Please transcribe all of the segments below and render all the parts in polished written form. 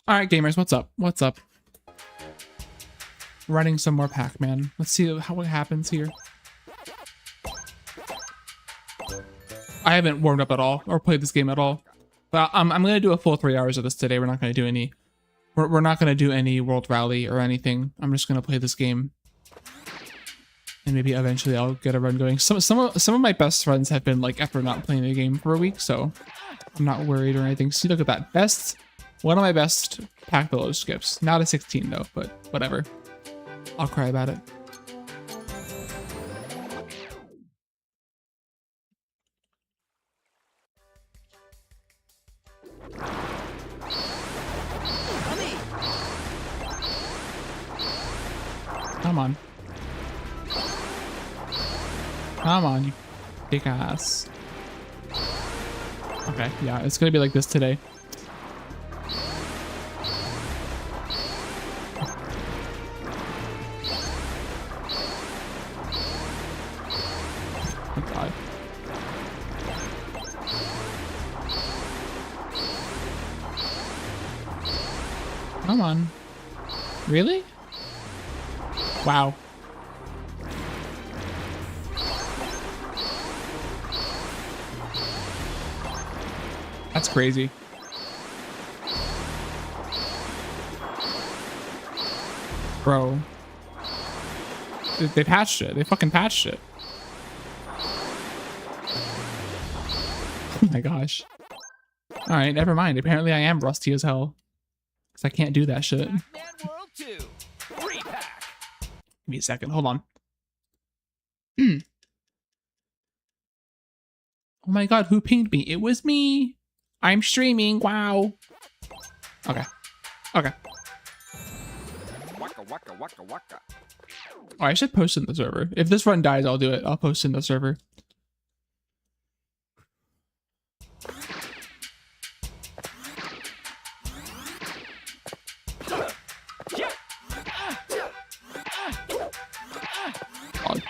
All right, gamers, what's up? What's up? Running some more Pac-Man. Let's see what happens here. I haven't warmed up at all or played this game at all, but I'm gonna do a full 3 hours of this today. We're not gonna do any. We're not gonna do any World Rally or anything. I'm just gonna play this game, and maybe eventually I'll get a run going. Some of my best runs have been like after not playing the game for a week, so I'm not worried or anything. See, look at that. One of my best Pac Billow skips. Not a 16 though, but whatever. I'll cry about it. Come on. Come on, you big ass. Okay, yeah, it's gonna be like this today. Oh god. Come on. Really? Wow. That's crazy. Bro. They patched it. They fucking patched it. Oh my gosh. Alright, never mind. Apparently I am rusty as hell. Because I can't do that shit. Pac-Man World 2. Re-Pac. Give me a second. Hold on. Oh my god, who pinged me? It was me. I'm streaming. Wow. Okay. Okay. Waka waka waka waka. Oh, I should post in the server. If this run dies, I'll do it. I'll post in the server. God.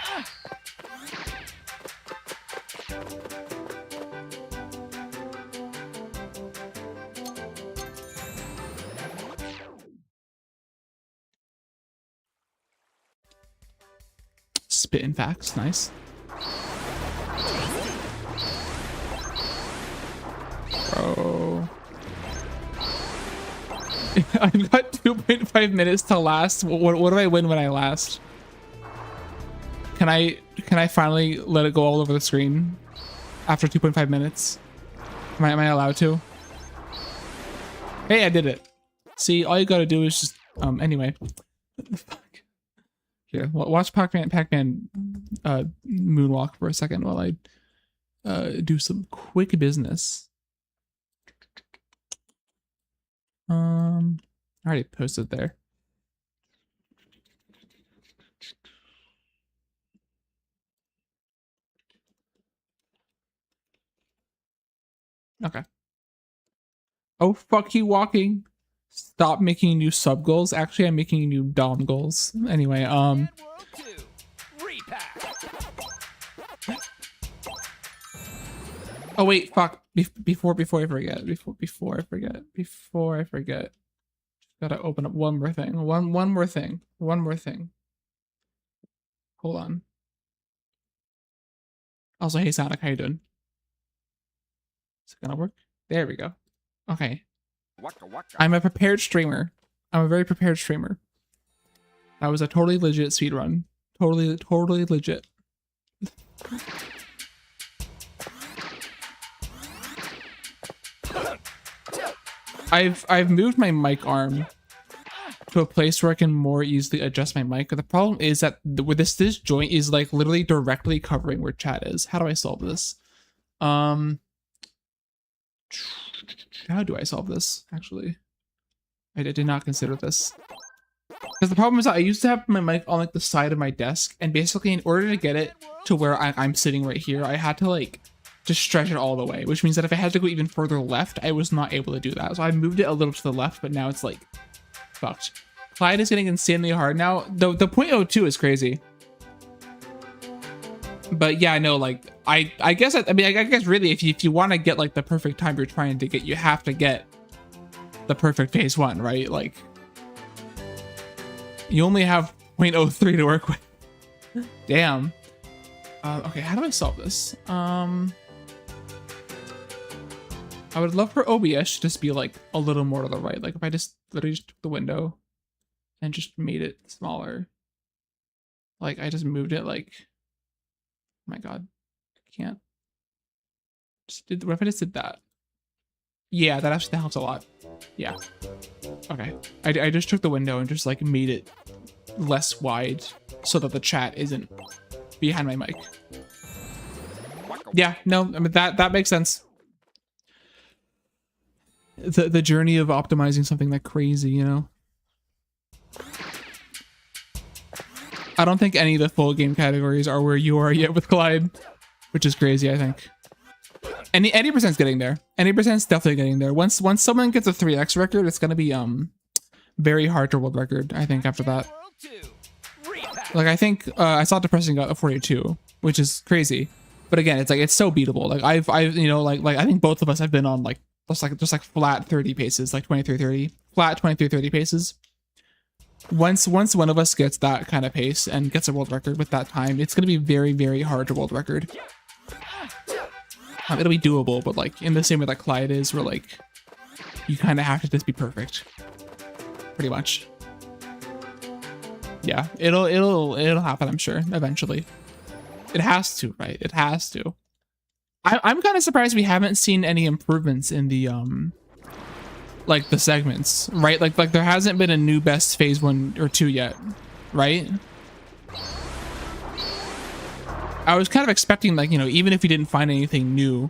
Spitting facts, nice. Bro. I've got 2.5 minutes to last. What do I win when I last? Can I finally let it go all over the screen after 2.5 minutes? Am I allowed to? Hey, I did it. See, all you gotta do is just anyway. What the fuck? Here, watch Pac-Man moonwalk for a second while I do some quick business. I already posted there. Okay. Oh fuck, he walking. Stop making new sub goals. Actually, I'm making new dom goals. Anyway, Pac-Man World 2. Re-Pac. Oh wait, fuck. Before I forget. Gotta open up one more thing. One more thing. Hold on. Also, hey Sonic, how you doing? Is it gonna work? There we go. Okay. Waka waka. I'm a prepared streamer. I'm a very prepared streamer. That was a totally legit speedrun. Totally legit. I've moved my mic arm to a place where I can more easily adjust my mic. The problem is that this joint is like literally directly covering where chat is. How do I solve this? How do I solve this? Actually, I did not consider this. Because the problem is that I used to have my mic on like the side of my desk, and basically in order to get it to where I'm sitting right here, I had to like just stretch it all the way, which means that if I had to go even further left, I was not able to do that. So I moved it a little to the left, but now it's like fucked. Clyde is getting insanely hard now. The .02 is crazy. But yeah, I know, like, I guess, I mean, I guess really, if you want to get like the perfect time you're trying to get, you have to get the perfect phase one, right? Like, you only have 0.03 to work with. Damn. Okay, how do I solve this? I would love for OBS to just be like a little more to the right. Like if I just literally just took the window and just made it smaller. Like I just moved it like, oh my God, I can't. What if I just did that? Yeah, that actually helps a lot. Yeah. Okay. I just took the window and just like made it less wide so that the chat isn't behind my mic. Yeah, no, I mean that makes sense. The journey of optimizing something that crazy, you know. I don't think any of the full game categories are where you are yet with Clyde, which is crazy, I think. Any percent's getting there. Any percent's definitely getting there. Once someone gets a 3x record, it's gonna be very hard to world record, I think, after that. Like I think I saw Depressing got a 42, which is crazy. But again, it's like it's so beatable. Like I've you know, like I think both of us have been on like just like flat 30 paces, like 23-30. Flat 23-30 paces. Once one of us gets that kind of pace and gets a world record with that time, it's gonna be very, very hard to world record. It'll be doable, but like in the same way that Clyde is, where like you kind of have to just be perfect, pretty much. Yeah, it'll happen, I'm sure, eventually. It has to, right? It has to. I'm kind of surprised we haven't seen any improvements in the like the segments, right? Like there hasn't been a new best phase 1 or 2 yet, right? I was kind of expecting, like, you know, even if we didn't find anything new,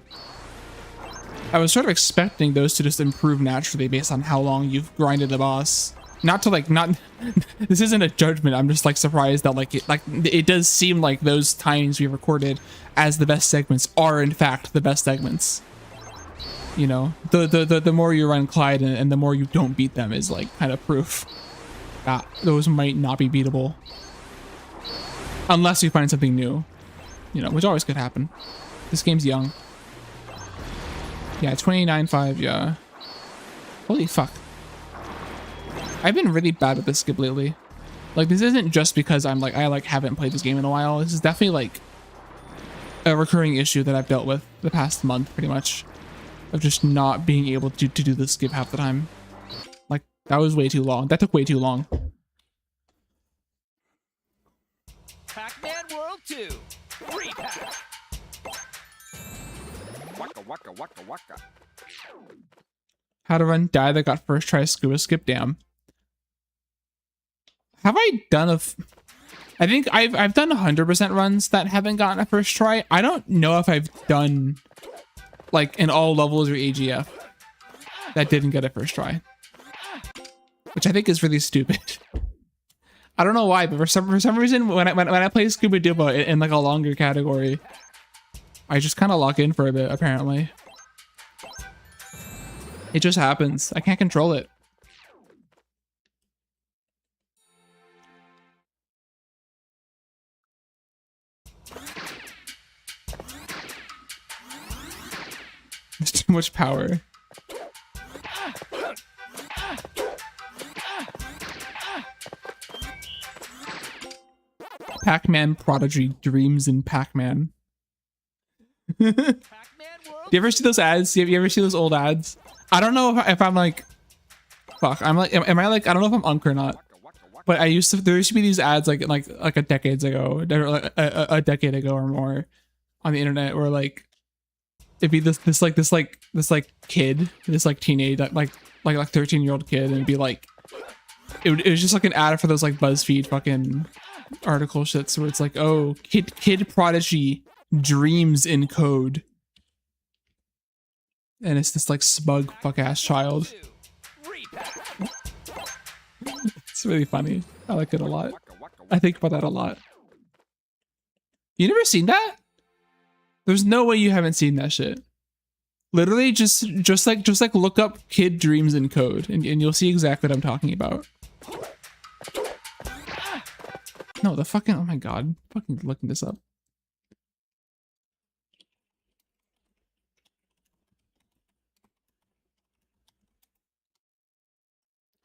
I was sort of expecting those to just improve naturally based on how long you've grinded the boss. Not to like, not, this isn't a judgment. I'm just like surprised that like it does seem like those times we recorded as the best segments are in fact the best segments. You know, the more you run Clyde and the more you don't beat them is like kind of proof that those might not be beatable. Unless you find something new. You know, which always could happen. This game's young. Yeah, 29.5, yeah. Holy fuck. I've been really bad at this skip lately. Like, this isn't just because I haven't played this game in a while. This is definitely like a recurring issue that I've dealt with the past month, pretty much. Of just not being able to do the skip half the time. Like, that was way too long. That took way too long. Pac-Man World 2. Re-Pac. Waka waka waka waka. How to run die that got first try scuba skip. Damn. Have I done I think I've done 100% runs that haven't gotten a first try. I don't know if I've done like in all levels or AGF that didn't get a first try, which I think is really stupid. I don't know why, but for some reason when I play Scuba Dupa in like a longer category, I just kind of lock in for a bit. Apparently, it just happens. I can't control it. There's too much power. Pac-Man prodigy dreams in Pac-Man. Do you ever see those ads? You ever see those old ads? I don't know if I'm like, fuck. I'm like, am I like? I don't know if I'm Unk or not. But there used to be these ads like a decades ago, or like a decade ago or more, on the internet, where like it'd be this kid, this like teenage like 13-year-old kid, and it'd be like it was just like an ad for those like BuzzFeed fucking article shits where it's like, oh, kid prodigy dreams in code, and it's this like smug fuck ass child. It's really funny. I like it a lot. I think about that a lot. You never seen that? There's no way you haven't seen that shit. Literally just like look up kid dreams in code and you'll see exactly what I'm talking about. No, the fucking, oh my god, fucking looking this up.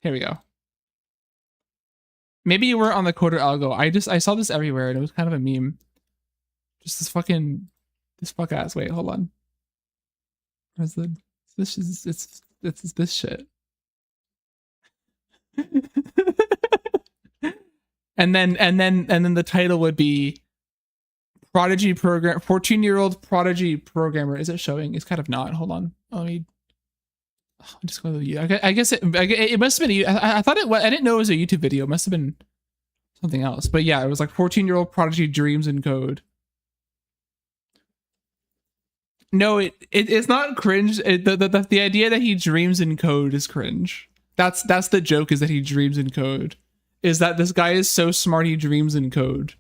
Here we go. Maybe you were on the coder algo. I saw this everywhere and it was kind of a meme. Just this fuck ass. Wait, hold on. Where's the this is it's this shit. and then the title would be Prodigy program 14-year-old Prodigy programmer. Is it showing? It's kind of not. Hold on. Let me I'm just going to I guess it must have been I thought it was, I didn't know it was a YouTube video. It must have been something else. But yeah, it was like 14-year-old Prodigy dreams in code. No, it's not cringe. The idea that he dreams in code is cringe. That's the joke, is that he dreams in code. Is that this guy is so smart he dreams in code.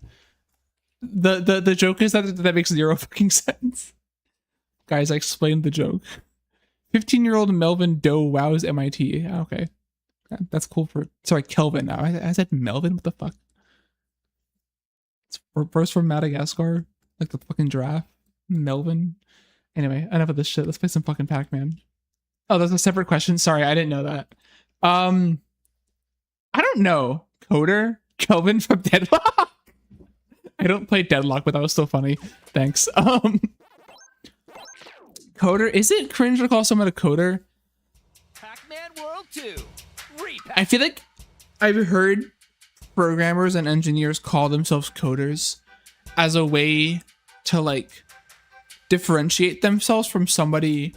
The joke is that makes zero fucking sense. Guys, I explained the joke. 15-year-old Melvin Doe wows MIT. Okay. That's cool for... Sorry, Kelvin now. I said Melvin? What the fuck? It's birds from Madagascar? Like the fucking giraffe? Melvin? Anyway, enough of this shit. Let's play some fucking Pac-Man. Oh, that's a separate question. Sorry, I didn't know that. I don't know. Coder? Kelvin from Deadlock? I don't play Deadlock, but that was still funny. Thanks. Coder? Is it cringe to call someone a coder? Pac-Man World 2. Re-Pac. I feel like I've heard programmers and engineers call themselves coders as a way to like differentiate themselves from somebody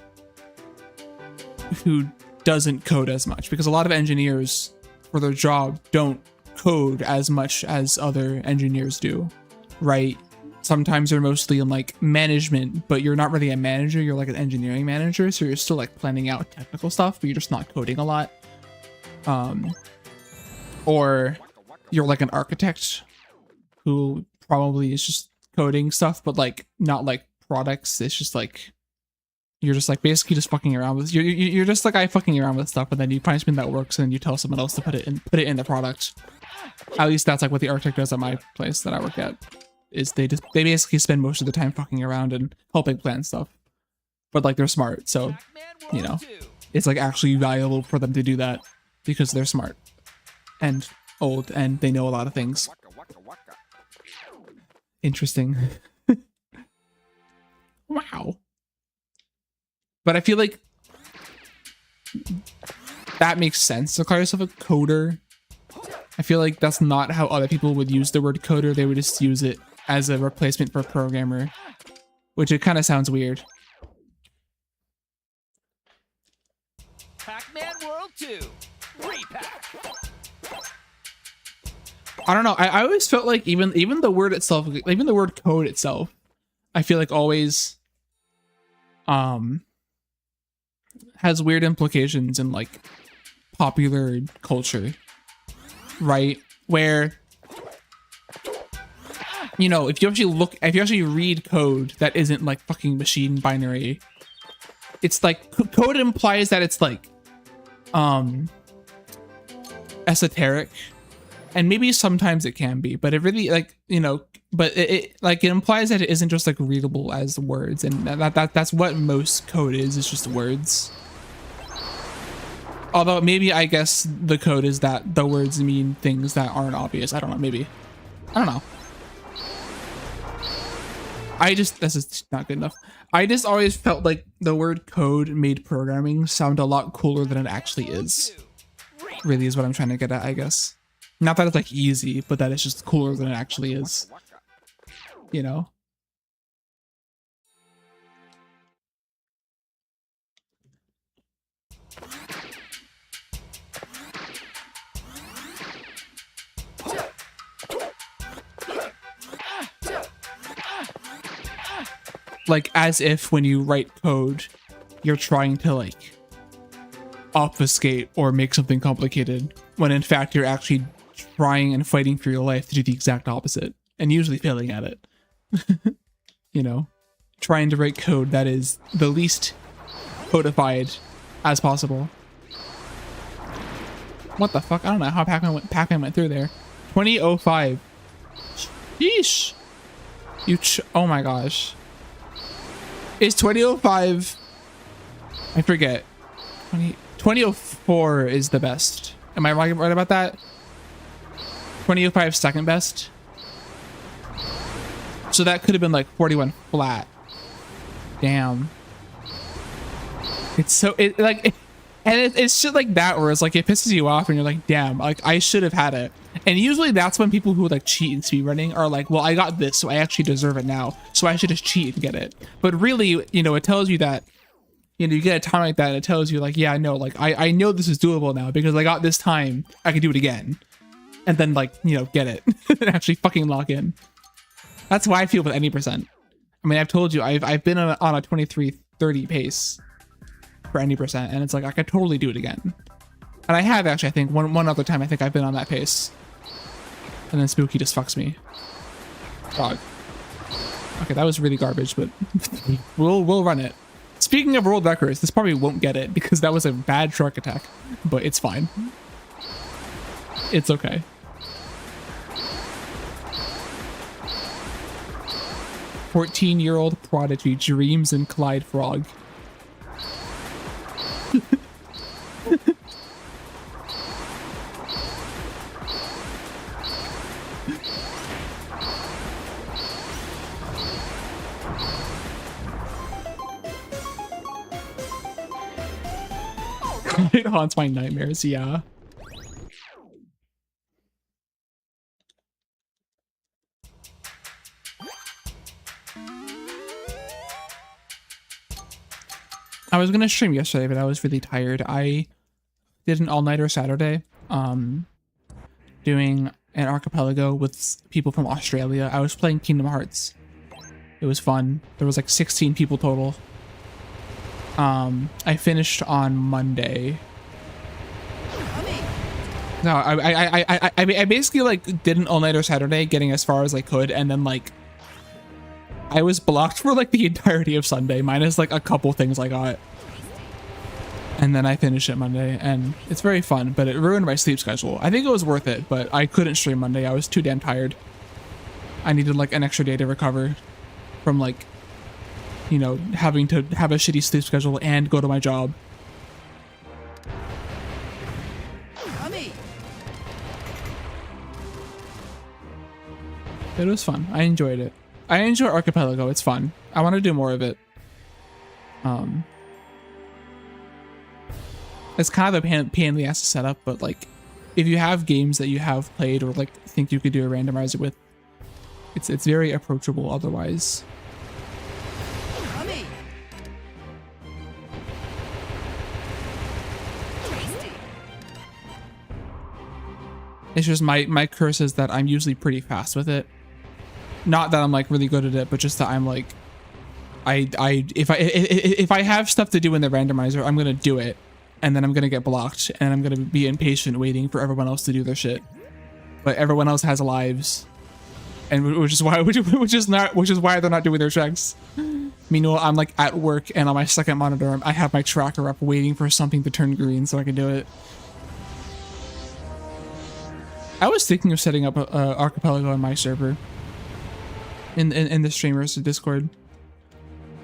who doesn't code as much, because a lot of engineers for their job don't code as much as other engineers do, right? Sometimes you're mostly in like management, but you're not really a manager, you're like an engineering manager, so you're still like planning out technical stuff, but you're just not coding a lot. Or you're like an architect who probably is just coding stuff, but like not like products. It's just like you're just like basically just fucking around with you're just like fucking around with stuff, and then you find something that works and you tell someone else to put it in the product. At least that's like what the architect does at my place that I work at. Is they basically spend most of the time fucking around and helping plan stuff, but like they're smart, so you know it's like actually valuable for them to do that because they're smart and old and they know a lot of things. Interesting. Wow. But I feel like that makes sense to call yourself a coder. I feel like that's not how other people would use the word coder. They would just use it as a replacement for programmer, which it kind of sounds weird. Pac-Man World 2. Re-Pac. I don't know. I always felt like even the word itself, even the word code itself, I feel like always has weird implications in like popular culture, right? Where, you know, if you actually read code that isn't like fucking machine binary, it's like code implies that it's like esoteric, and maybe sometimes it can be, but it really like, you know, but it implies that it isn't just like readable as words, and that's what most code is just words. Although maybe I guess the code is that the words mean things that aren't obvious. I don't know, maybe. I don't know. This is not good enough. I just always felt like the word code made programming sound a lot cooler than it actually is. Really is what I'm trying to get at, I guess. Not that it's like easy, but that it's just cooler than it actually is. You know? Like, as if when you write code, you're trying to like obfuscate or make something complicated, when in fact you're actually trying and fighting for your life to do the exact opposite, and usually failing at it. You know, trying to write code that is the least codified as possible. What the fuck? I don't know how Pac-Man went through there. 2005. Yeesh. Oh my gosh. Is 2005... I forget. 2004 is the best. Am I right about that? 2005 second best. So that could have been like 41 flat. Damn. It's so it's shit like that where it's like it pisses you off and you're like, damn, like I should have had it. And usually that's when people who like cheat in speedrunning are like, well, I got this, so I actually deserve it now, so I should just cheat and get it. But really, you know, it tells you that, you know, you get a time like that and it tells you like, yeah, I know, like I know this is doable now because I got this time, I can do it again. And then like, you know, get it and actually fucking lock in. That's why I feel with any percent. I mean, I've told you, I've been on a 23:30 pace for any percent, and it's like I could totally do it again. And I have actually, I think one other time I think I've been on that pace. And then Spooky just fucks me. Dog. Okay, that was really garbage, but we'll run it. Speaking of world records, this probably won't get it because that was a bad shark attack, but it's fine. It's okay. "14-year-old prodigy dreams in Clyde Frog." It haunts my nightmares, yeah. I was gonna stream yesterday, but I was really tired. I did an all-nighter Saturday, doing an archipelago with people from Australia. I was playing Kingdom Hearts. It was fun. There was like 16 people total. I finished on Monday. No, I basically like did an all-nighter Saturday, getting as far as I could, and then like I was blocked for like the entirety of Sunday, minus like a couple things I got. And then I finished it Monday, and it's very fun, but it ruined my sleep schedule. I think it was worth it, but I couldn't stream Monday. I was too damn tired. I needed like an extra day to recover from like, you know, having to have a shitty sleep schedule and go to my job. It was fun. I enjoyed it. I enjoy Archipelago. It's fun. I want to do more of it. It's kind of a pain in the ass to set up, but like, if you have games that you have played or like think you could do a randomizer with, it's very approachable otherwise. It's just my curse is that I'm usually pretty fast with it. Not that I'm like really good at it, but just that I'm like, if I have stuff to do in the randomizer, I'm gonna do it, and then I'm gonna get blocked, and I'm gonna be impatient waiting for everyone else to do their shit. But everyone else has lives, and which is why they're not doing their checks. Meanwhile, I'm like at work, and on my second monitor, I have my tracker up, waiting for something to turn green so I can do it. I was thinking of setting up a archipelago on my server. In the streamers Discord.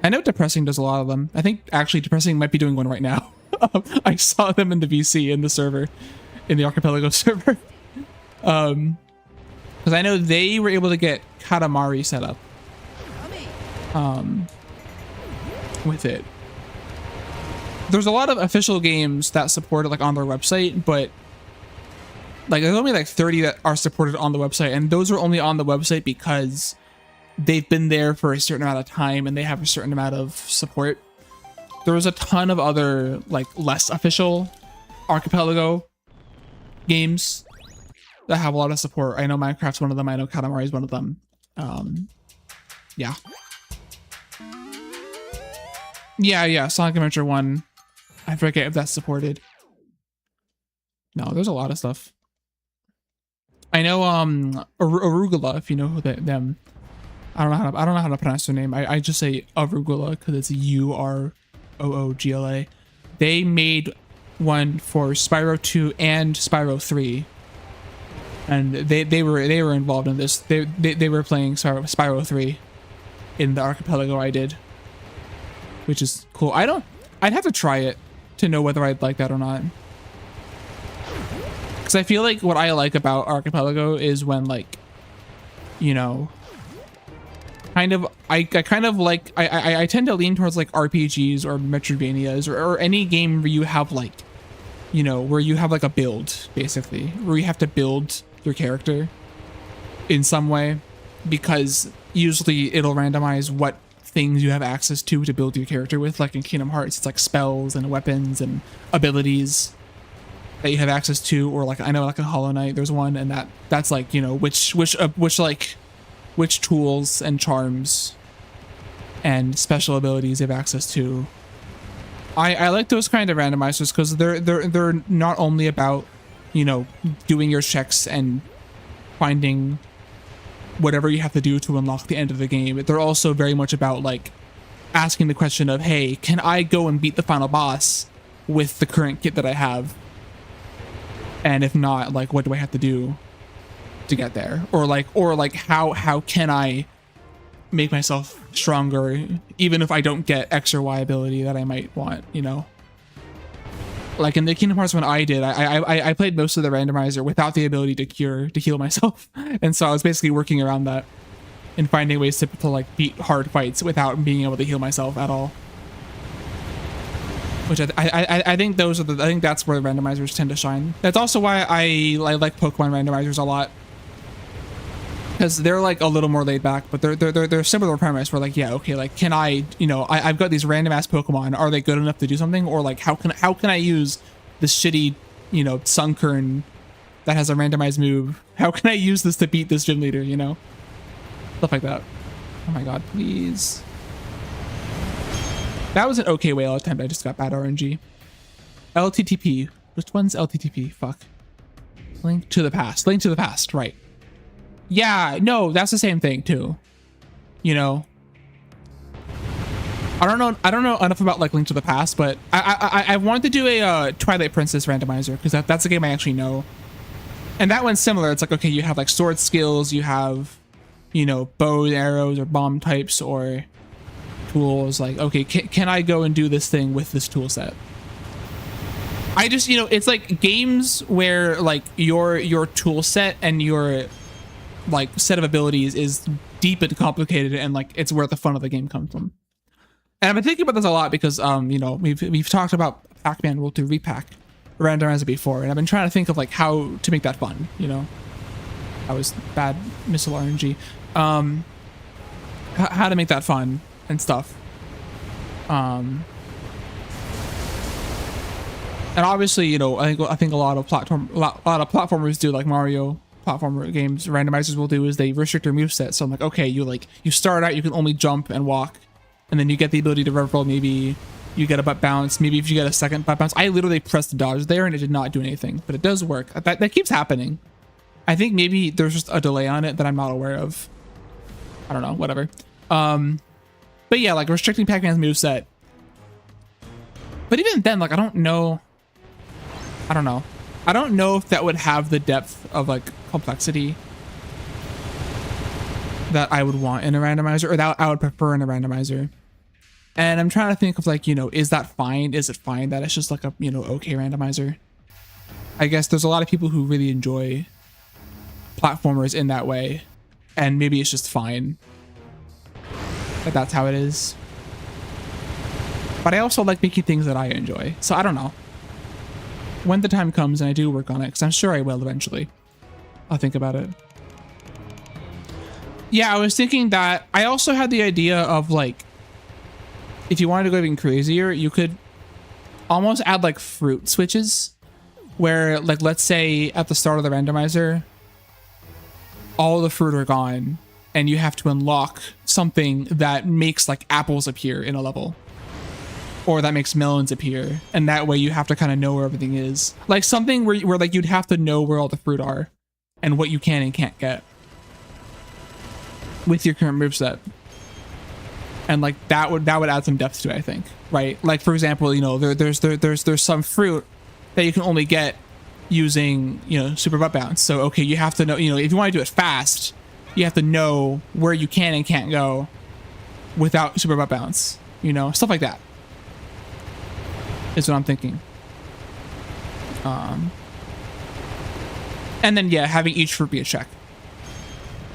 I know Depressing does a lot of them. I think actually Depressing might be doing one right now. I saw them in the VC in the server, in the Archipelago server. Because I know they were able to get Katamari set up. With it. There's a lot of official games that support it like on their website, but like there's only like 30 that are supported on the website, and those are only on the website because they've been there for a certain amount of time and they have a certain amount of support. There was a ton of other like less official Archipelago games that have a lot of support. I know Minecraft's one of them. I know Katamari is one of them. Yeah. Yeah, Sonic Adventure 1. I forget if that's supported. No, there's a lot of stuff. I know Arugula, if you know who them. I don't know how to pronounce their name. I just say Arugula because it's Uroogla. They made one for Spyro 2 and Spyro 3, and they were involved in this. They were playing Spyro 3 in the archipelago I did, which is cool. I'd have to try it to know whether I'd like that or not. Because I feel like what I like about Archipelago is when, like, you know, I kind of like, I tend to lean towards like RPGs or Metroidvanias or any game where you have like, you know, where you have like a build, basically, where you have to build your character in some way, because usually it'll randomize what things you have access to build your character with. Like in Kingdom Hearts, it's like spells and weapons and abilities that you have access to, or like I know like in Hollow Knight there's one, and that's like, you know, which tools and charms and special abilities you have access to. I like those kind of randomizers because they're not only about, you know, doing your checks and finding whatever you have to do to unlock the end of the game. They're also very much about like asking the question of, hey, can I go and beat the final boss with the current kit that I have? And if not, like, what do I have to do to get there? Or like how can I make myself stronger even if I don't get X or Y ability that I might want, you know? Like in the Kingdom Hearts one I did, I played most of the randomizer without the ability to heal myself. And so I was basically working around that and finding ways to like beat hard fights without being able to heal myself at all. Which I think those are I think that's where the randomizers tend to shine. That's also why I like Pokemon randomizers a lot, because they're like a little more laid back, but they're similar premise where like, yeah, okay, like can I, you know, I've got these random ass Pokemon, are they good enough to do something? Or like how can I use this shitty, you know, Sunkern that has a randomized move? How can I use this to beat this gym leader, you know? Stuff like that. Oh my god, please. That was an okay whale attempt. I just got bad RNG. LTTP. Which one's LTTP? Fuck. Link to the past. Link to the past, right. Yeah, no, that's the same thing too. You know, I don't know enough about like Link to the Past, but I wanted to do a Twilight Princess randomizer because that's a game I actually know, and that one's similar. It's like, okay, you have like sword skills, you have, you know, bow and arrows or bomb types or tools. Like, okay, can I go and do this thing with this tool set? I just, you know, it's like games where like your tool set and your like set of abilities is deep and complicated, and like it's where the fun of the game comes from. And I've been thinking about this a lot because you know, we've talked about Pac-Man World 2 Re-Pac randomizer before, and I've been trying to think of like how to make that fun, you know. That was bad missile RNG. How to make that fun and stuff. And obviously, you know, I think a lot of platformers do, like Mario platformer games, randomizers will do is they restrict your moveset. So I'm like, okay, you start out, you can only jump and walk, and then you get the ability to rev-roll. Maybe you get a butt bounce. Maybe if you get a second butt bounce. I literally pressed the dodge there and it did not do anything, but it does work. That keeps happening. I think maybe there's just a delay on it that I'm not aware of. I don't know, whatever. But yeah, like restricting Pac-Man's moveset. But even then, like, I don't know if that would have the depth of like complexity that I would want in a randomizer, or that I would prefer in a randomizer. And I'm trying to think of like, you know, is that fine? Is it fine that it's just like a, you know, okay randomizer? I guess there's a lot of people who really enjoy platformers in that way, and maybe it's just fine that that's how it is. But I also like making things that I enjoy, so I don't know. When the time comes and I do work on it, because I'm sure I will eventually, I'll think about it. Yeah, I was thinking that I also had the idea of like, if you wanted to go even crazier, you could almost add like fruit switches, where like, let's say at the start of the randomizer, all the fruit are gone and you have to unlock something that makes like apples appear in a level, or that makes melons appear, and that way you have to kind of know where everything is. Like something where like you'd have to know where all the fruit are and what you can and can't get with your current moveset. And like that would add some depth to it, I think, right? Like for example, you know, there's some fruit that you can only get using, you know, super butt bounce. So okay, you have to know, you know, if you want to do it fast, you have to know where you can and can't go without super butt bounce, you know, stuff like that is what I'm thinking. And then yeah, having each fruit be a check,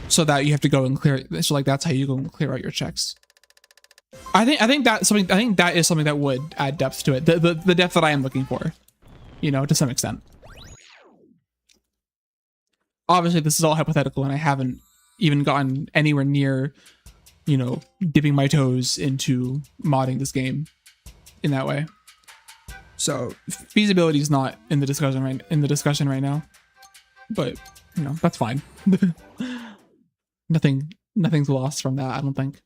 so that you have to go and clear it. So like that's how you go and clear out your checks. I think that is something that would add depth to it. The depth that I am looking for, you know, to some extent. Obviously, this is all hypothetical, and I haven't even gotten anywhere near, you know, dipping my toes into modding this game in that way. So feasibility is not in the discussion right now, but you know, that's fine. Nothing's lost from that, I don't think.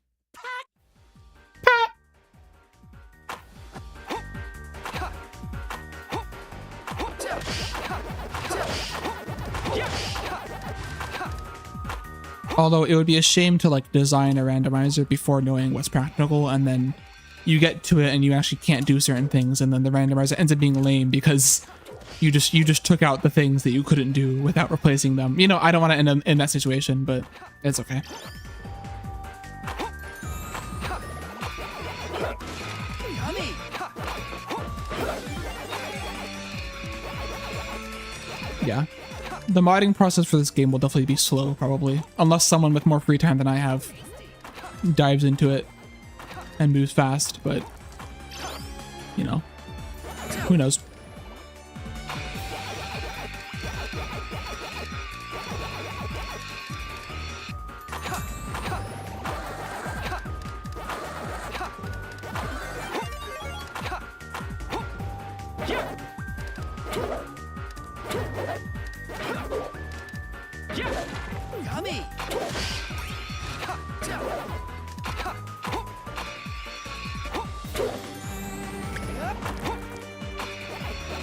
Although it would be a shame to like design a randomizer before knowing what's practical, and then you get to it and you actually can't do certain things, and then the randomizer ends up being lame because you just took out the things that you couldn't do without replacing them. You know, I don't want to end up in that situation, but it's okay. Yeah. The modding process for this game will definitely be slow, probably. Unless someone with more free time than I have dives into it and moves fast, but, you know, who knows?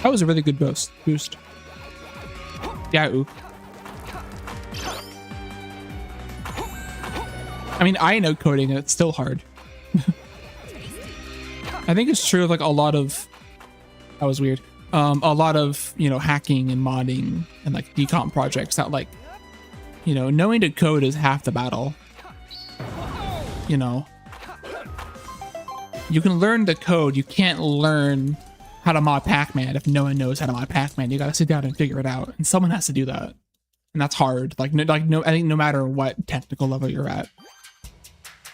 That was a really good boost. Yeah, ooh. I mean, I know coding and it's still hard. I think it's true of like a lot of, that was weird. A lot of, you know, hacking and modding and like decomp projects that like, you know, knowing to code is half the battle. You know, you can learn the code. You can't learn how to mod Pac-Man if no one knows how to mod Pac-Man. You gotta sit down and figure it out, and someone has to do that, and that's hard. I think no matter what technical level you're at,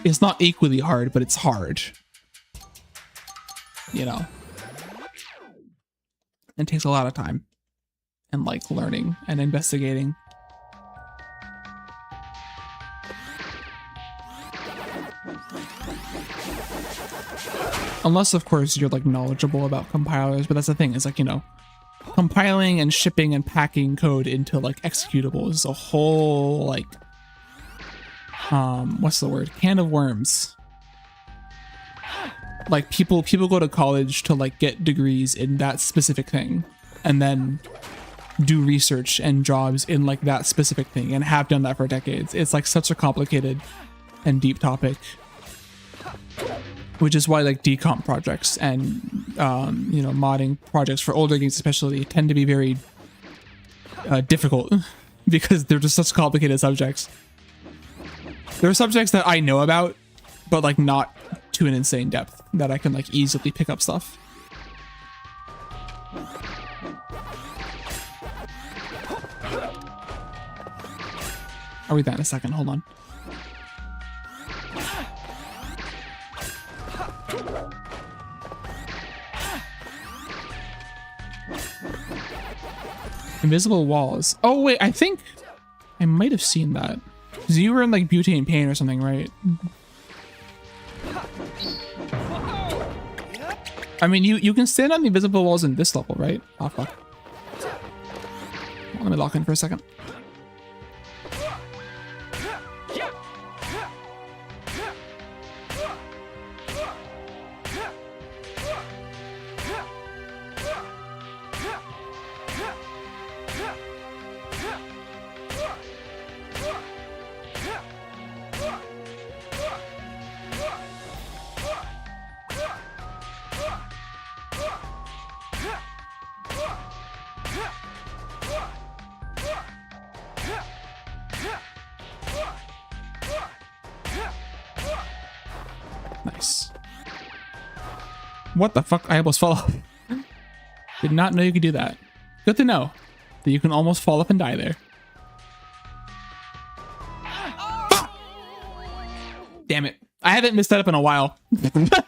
it's not equally hard, but it's hard. You know, it takes a lot of time and like learning and investigating. Unless, of course, you're like knowledgeable about compilers, but that's the thing. It's like, you know, compiling and shipping and packing code into like executables is a whole like, what's the word? Can of worms. Like people go to college to like get degrees in that specific thing, and then do research and jobs in like that specific thing, and have done that for decades. It's like such a complicated and deep topic. Which is why like decomp projects and, you know, modding projects for older games especially tend to be very difficult because they're just such complicated subjects. There are subjects that I know about, but like not to an insane depth that I can like easily pick up stuff. I'll read that in a second, hold on. Invisible walls. Oh wait, I think I might have seen that. Because you were in like butane paint or something, right? I mean, you can stand on the invisible walls in this level, right? Oh fuck. Let me lock in for a second. Nice. What the fuck? I almost fell off. Did not know you could do that. Good to know. that you can almost fall up and die there. Damn it. I haven't missed that up in a while. It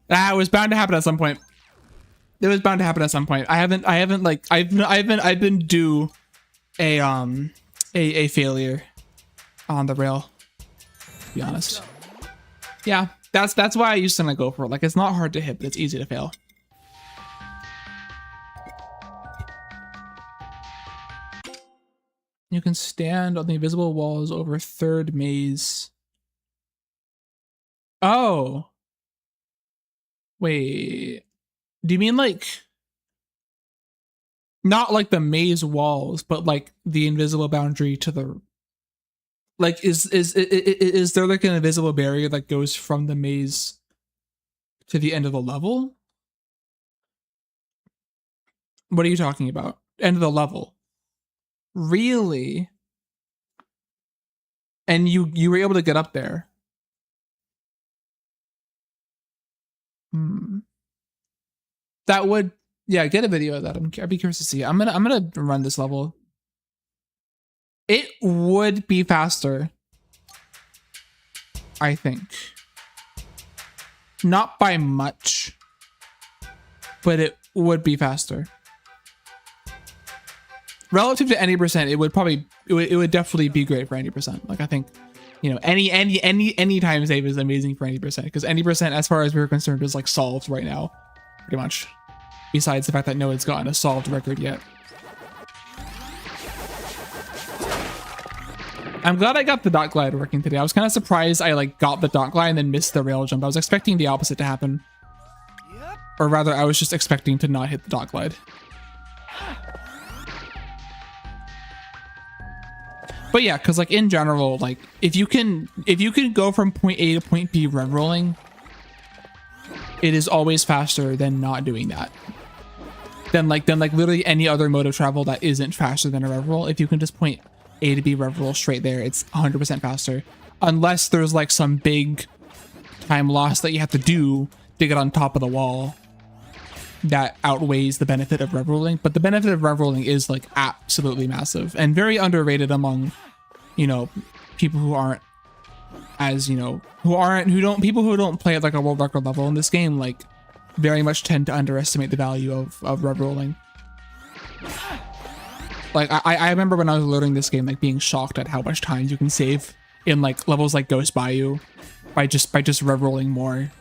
was bound to happen at some point. It was bound to happen at some point. I've been due a failure on the rail, to be honest. Yeah, that's why I used to go for it. Like, it's not hard to hit, but it's easy to fail. You can stand on the invisible walls over third maze. Oh. Wait. Do you mean like not like the maze walls, but like the invisible boundary to the like is there like an invisible barrier that goes from the maze to the end of the level? What are you talking about? End of the level. Really? And you were able to get up there. That would, yeah, get a video of that. I'd be curious to see. I'm gonna run this level. It would be faster, I think. Not by much, but it would be faster. Relative to any percent, it would definitely be great for any percent. Like, I think, you know, any time save is amazing for any percent, because any percent, as far as we're concerned, is like solved right now, pretty much. Besides the fact that no one's gotten a solved record yet. I'm glad I got the dot glide working today. I was kind of surprised I like got the dot glide and then missed the rail jump. I was expecting the opposite to happen. Or rather, I was just expecting to not hit the dot glide. But yeah, because like in general, like if you can go from point A to point B rev rolling, it is always faster than not doing that. Than like literally any other mode of travel that isn't faster than a rev roll. If you can just point A to B rev roll straight there, it's 100% faster. Unless there's like some big time loss that you have to do to get on top of the wall that outweighs the benefit of rev rolling. But the benefit of rev rolling is like absolutely massive and very underrated among, you know, people who aren't as, you know, people who don't play at like a world record level in this game, like very much tend to underestimate the value of rev rolling. Like I remember when I was learning this game, like being shocked at how much time you can save in like levels like Ghost Bayou by just rev rolling more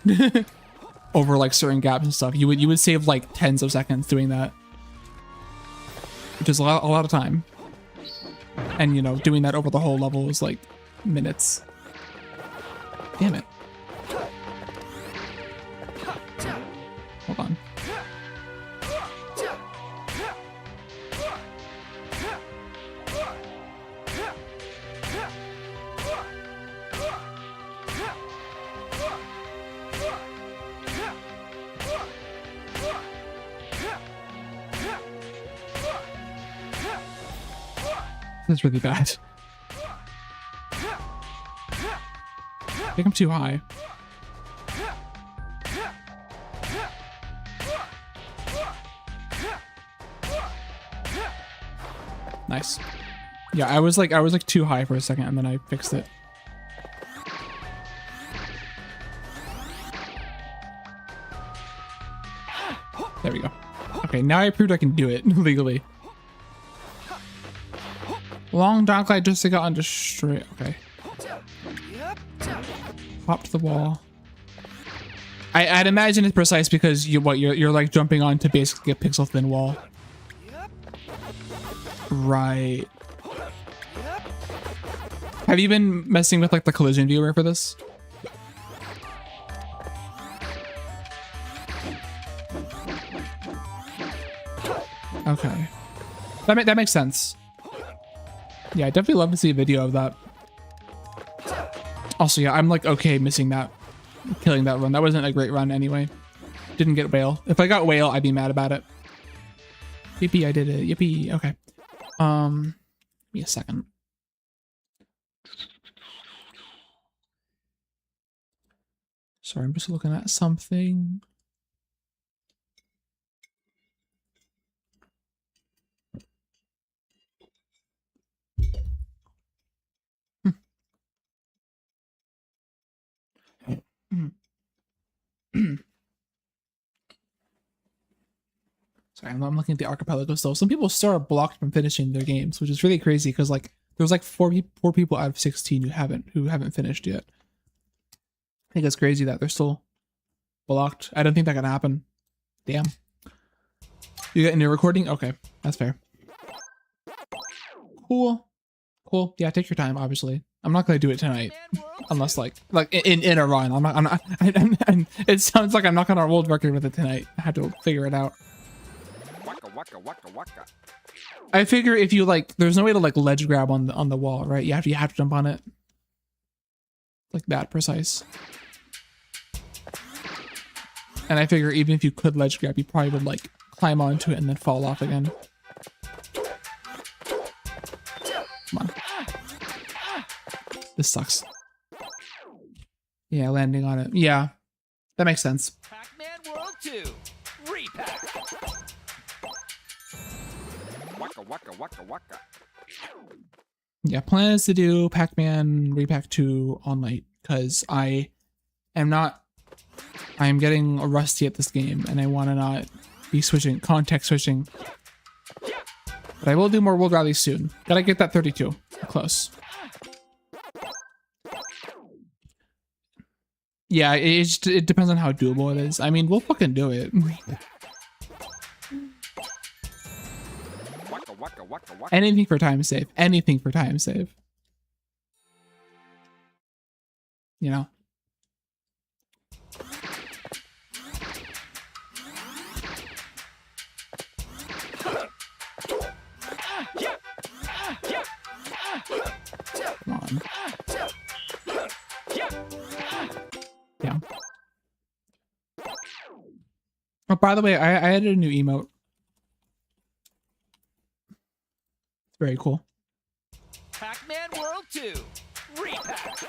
over like certain gaps and stuff. You would save like tens of seconds doing that, which is a lot of time. And you know, doing that over the whole level is like minutes. Damn it. Hold on. That's really bad. I think I'm too high. Nice. Yeah, I was like too high for a second and then I fixed it. There we go. Okay, now I proved I can do it legally. Long dock glide just to get onto straight. Okay. Hop to the wall. I'd imagine it's precise because you're like jumping onto basically a pixel thin wall. Right. Have you been messing with like the collision viewer for this? Okay. That makes sense. Yeah, I'd definitely love to see a video of that. Also, yeah, I'm like okay missing that, killing that run. That wasn't a great run anyway. Didn't get whale. If I got whale, I'd be mad about it. Yippee, I did it. Yippee. Okay. Give me a second. Sorry, I'm just looking at something. I'm looking at the archipelago still. Some people still are blocked from finishing their games, which is really crazy because like there's like four people out of 16 who haven't finished yet. I think it's crazy that they're still blocked. I don't think that can happen. Damn. You got a new recording? Okay, that's fair. Cool. Cool. Yeah, take your time, obviously. I'm not gonna do it tonight. Unless like in a run. I'm it sounds like I'm not gonna world record with it tonight. I had to figure it out. Waka waka waka waka. I figure if you like there's no way to like ledge grab on the wall, right? You have to jump on it. Like that precise. And I figure even if you could ledge grab, you probably would like climb onto it and then fall off again. Come on. This sucks. Yeah, landing on it. Yeah, that makes sense. Pac-Man World 2. Re-Pac. Waka waka waka waka. Yeah, plan is to do Pac-Man Re-Pac 2 all night because I am getting rusty at this game and I want to not be switching, context switching. But I will do more World Rallies soon. Gotta get that 32. Close. Yeah, it depends on how doable it is. I mean, we'll fucking do it. Waka waka waka waka. Anything for time save. Anything for time save. You know? Come on. Yeah. Oh, by the way, I added a new emote. It's very cool. Pac-Man World 2. Re-Pac.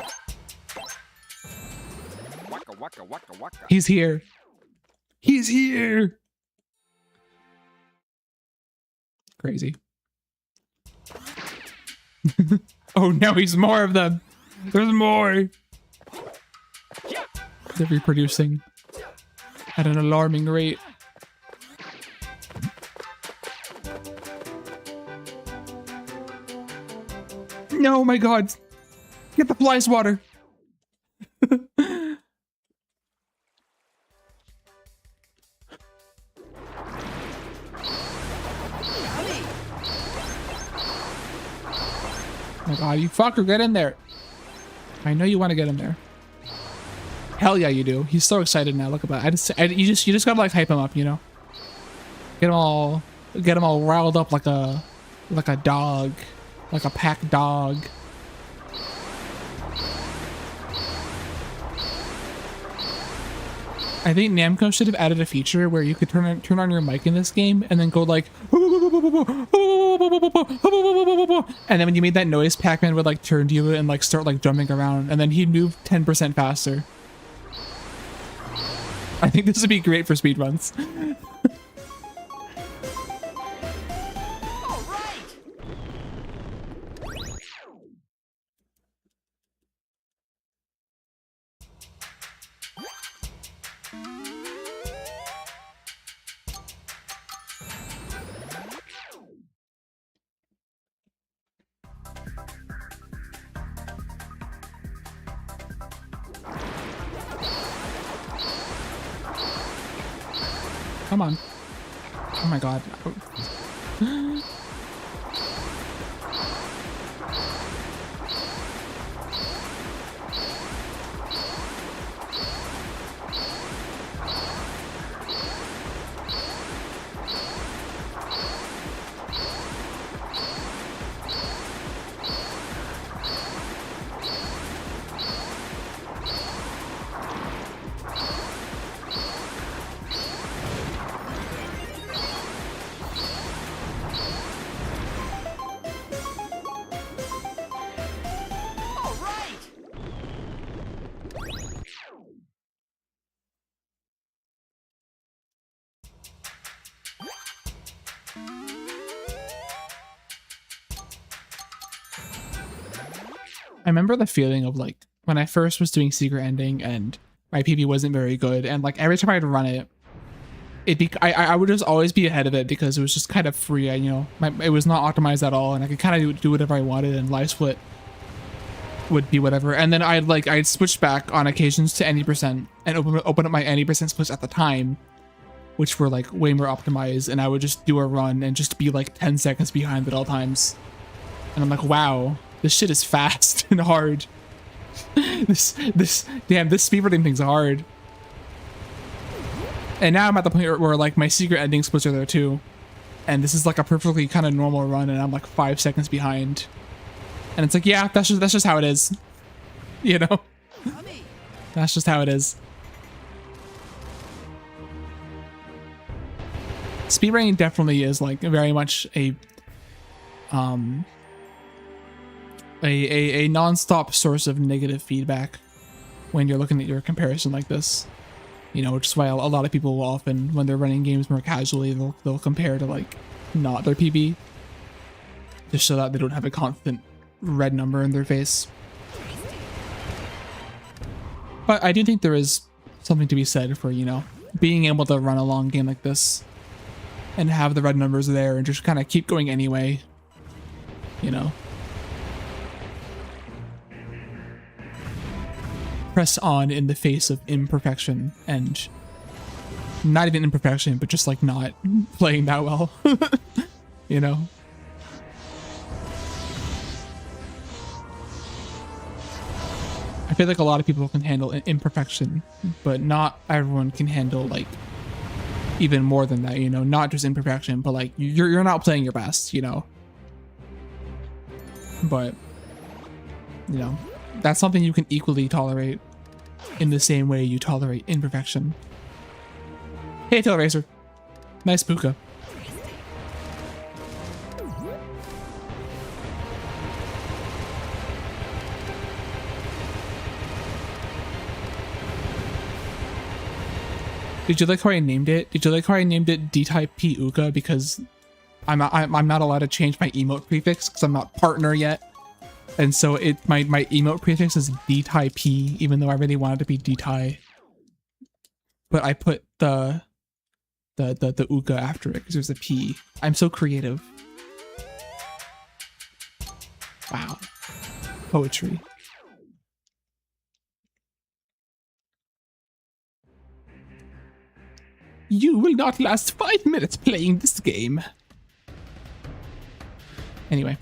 Waka waka waka waka. He's here. He's here. Crazy. Oh, now he's more of them. There's more. They're reproducing at an alarming rate. No, my God. Get the fly swatter. Oh my God, you fucker, get in there. I know you want to get in there. Hell yeah, you do. He's so excited now. Look at that. You just gotta like hype him up, you know. Get him all riled up like a dog, like a pack dog. I think Namco should have added a feature where you could turn on your mic in this game and then go like, and then when you made that noise, Pac-Man would like turn to you and like start like jumping around, and then he'd move 10% faster. I think this would be great for speedruns. All right. Come on. Oh my God. All right. I remember the feeling of like when I first was doing Secret Ending and my PB wasn't very good, and like every time I'd run it, I would just always be ahead of it because it was just kind of free. It was not optimized at all, and I could kind of do whatever I wanted, and live split would be whatever. And then I'd switch back on occasions to any percent and open up my any percent splits at the time, which were like way more optimized, and I would just do a run and just be like 10 seconds behind at all times. And I'm like, wow, this shit is fast and hard. Damn, this speedrunning thing's hard. And now I'm at the point where like my secret ending splits are there too. And this is like a perfectly kind of normal run, and I'm like 5 seconds behind. And it's like, yeah, that's just how it is. You know? That's just how it is. Speedrunning definitely is like very much a non-stop source of negative feedback when you're looking at your comparison like this. You know, which is why a lot of people will often, when they're running games more casually, they'll compare to like not their PB, just so that they don't have a constant red number in their face. But I do think there is something to be said for, you know, being able to run a long game like this and have the red numbers there and just kind of keep going anyway, you know. Press on in the face of imperfection, and not even imperfection, but just like not playing that well, you know. I feel like a lot of people can handle imperfection, but not everyone can handle like even more than that, you know, not just imperfection, but like you're not playing your best, you know. But you know, that's something you can equally tolerate in the same way you tolerate imperfection. Hey, Tail Racer. Nice puka. Did you like how I named it? Did you like how I named it D-Type P Uka? Because I'm not allowed to change my emote prefix because I'm not partner yet. And so my emote prefix is D-Ty P, even though I really wanted to be D-Ty. But I put the Uka after it because there's a P. I'm so creative. Wow. Poetry. You will not last 5 minutes playing this game. Anyway,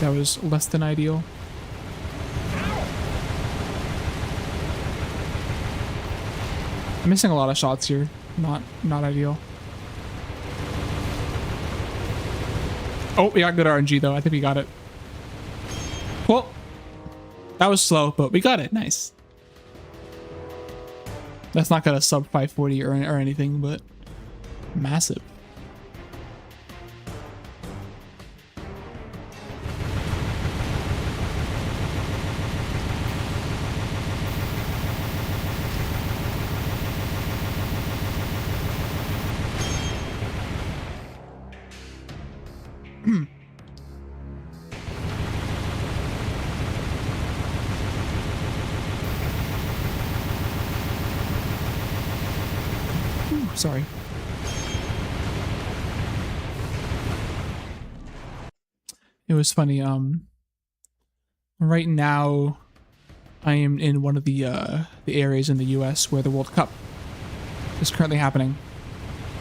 that was less than ideal. I'm missing a lot of shots here. Not ideal. Oh, we got good RNG though. I think we got it. Well, that was slow, but we got it. Nice. That's not gonna sub 540 or anything, but massive. sorry. It was funny. Right now, I am in one of the areas in the U.S. where the World Cup is currently happening.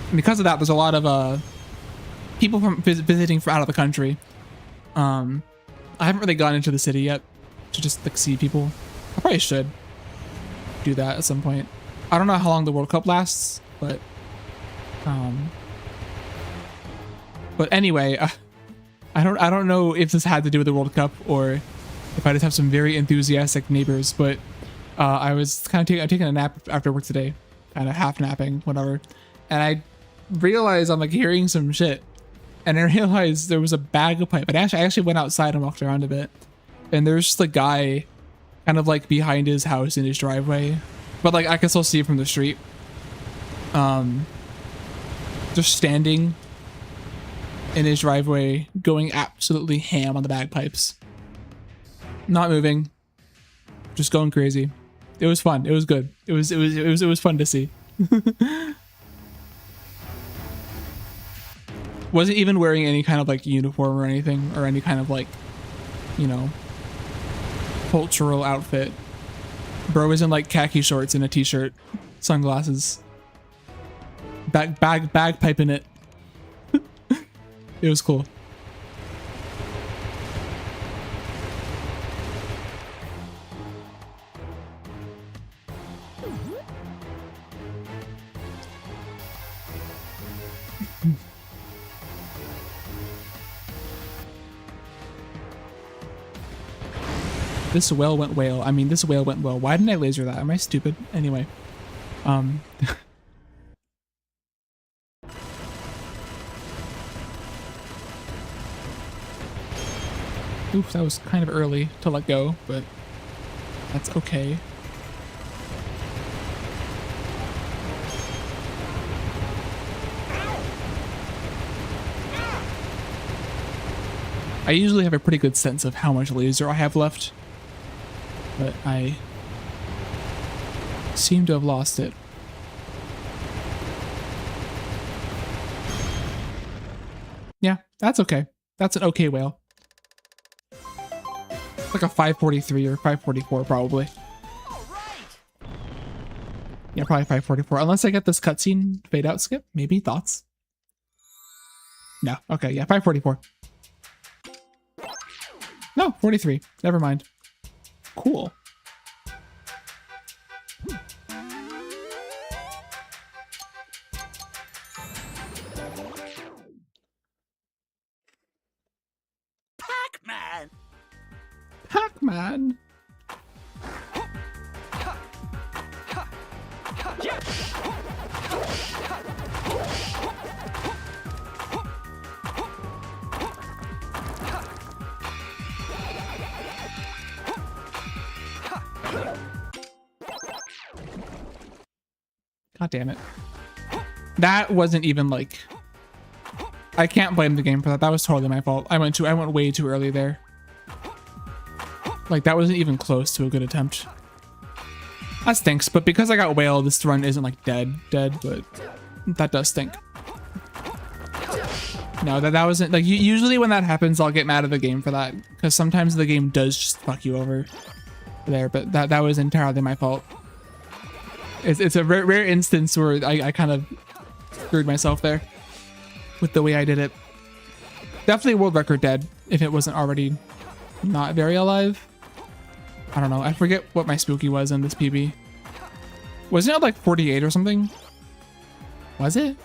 And because of that, there's a lot of people from visiting from out of the country. I haven't really gone into the city yet to just like see people. I probably should do that at some point. I don't know how long the World Cup lasts, but anyway, I don't know if this had to do with the World Cup or if I just have some very enthusiastic neighbors, but I was kind of taking a nap after work today, kind of half napping, whatever, and I realized I'm like hearing some shit, and I realized there was a bag of pipe. And I actually went outside and walked around a bit, and there's just a guy kind of like behind his house in his driveway, but like I can still see it from the street, just standing in his driveway going absolutely ham on the bagpipes, not moving, just going crazy. It was fun. It was good. It was fun to see. Wasn't even wearing any kind of like uniform or anything, or any kind of like, you know, cultural outfit. Bro was in like khaki shorts and a t-shirt, sunglasses, bagpiping it. It was cool. This whale went whale. I mean, this whale went well. Why didn't I laser that? Am I stupid? Anyway. Oof, that was kind of early to let go, but that's okay. I usually have a pretty good sense of how much laser I have left, but I seem to have lost it. Yeah, that's okay. That's an okay whale. It's like a 543 or 544 probably. Yeah, probably 544. Unless I get this cutscene fade out skip. Maybe. Thoughts? No. Okay, yeah, 544. No, 43. Never mind. Cool. Pac-Man! Pac-Man! God damn it. That wasn't even like... I can't blame the game for that. That was totally my fault. I went way too early there. Like, that wasn't even close to a good attempt. That stinks, but because I got whale, this run isn't like dead, but that does stink. No, that wasn't like, usually when that happens, I'll get mad at the game for that, because sometimes the game does just fuck you over there, but that was entirely my fault. It's a rare instance where I kind of screwed myself there with the way I did it. Definitely world record dead if it wasn't already not very alive. I don't know. I forget what my spooky was in this PB. Wasn't it like 48 or something? Was it?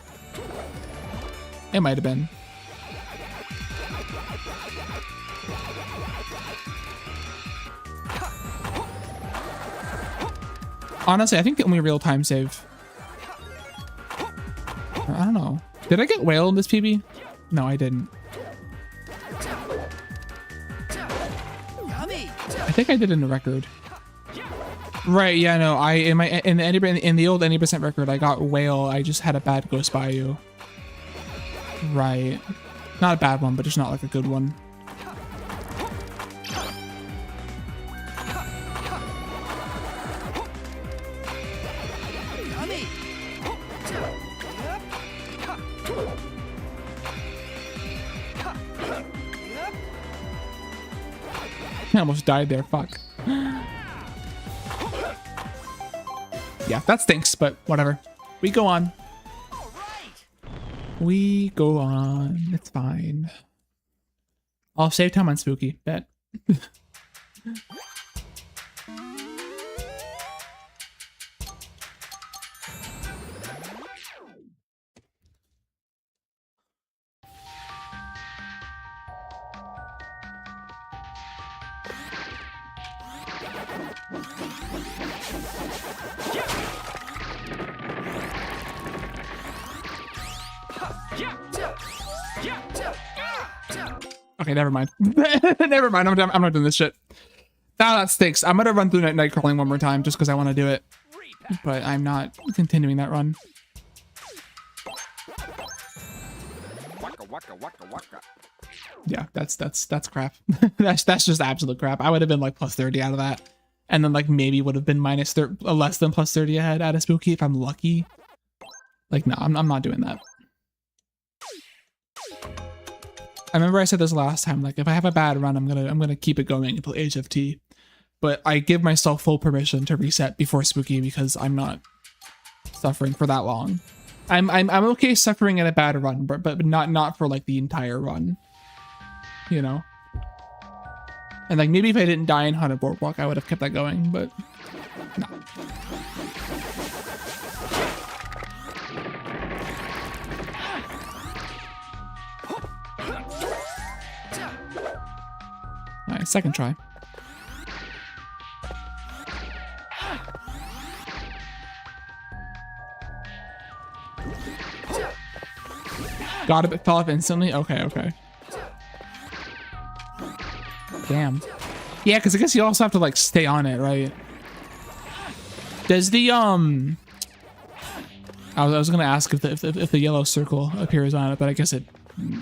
It might have been. Honestly, I think the only real time save... I don't know. Did I get whale in this PB? No, I didn't. I think I did in the record. Right, yeah, no, in the old any% record, I got whale. I just had a bad Ghost Bayou. Right. Not a bad one, but just not like a good one. I almost died there. Fuck. Yeah, that stinks, but whatever. We go on. We go on. It's fine. I'll save time on Spooky. Bet. Okay, never mind. Never mind. I'm not doing this shit. Ah, that stinks. I'm gonna run through night crawling one more time just because I want to do it, but I'm not continuing that run. Waka waka waka waka. Yeah, that's crap. that's just absolute crap. I would have been like plus 30 out of that, and then like maybe would have been minus less than plus 30 ahead out of Spooky if I'm lucky. Like no, I'm not doing that. I remember I said this last time, like if I have a bad run, I'm gonna keep it going until HFT. But I give myself full permission to reset before Spooky because I'm not suffering for that long. I'm okay suffering at a bad run, but not for like the entire run. You know? And like maybe if I didn't die in Haunted Boardwalk, I would have kept that going, but no. Alright, second try. Got it, fell off instantly? Okay. Damn. Yeah, because I guess you also have to like stay on it, right? Does the I was gonna ask if the yellow circle appears on it, but I guess it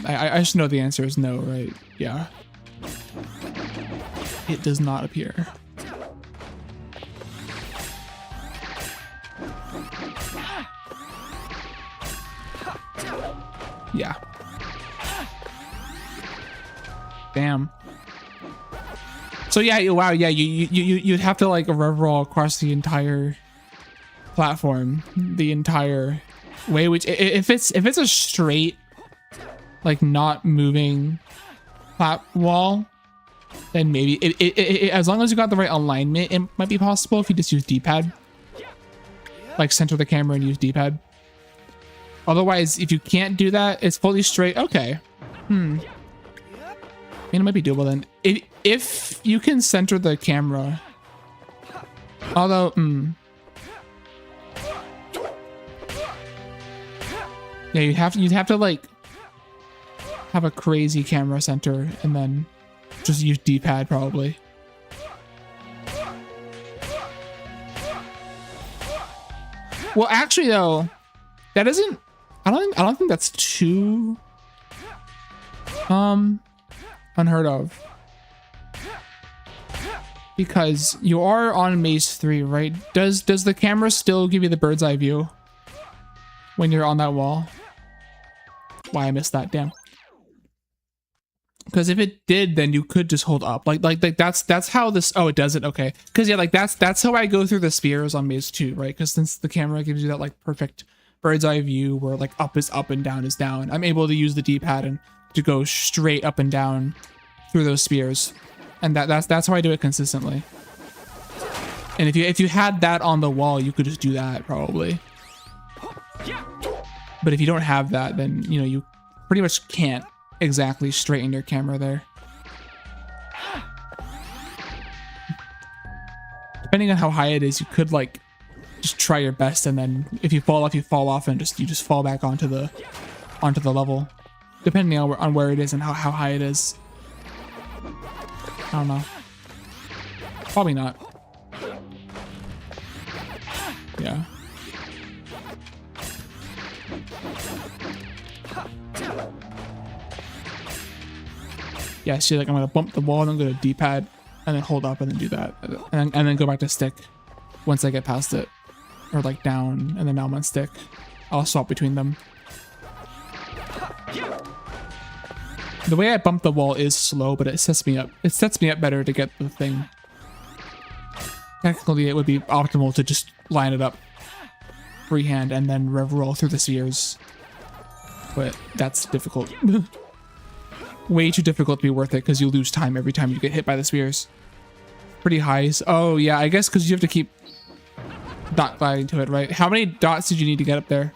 I just know the answer is no, right? Yeah. It does not appear. Yeah. Damn. So yeah, wow, yeah, you'd have to like rev roll across the entire platform, the entire way. Which if it's a straight, like not moving plat wall, then maybe it as long as you got the right alignment, it might be possible if you just use D-pad, like center the camera and use D-pad. Otherwise, if you can't do that, it's fully straight. Okay. I mean, it might be doable then. If you can center the camera. Although, yeah, you'd have to like have a crazy camera center and then just use D-pad probably. Well, actually though, that isn't. I don't think that's too unheard of, because you are on Maze 3, right? Does the camera still give you the bird's eye view when you're on that wall? Why I missed that, damn. Because if it did, then you could just hold up. Like that's how this. Oh, it doesn't. Okay. Because yeah, like that's how I go through the spheres on Maze 2, right? Because since the camera gives you that like perfect bird's eye view where like up is up and down is down, I'm able to use the D-pad and to go straight up and down through those spheres, and that's how I do it consistently. And if you had that on the wall, you could just do that probably. But if you don't have that, then you know you pretty much can't exactly straighten your camera there. Depending on how high it is, you could like just try your best, and then if you fall off, you fall off, and you just fall back onto the level, depending on where it is and how high it is. I don't know. Probably not. Yeah. Yeah, see, like I'm gonna bump the wall and I'm gonna D-pad and then hold up and then do that, and then go back to stick once I get past it, or like down, and then now I'm on stick. I'll swap between them. The way I bump the wall is slow, but it sets me up. It sets me up better to get the thing. Technically, it would be optimal to just line it up freehand and then rev roll through the spheres. But that's difficult. Way too difficult to be worth it because you lose time every time you get hit by the spheres. Pretty high. Oh, yeah, I guess because you have to keep dot gliding to it, right? How many dots did you need to get up there?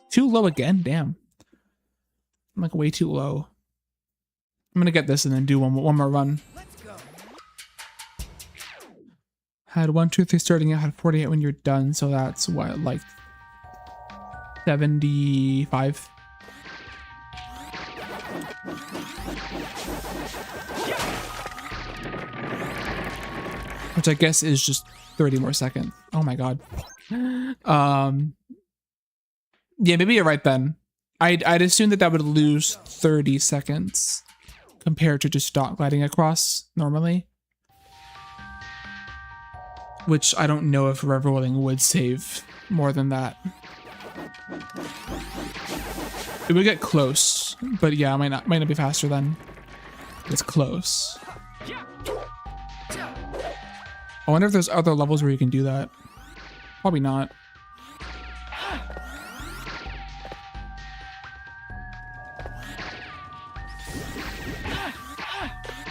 Too low again? Damn. I'm like way too low. I'm gonna get this and then do one more run. Let's go. Had 1, 2, 3 starting out, had 48 when you're done, so that's what, like 75. Which I guess is just 30 more seconds. Oh my god. Yeah, maybe you're right then. I'd assume that would lose 30 seconds compared to just dot gliding across normally. Which I don't know if rev rolling would save more than that. It would get close, but yeah, it might not be faster then. It's close. I wonder if there's other levels where you can do that. Probably not.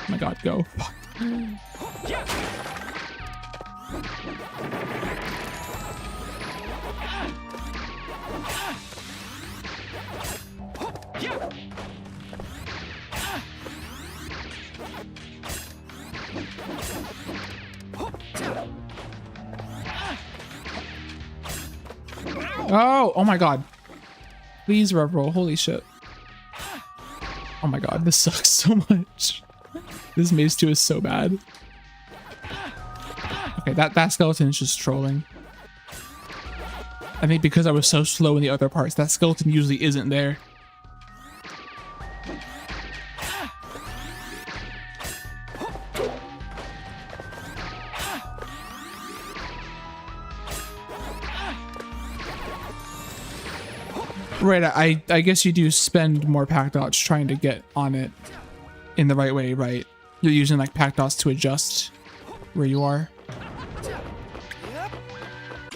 Oh my god, go. Fuck. Oh my god. Please rev roll. Holy shit. Oh my god, this sucks so much. This maze 2 is so bad. Okay, that skeleton is just trolling. I think because I was so slow in the other parts, that skeleton usually isn't there. Right, I guess you do spend more pack dots trying to get on it in the right way, right? You're using like pack dots to adjust where you are.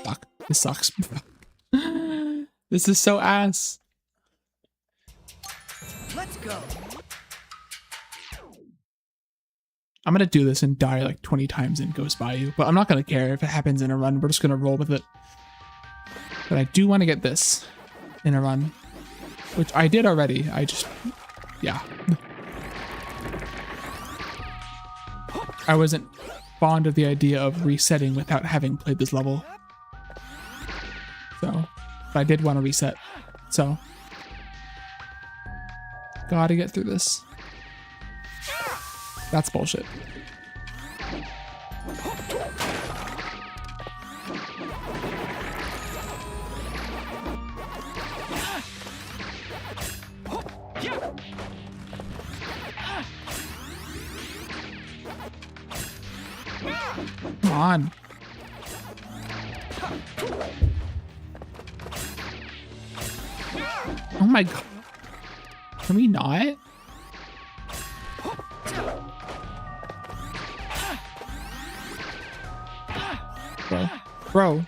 Fuck, this sucks. This is so ass. Let's go. I'm gonna do this and die like 20 times and goes by you, but I'm not gonna care if it happens in a run. We're just gonna roll with it. But I do want to get this in a run, which I did already. Yeah. I wasn't fond of the idea of resetting without having played this level. So, but I did want to reset. So, gotta get through this. That's bullshit. Come on. Oh my god. Can we not? Bro.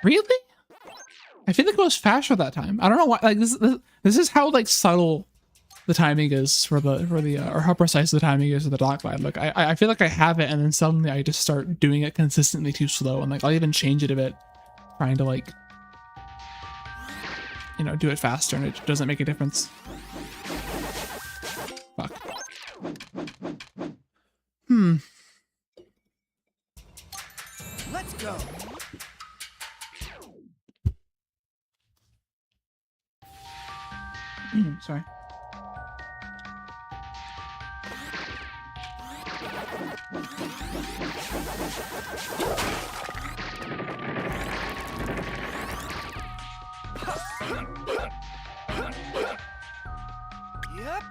Really? I feel like it was faster that time. I don't know why. Like this is how like subtle the timing is for the or how precise the timing is for the dock glide. Like I feel like I have it, and then suddenly I just start doing it consistently too slow, and like I'll even change it a bit, trying to like, you know, do it faster, and it doesn't make a difference. Fuck. Let's go. Sorry. Yep.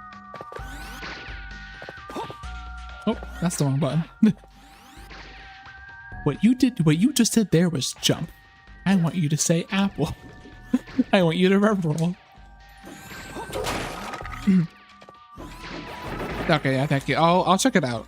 Oh, that's the wrong button. What you just did there was jump. I want you to say apple. I want you to rev roll. Okay, yeah, thank you. I'll check it out.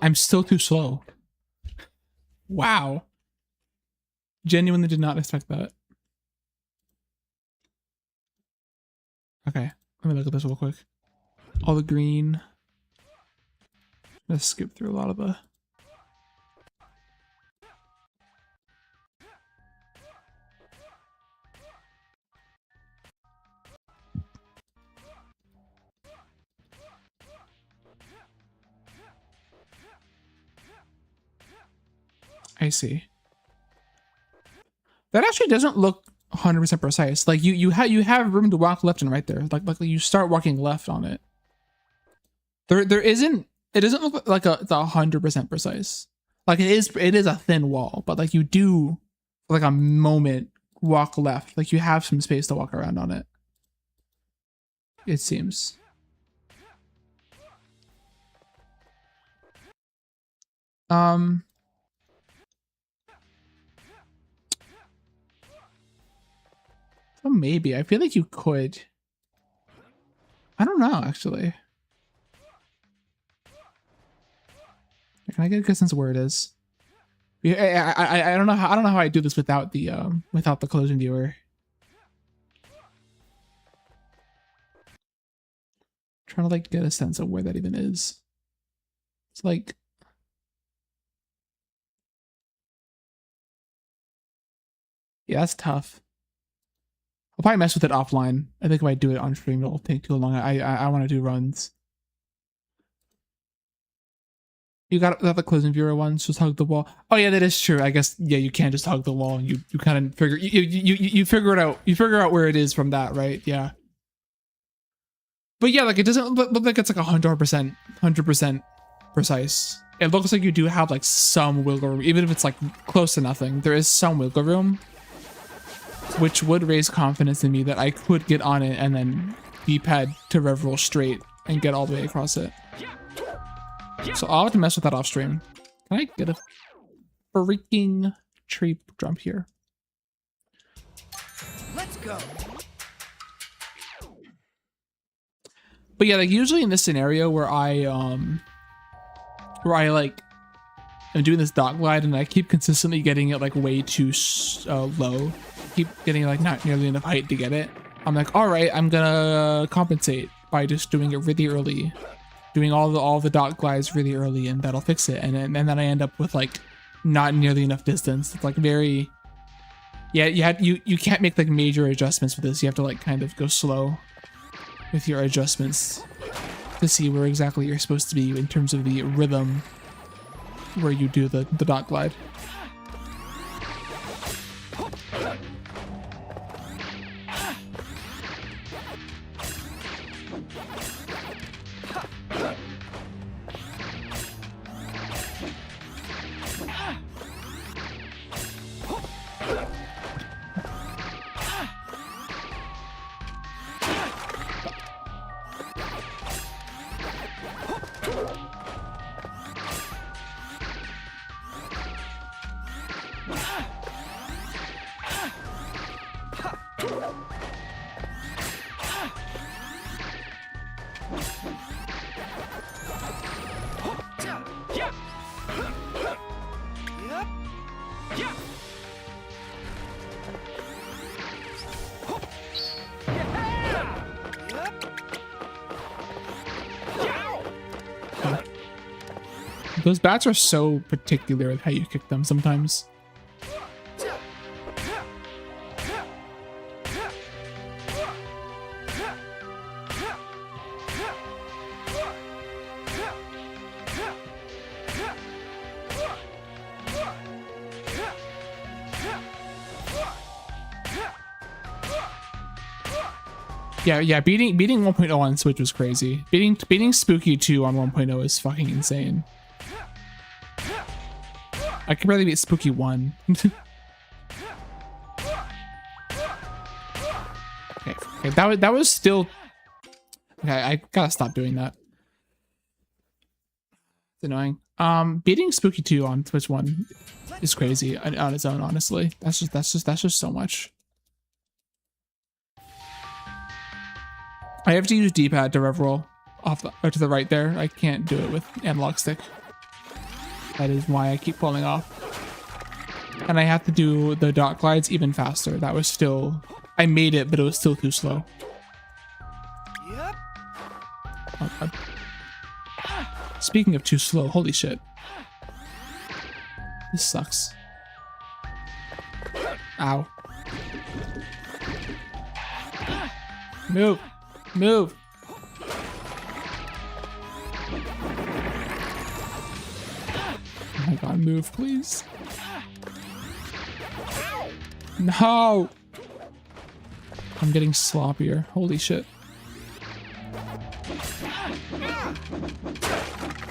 I'm still too slow. Wow. Genuinely did not expect that. Okay, let me look at this real quick. All the green. Let's skip through a lot of the... I see. That actually doesn't look 100% precise. Like you have room to walk left and right there. Like you start walking left on it. There isn't. It doesn't look like it's 100% precise. Like it is a thin wall, but like you do for like a moment walk left. Like you have some space to walk around on it. It seems. Oh, maybe. I feel like you could. I don't know, actually. Can I get a good sense of where it is? Yeah, I don't know how I do this without the collision viewer. Trying to like get a sense of where that even is. It's like, yeah, that's tough. I'll probably mess with it offline. I think if I do it on stream, it'll take too long. I want to do runs. You got the closing viewer ones. Just hug the wall. Oh yeah, that is true. I guess yeah, you can't just hug the wall, and you kind of figure you figure it out. You figure out where it is from that, right? Yeah. But yeah, like it doesn't look like it's like 100% precise. It looks like you do have like some wiggle room, even if it's like close to nothing. There is some wiggle room, which would raise confidence in me that I could get on it and then D-pad to rev roll straight and get all the way across it. So I'll have to mess with that off stream. Can I get a freaking tree jump here. Let's go. But yeah, like usually in this scenario where I like I'm doing this dot glide and I keep consistently getting it like way too low, keep getting like not nearly enough height to get it. I'm like, all right, I'm gonna compensate by just doing it really early, doing all the dot glides really early, and that'll fix it. And then I end up with like not nearly enough distance. It's like very, yeah, you can't make like major adjustments with this. You have to like kind of go slow with your adjustments to see where exactly you're supposed to be in terms of the rhythm where you do the dot glide. Those bats are so particular with how you kick them sometimes. Yeah, beating 1.0 on Switch was crazy. Beating Spooky 2 on 1.0 is fucking insane. I could barely beat Spooky 1. Okay, that was still... Okay, I gotta stop doing that. It's annoying. Beating Spooky 2 on Switch 1 is crazy on its own, honestly. That's just so much. I have to use D-pad to rev roll off or to the right there. I can't do it with analog stick. That is why I keep falling off. And I have to do the dot glides even faster. That was still... I made it, but it was still too slow. Yep. Oh, God. Speaking of too slow, holy shit. This sucks. Ow. Move. Move. Oh my god, move, please. No! I'm getting sloppier. Holy shit.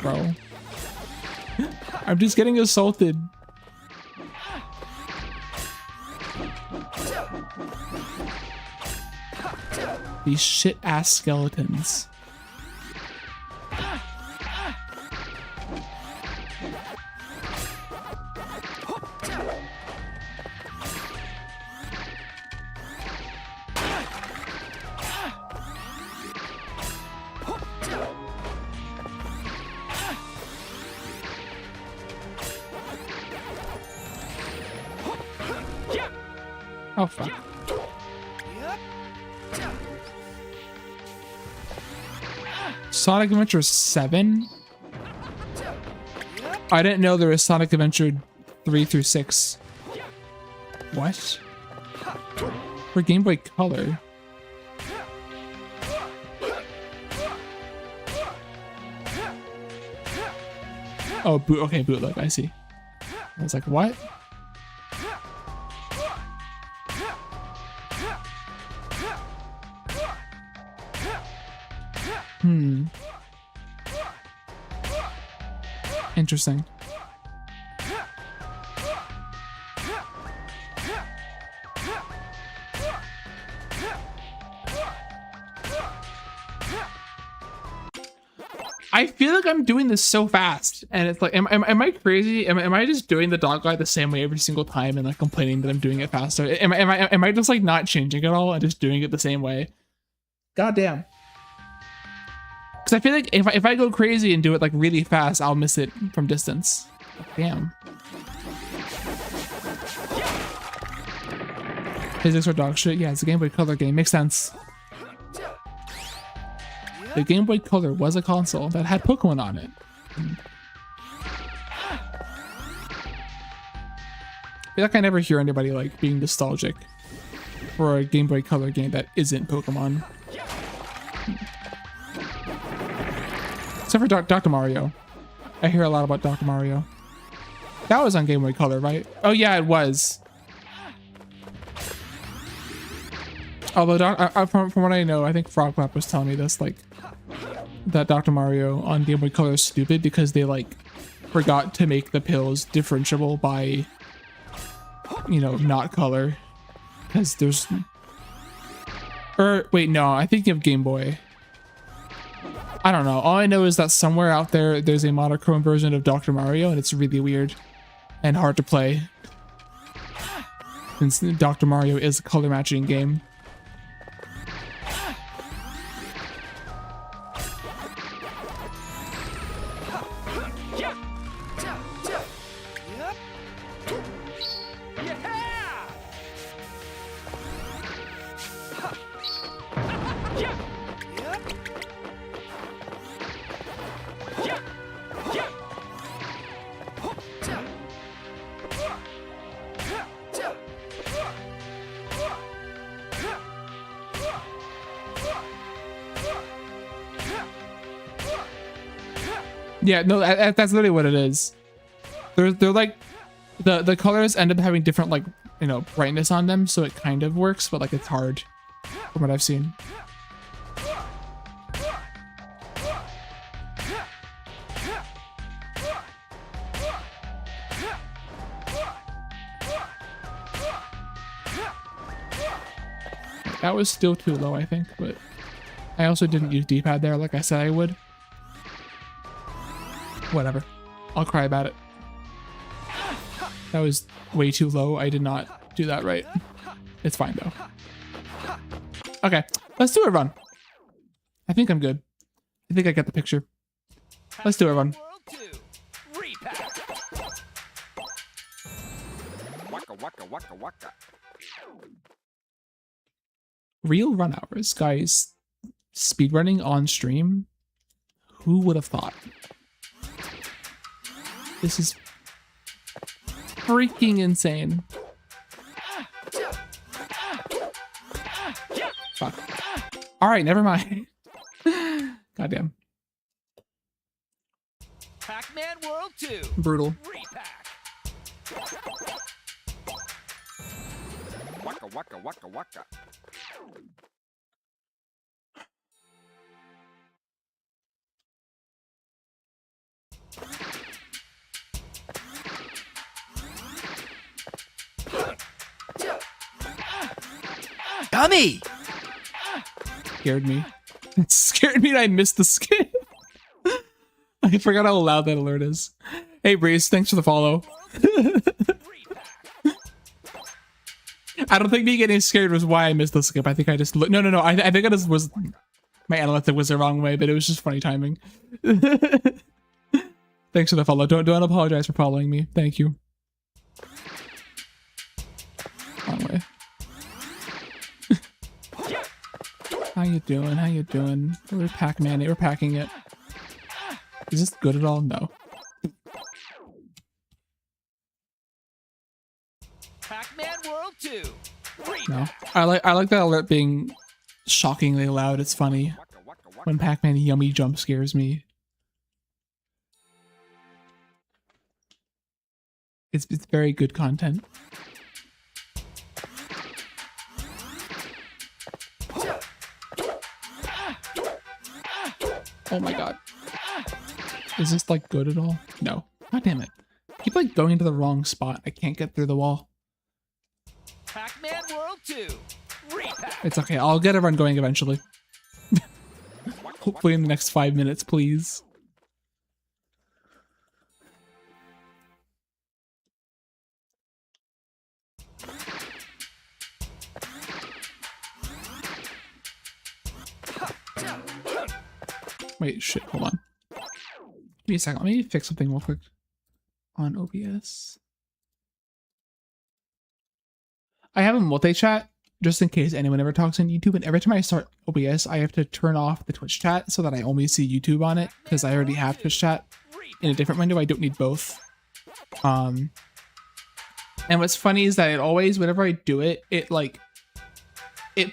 Bro. I'm just getting assaulted. These shit ass skeletons. Oh fuck. Sonic Adventure 7? I didn't know there was Sonic Adventure 3 through 6. What? For Game Boy Color? Oh, okay, bootleg, I see. I was like, what? Interesting. I feel like I'm doing this so fast, and it's like, am I crazy? Am I just doing the dog eye the same way every single time and like complaining that I'm doing it faster? Am I just like not changing at all and just doing it the same way? God damn. Because I feel like if I go crazy and do it like really fast, I'll miss it from distance. Damn. Physics are dog shit. Yeah, it's a Game Boy Color game. Makes sense. The Game Boy Color was a console that had Pokemon on it. I feel like I never hear anybody like being nostalgic for a Game Boy Color game that isn't Pokemon. Except for Dr. Mario. I hear a lot about Dr. Mario. That was on Game Boy Color, right? Oh yeah, it was. Although from what I know, I think Frogpop was telling me this, like, that Dr. Mario on Game Boy Color is stupid because they like forgot to make the pills differentiable by, you know, not color. Because there's, or wait, no, I think of Game Boy. I don't know. All I know is that somewhere out there, there's a monochrome version of Dr. Mario, and it's really weird and hard to play. Since Dr. Mario is a color matching game. Yeah, no, that's literally what it is. They're like, the colors end up having different, like, you know, brightness on them, so it kind of works, but like it's hard from what I've seen. That was still too low, I think, but I also didn't use D-pad there like I said I would. Whatever. I'll cry about it. That was way too low. I did not do that right. It's fine though. Okay, let's do a run. I think I'm good. I think I get the picture. Let's do a run. Waka waka waka waka. Real run hours, guys. Speedrunning on stream? Who would have thought? This is freaking insane. Fuck. Alright, never mind. Goddamn. Pac-Man World 2. Brutal. Re-Pac. Waka waka waka waka. Dummy! Scared me. It scared me that I missed the skip. I forgot how loud that alert is. Hey Breeze, thanks for the follow. I don't think me getting scared was why I missed the skip. I think I just looked. No. I think I just was. My analytic was the wrong way, but it was just funny timing. Thanks for the follow. Don't apologize for following me. Thank you. Wrong way. How you doing? How you doing? We're Pac-Man. We're packing it. Is this good at all? No. Pac-Man World 2. No. I like that alert being shockingly loud. It's funny when Pac-Man yummy jump scares me. It's very good content. Oh my god. Is this like good at all? No. God damn it. I keep like going into the wrong spot. I can't get through the wall. Pac-Man World 2. Re-Pac. It's okay. I'll get a run going eventually. Hopefully in the next 5 minutes, please. Wait, shit, hold on. Give me a second. Let me fix something real quick on OBS. I have a multi-chat just in case anyone ever talks on YouTube, and every time I start OBS, I have to turn off the Twitch chat so that I only see YouTube on it, because I already have Twitch chat in a different window. I don't need both. And what's funny is that it always, whenever I do it, it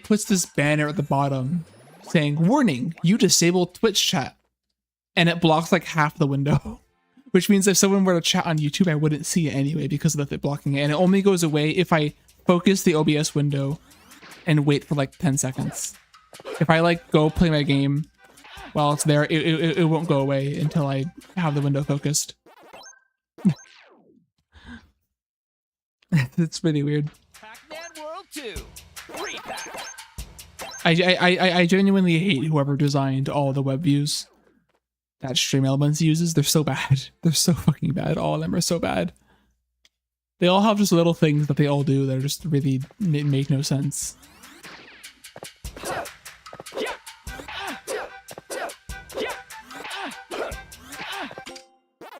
puts this banner at the bottom saying, "Warning, you disabled Twitch chat," and it blocks like half the window. Which means if someone were to chat on YouTube, I wouldn't see it anyway because of it blocking it. And it only goes away if I focus the OBS window and wait for like 10 seconds. If I like go play my game while it's there, it won't go away until I have the window focused. It's pretty weird. Pac-Man World 2. Re-Pac. I genuinely hate whoever designed all the web views that Stream Elements uses. They're so bad. They're so fucking bad. All of them are so bad. They all have just little things that they all do that are just really make no sense.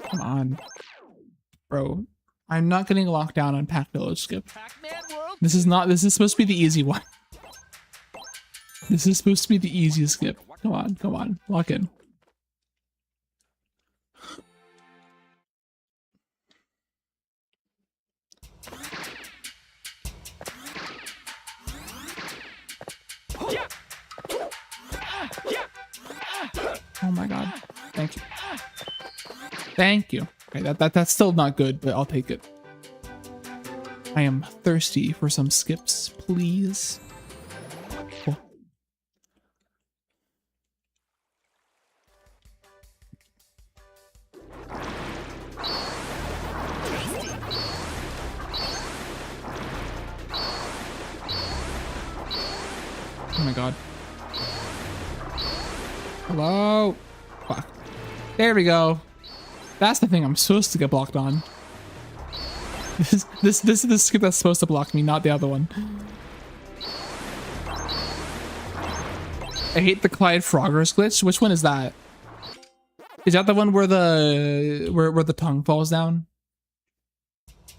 Come on. Bro. I'm not getting locked down on Pac Village Skip. This is supposed to be the easy one. This is supposed to be the easiest skip. Come on, come on. Lock in. Oh my god. Thank you. Thank you. Okay, that's still not good, but I'll take it. I am thirsty for some skips, please. Cool. Oh my god. Hello? Fuck. There we go. That's the thing I'm supposed to get blocked on. This is the skip that's supposed to block me, not the other one. I hate the Clyde Froggers glitch. Which one is that? Is that the one where the tongue falls down?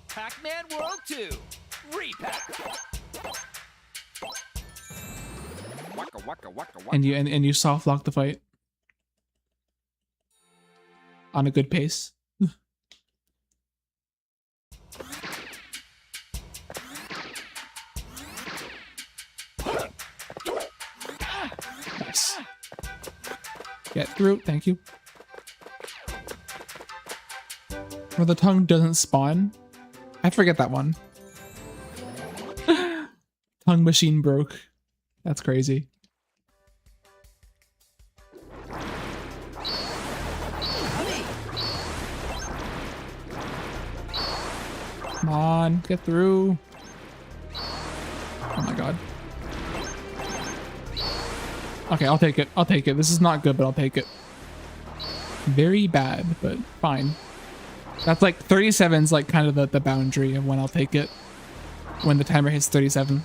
Pac-Man World 2. Re-Pac. Waka waka waka waka. And you soft lock the fight on a good pace. Nice. Get through. Thank you. Where the tongue doesn't spawn. I forget that one. Tongue machine broke. That's crazy. Come on, get through. Oh my god. Okay, I'll take it. I'll take it. This is not good, but I'll take it. Very bad, but fine. That's like 37's like kind of the boundary of when I'll take it. When the timer hits 37.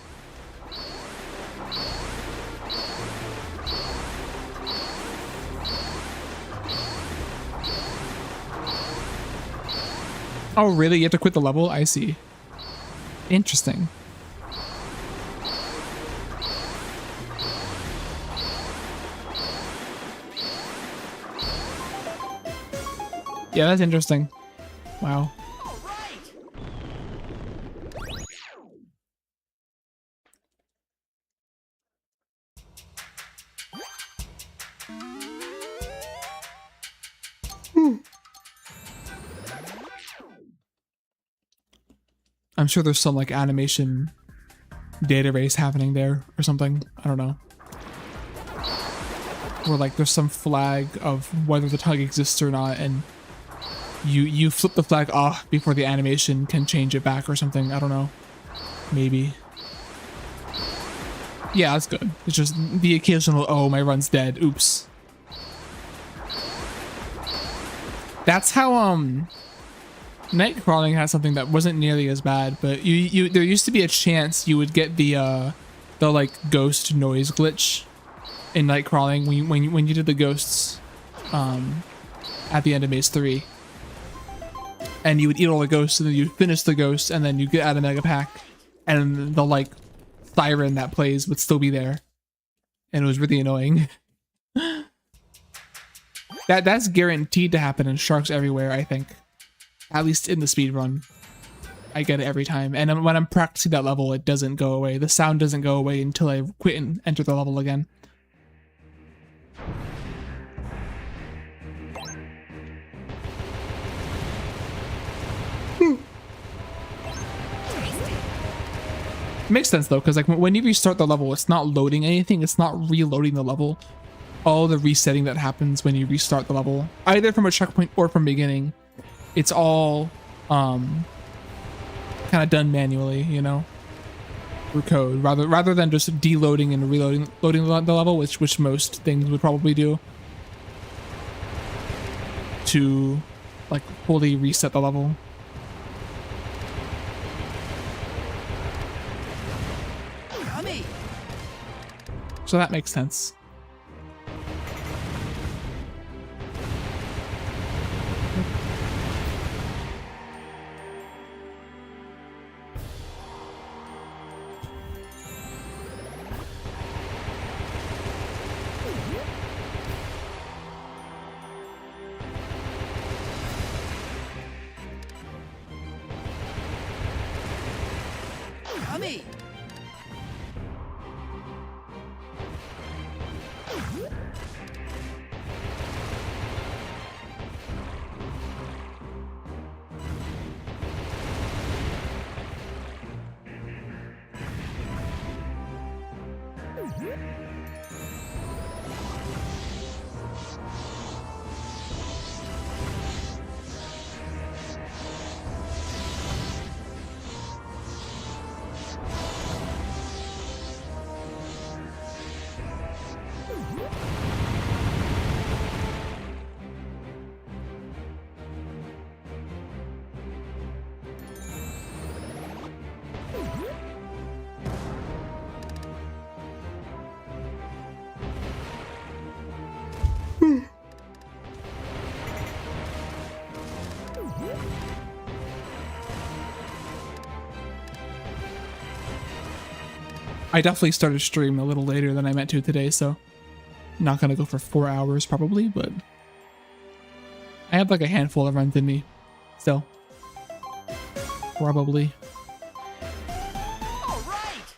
Oh, really? You have to quit the level? I see. Interesting. Yeah, that's interesting. Wow. All right. I'm sure there's some like animation data race happening there or something. I don't know. Where like there's some flag of whether the tug exists or not, and you flip the flag off before the animation can change it back or something. I don't know. Maybe. Yeah, that's good. It's just the occasional, oh, my run's dead. Oops. That's how night crawling has something that wasn't nearly as bad, but there used to be a chance you would get the like ghost noise glitch in night crawling when you did the ghosts at the end of Maze 3. And you would eat all the ghosts, and then you'd finish the ghosts, and then you get out of Mega Pack, and the like siren that plays would still be there. And it was really annoying. That's guaranteed to happen in Sharks Everywhere, I think. At least in the speed run. I get it every time. And when I'm practicing that level, it doesn't go away. The sound doesn't go away until I quit and enter the level again. Makes sense though, because like when you restart the level, it's not loading anything. It's not reloading the level. All the resetting that happens when you restart the level, either from a checkpoint or from beginning, it's all kind of done manually, you know, through code, rather than just deloading and loading the level, which most things would probably do to like fully reset the level. So that makes sense. Yummy! I definitely started stream a little later than I meant to today, so I'm not gonna go for 4 hours probably, but I have like a handful of runs in me still. Probably. All right!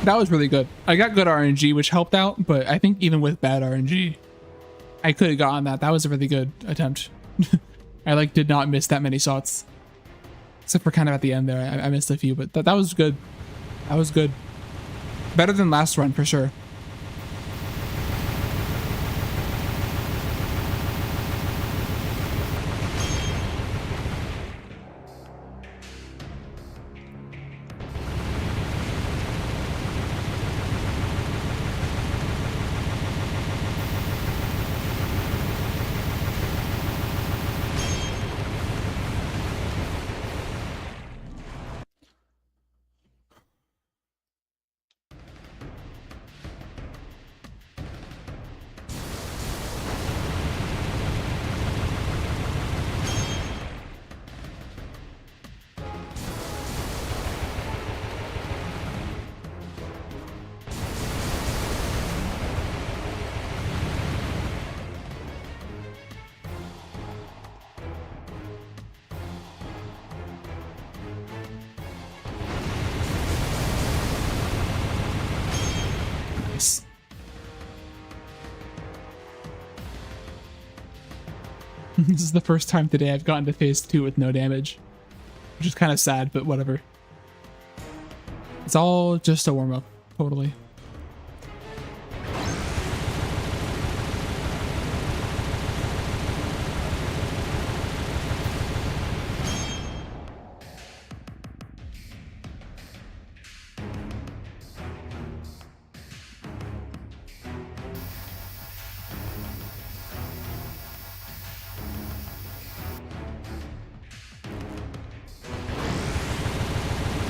That was really good. I got good RNG, which helped out, but I think even with bad RNG, I could have gotten that. That was a really good attempt. I like did not miss that many shots. Except for kind of at the end there. I missed a few, but that was good. That was good. Better than last run for sure. This is the first time today I've gotten to phase 2 with no damage, which is kind of sad, but whatever. It's all just a warm-up, totally.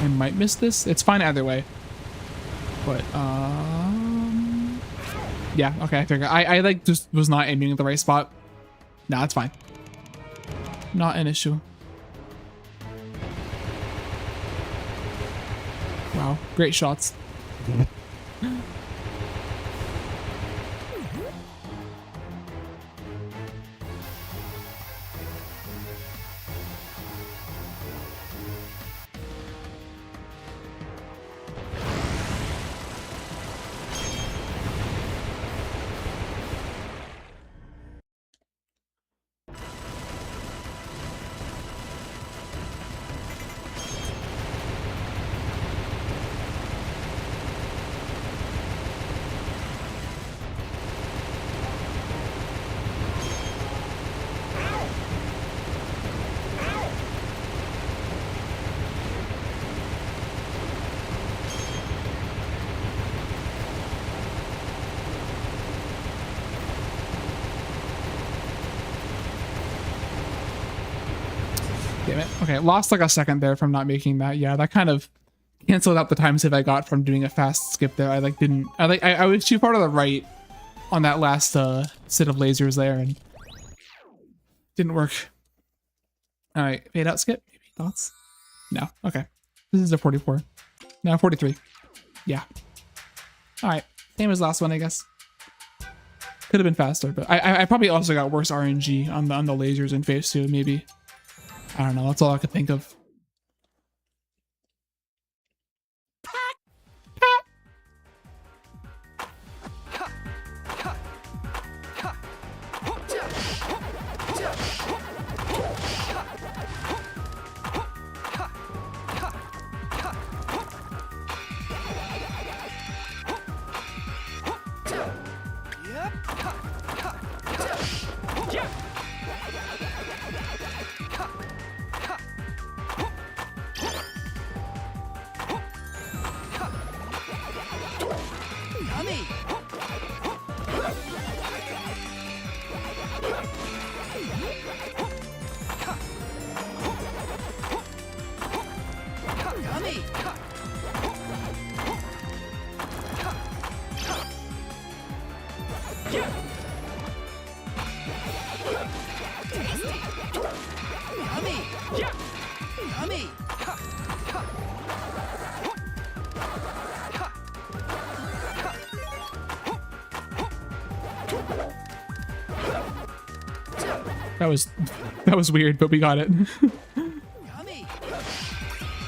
I might miss this. It's fine either way. But, yeah, okay, I figured. I like just was not aiming at the right spot. Nah, it's fine. Not an issue. Wow, great shots. Damn it. Okay, lost like a second there from not making that. Yeah, that kind of canceled out the time save I got from doing a fast skip there. I was too far to the right on that last set of lasers there and didn't work. All right, fade out skip. Maybe thoughts? No. Okay. This is a 44. No, 43. Yeah. All right. Same as last one, I guess. Could have been faster, but I probably also got worse RNG on the lasers in phase 2, maybe. I don't know. That's all I could think of. Yummy! Yummy! Yummy! Yummy! That was weird, but we got it. Yummy!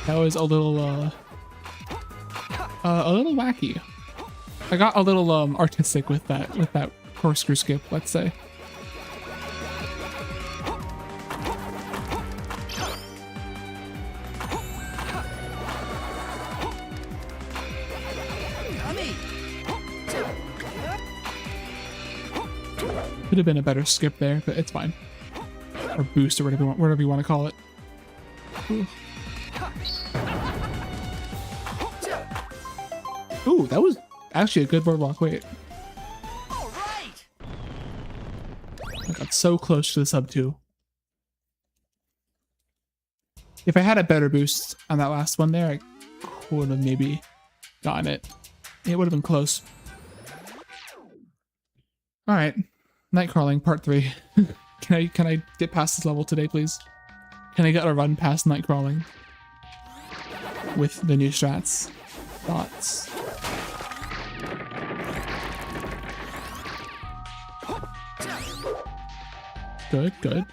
That was a little A little wacky. I got a little artistic with that corkscrew skip, let's say. Could have been a better skip there, but it's fine. Or boost, or whatever you want to call it. Ooh. Ooh, that was actually a good boardwalk. Wait. All right. I got so close to the sub 2. If I had a better boost on that last one there, I could have maybe gotten it. It would have been close. All right. Night crawling part 3. Can I get past this level today, please? Can I get a run past night crawling with the new strats? Thoughts? Good, good.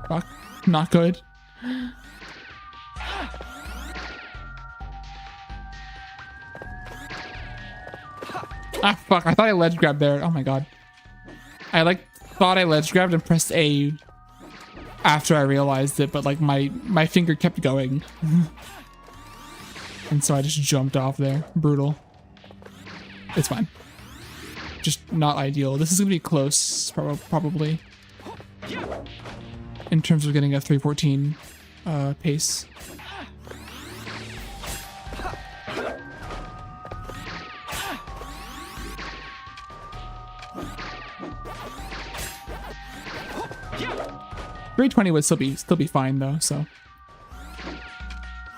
Fuck, not good. Ah, fuck, I thought I ledge grabbed there. Oh my god. I thought I ledge grabbed and pressed A after I realized it, but like my finger kept going. And so I just jumped off there. Brutal. It's fine. Just not ideal. This is gonna be close, probably. In terms of getting a 314 pace. Grade 20 would still be fine though, so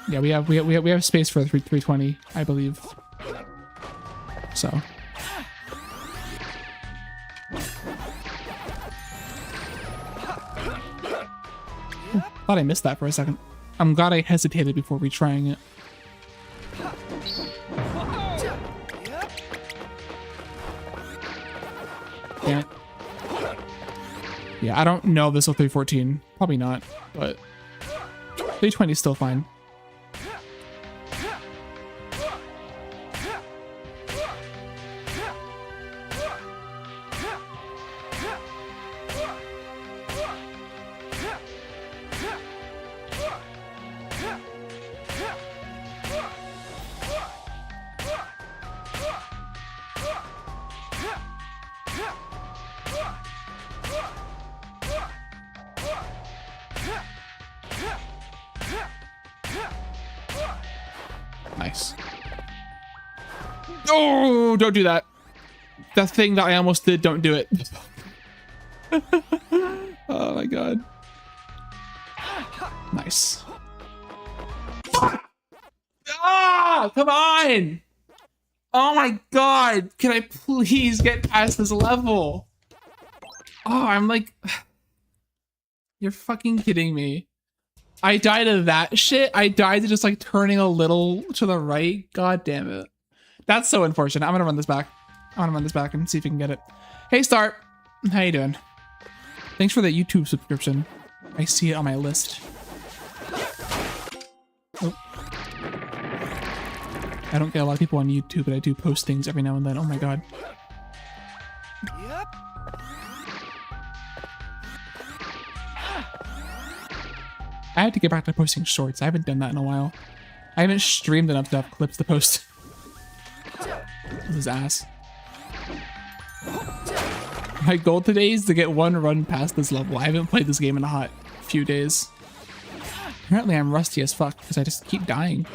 yeah, we have space for a 320, I believe. So thought I missed that for a second. I'm glad I hesitated before retrying it. Damn it. Yeah, I don't know if this will 314. Probably not, but 320 is still fine. Nice. Oh, don't do that. That thing that I almost did, don't do it. Oh my god. Nice. Ah, come on. Oh my god. Can I please get past this level? Oh, I'm like... You're fucking kidding me. I died of that shit. I died to just like turning a little to the right. God damn it. That's so unfortunate. I'm gonna run this back. I wanna run this back and see if we can get it. Hey, Start. How you doing? Thanks for the YouTube subscription. I see it on my list. Oh. I don't get a lot of people on YouTube, but I do post things every now and then. Oh my god. Yep. I had to get back to posting shorts. I haven't done that in a while. I haven't streamed enough to have clips to post. This is ass. My goal today is to get one run past this level. I haven't played this game in a hot few days. Apparently I'm rusty as fuck because I just keep dying.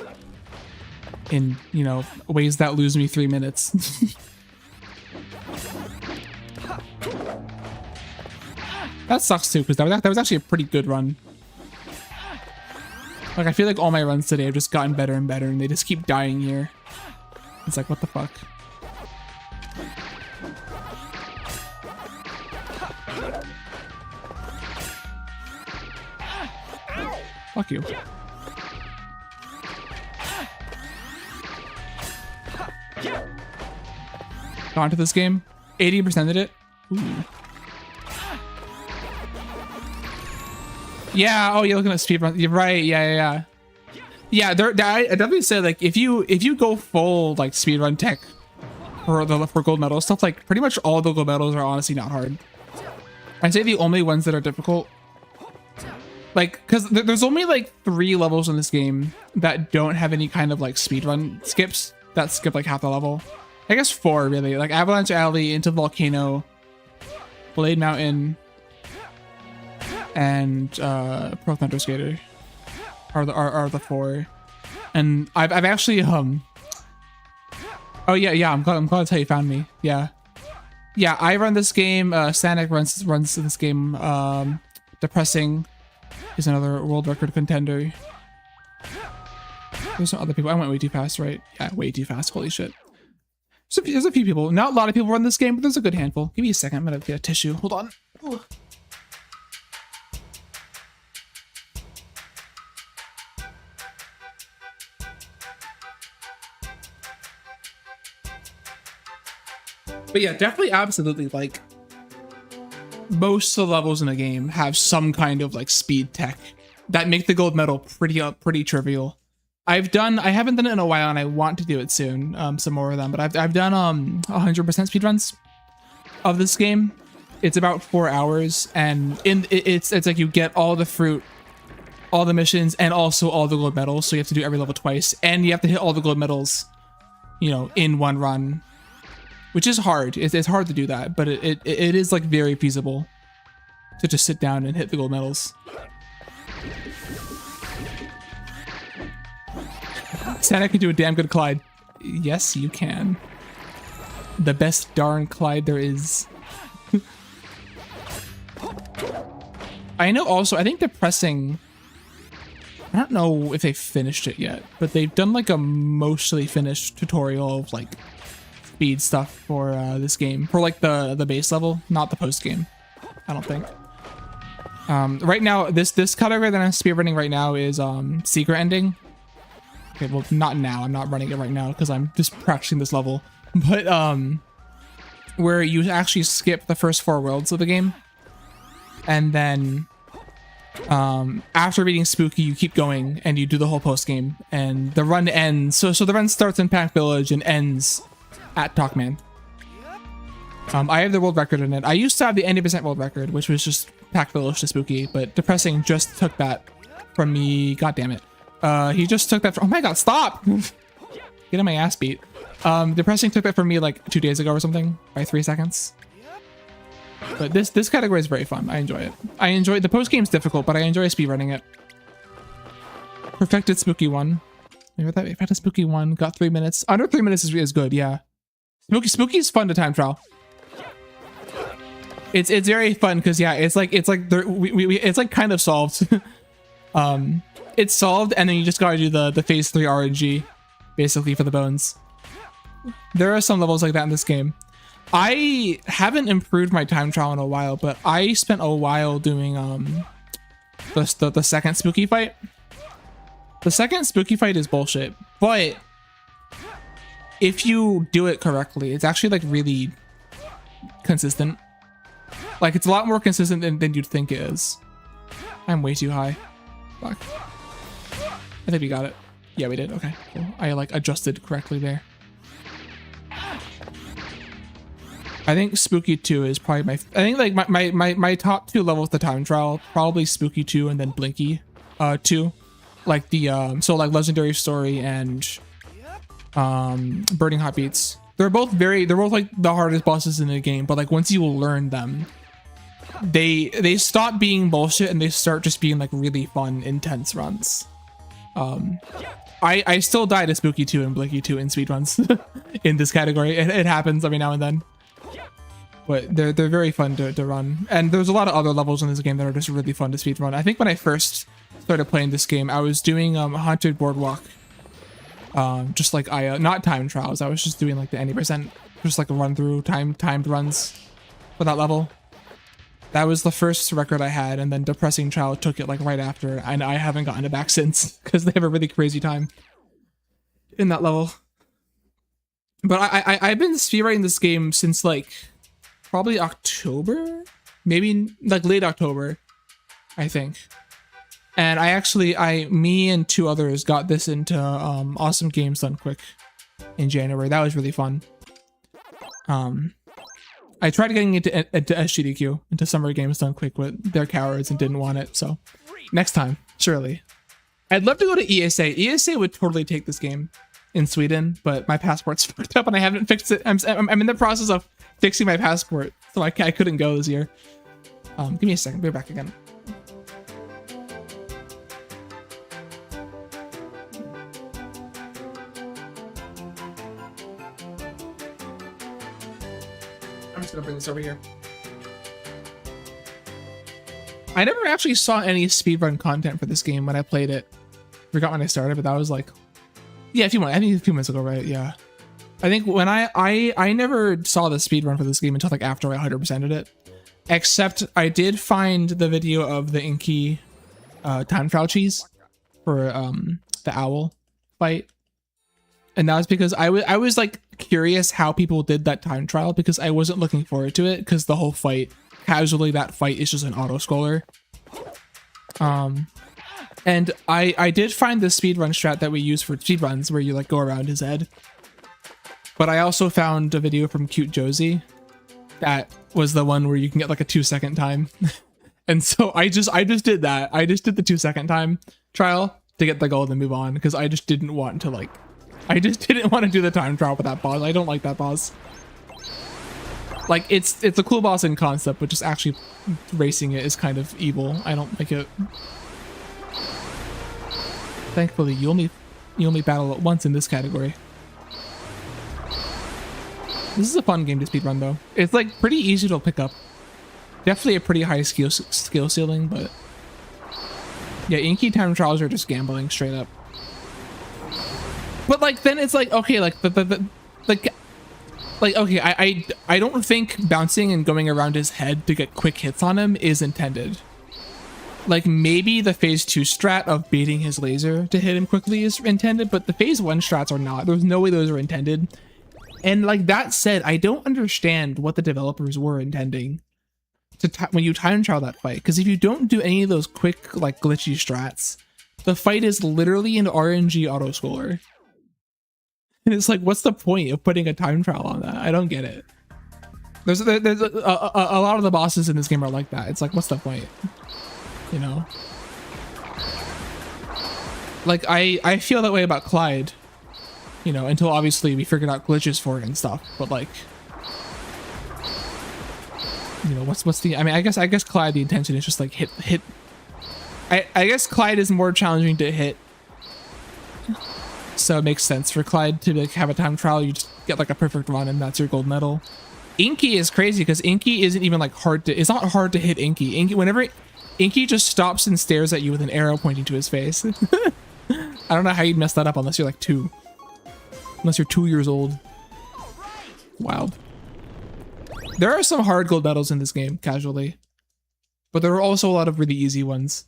In, you know, ways that lose me 3 minutes. That sucks too, because that was actually a pretty good run. Like, I feel like all my runs today have just gotten better and better, and they just keep dying here. It's like, what the fuck? Fuck you. Got into this game. 80%ed it. Ooh. Yeah, oh, you're looking at speedruns. You're right, yeah. Yeah, I definitely say like if you go full like speedrun tech for gold medal stuff, like pretty much all the gold medals are honestly not hard. I'd say the only ones that are difficult, like, because there's only like 3 levels in this game that don't have any kind of like speedrun skips that skip like half the level. I guess 4 really, like Avalanche Alley, Into the Volcano, Blade Mountain, and Pro Thunder Skater are the 4. And I've actually oh yeah, I'm glad that's how you found me. Yeah, I run this game. Sanic runs this game. Depressing is another world record contender. There's some other people. I went way too fast, right? Yeah, way too fast. Holy shit. So there's a few people. Not a lot of people run this game, but there's a good handful. Give me a second. I'm gonna get a tissue. Hold on. Ooh. But yeah, definitely, absolutely, like, most of the levels in the game have some kind of like speed tech that make the gold medal pretty trivial. I haven't done it in a while, and I want to do it soon, some more of them. But I've done 100% speedruns of this game. It's about 4 hours, and it's like you get all the fruit, all the missions, and also all the gold medals. So you have to do every level twice, and you have to hit all the gold medals, you know, in one run. Which is hard. It's hard to do that, but it is like very feasible to just sit down and hit the gold medals. Santa can do a damn good Clyde. Yes, you can. The best darn Clyde there is. I know also, I think Depressing, I don't know if they finished it yet, but they've done like a mostly finished tutorial of like speed stuff for this game, for like the base level, not the post game, I don't think. Right now, this category that I'm speedrunning right now is secret ending. Okay, well, not now. I'm not running it right now because I'm just practicing this level. But where you actually skip the first 4 worlds of the game, and then after beating Spooky, you keep going and you do the whole post game, and the run ends. So the run starts in Pac Village and ends at Pac-Man. I have the world record in it. I used to have the 80% world record, which was just Pac Village to Spooky, but Depressing just took that from me. God damn it. He just took that from— oh my god, stop! Getting my ass beat. Depressing took that from me like 2 days ago or something, by 3 seconds. But this category is very fun. I enjoy it. I enjoy— the post game's difficult, but I enjoy speedrunning it. Perfected Spooky 1. Perfected Spooky 1, got 3 minutes. Under 3 minutes is good, yeah. Spooky is fun to time trial. It's very fun because yeah, it's like it's like kind of solved. It's solved, and then you just gotta do the phase 3 RNG basically for the bones. There are some levels like that in this game. I haven't improved my time trial in a while, but I spent a while doing the second Spooky fight. The second Spooky fight is bullshit, but if you do it correctly, it's actually like really consistent. Like it's a lot more consistent than you'd think it is. I'm way too high. Fuck. I think we got it. Yeah, we did. Okay, cool. I like adjusted correctly there. I think Spooky 2 is probably I think like my top 2 levels of the time trial, probably Spooky 2 and then Blinky 2. Like the so like Legendary Story and Burning Hot Beats. They're both like the hardest bosses in the game, but like once you learn them, they stop being bullshit and they start just being like really fun, intense runs. I still die to Spooky 2 and Blinky 2 in speedruns in this category. It happens every now and then. But they're very fun to run. And there's a lot of other levels in this game that are just really fun to speedrun. I think when I first started playing this game, I was doing Haunted Boardwalk. Just like not time trials. I was just doing like the 80%, just like a run through timed runs for that level. That was the first record I had, and then Depressing Child took it like right after, and I haven't gotten it back since because they have a really crazy time in that level. But I've been speedrunning this game since like probably October, maybe like late October, I think. And me and two others got this into Awesome Games Done Quick in January. That was really fun. I tried getting into SGDQ, into Summer Games Done Quick, but they're cowards and didn't want it. So next time, surely. I'd love to go to ESA. ESA would totally take this game in Sweden, but my passport's fucked up and I haven't fixed it. I'm in the process of fixing my passport, so I couldn't go this year. Give me a second. We're back again. I'm just gonna bring this over here. I never actually saw any speedrun content for this game when I played it. Forgot when I started, but that was like, yeah, a few months ago, right? Yeah. I think when I never saw the speedrun for this game until like after I 100%ed it. Except I did find the video of the Inky time trial cheese for the owl fight. And that was because I was like curious how people did that time trial, because I wasn't looking forward to it, because the whole fight, casually that fight is just an auto scroller. And I did find the speedrun strat that we use for speedruns where you like go around his head. But I also found a video from Cute Josie that was the one where you can get like a 2-second time. And so I just did that. I just did the 2-second time trial to get the gold and move on, because I just didn't want to like, I just didn't want to do the time trial with that boss. I don't like that boss. Like it's a cool boss in concept, but just actually racing it is kind of evil. I don't like it. Thankfully, you only battle at once in this category. This is a fun game to speedrun though. It's like pretty easy to pick up. Definitely a pretty high skill ceiling, but yeah, Inky time trials are just gambling straight up. But like then it's like, okay, like okay, I don't think bouncing and going around his head to get quick hits on him is intended. Like maybe the phase 2 strat of baiting his laser to hit him quickly is intended, but the phase 1 strats are not. There's no way those are intended. And like that said, I don't understand what the developers were intending to when you time trial that fight. Because if you don't do any of those quick like glitchy strats, the fight is literally an RNG auto scroller. And it's like, what's the point of putting a time trial on that? I don't get it. There's a lot of the bosses in this game are like that. It's like, what's the point? You know? Like, I feel that way about Clyde. You know, until obviously we figured out glitches for it and stuff. But like, you know, what's the? I mean, I guess Clyde, the intention is just like hit. I guess Clyde is more challenging to hit, so it makes sense for Clyde to like have a time trial. You just get like a perfect run, and that's your gold medal. Inky is crazy because Inky isn't even like hard to. It's not hard to hit Inky. Whenever Inky just stops and stares at you with an arrow pointing to his face. I don't know how you'd mess that up unless you're like 2. Unless you're 2 years old. Wild. There are some hard gold medals in this game, casually. But there are also a lot of really easy ones.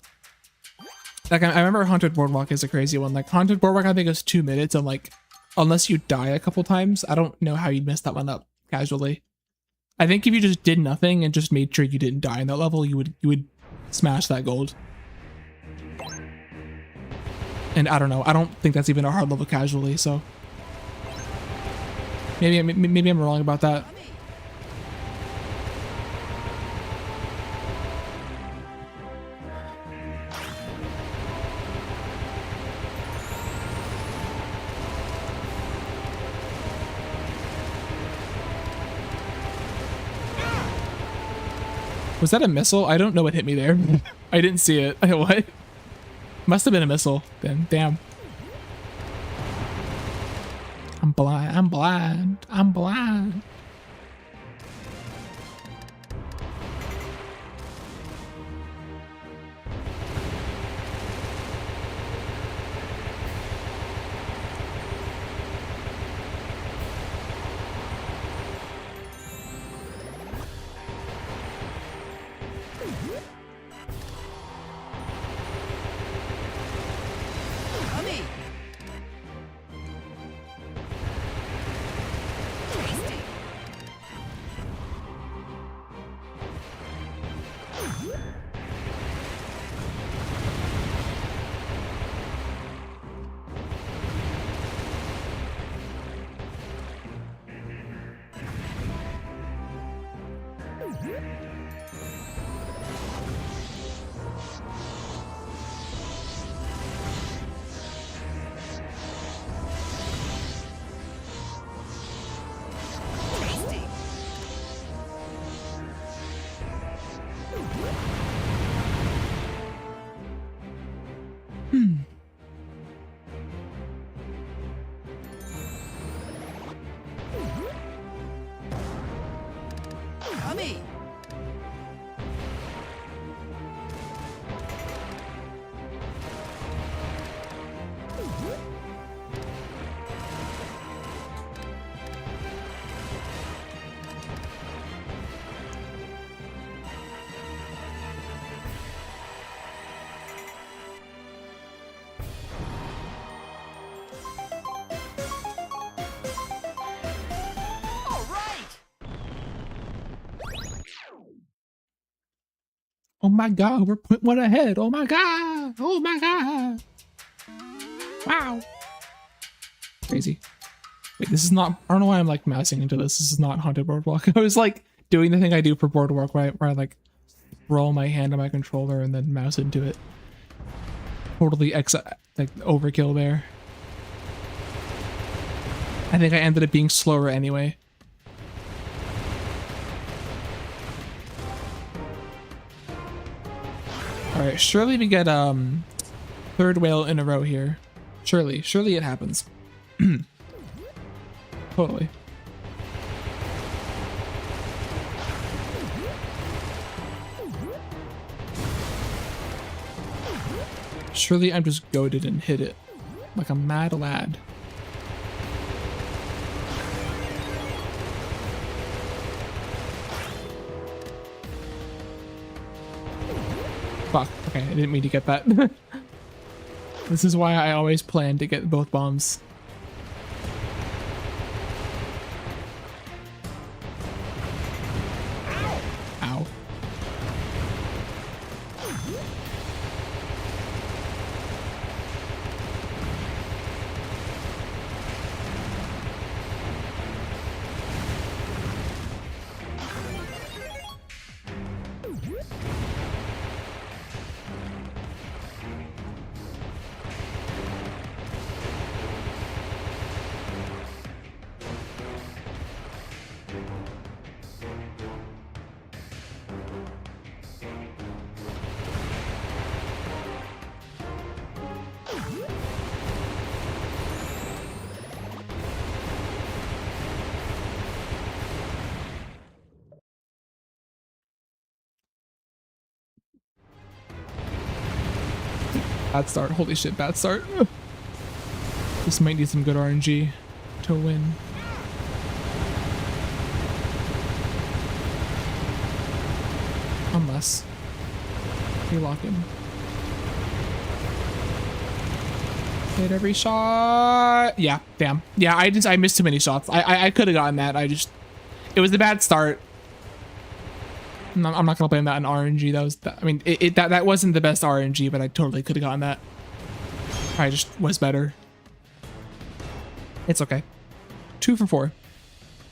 Like, I remember Haunted Boardwalk is a crazy one. Like, Haunted Boardwalk, I think, is 2 minutes, and like, unless you die a couple times, I don't know how you'd mess that one up, casually. I think if you just did nothing and just made sure you didn't die in that level, you would smash that gold. And I don't know, I don't think that's even a hard level casually, so maybe I'm wrong about that. Was that a missile? I don't know what hit me there. I didn't see it. What? Must have been a missile then. Damn. I'm blind. I'm blind. I'm blind. my god, we're 0.1 ahead. Oh my god. Oh my god. Wow. Crazy. Wait, this is not, I don't know why I'm like mousing into this. This is not Haunted Boardwalk. I was like doing the thing I do for Boardwalk where I like roll my hand on my controller and then mouse into it. Totally like overkill there. I think I ended up being slower anyway. Alright, surely we get third whale in a row here. Surely it happens. Totally. Surely I'm just goated and hit it like a mad lad. Fuck, okay, I didn't mean to get that. This is why I always plan to get both bombs. Ow. Bad start. Holy shit, bad start. This might need some good RNG to win. Unless we lock in. Hit every shot. Yeah, damn. Yeah, I missed too many shots. I could have gotten that. It was a bad start. I'm not gonna blame that on RNG. That was, I mean, that wasn't the best RNG, but I totally could have gotten that. I just was better. It's okay. 2 for 4.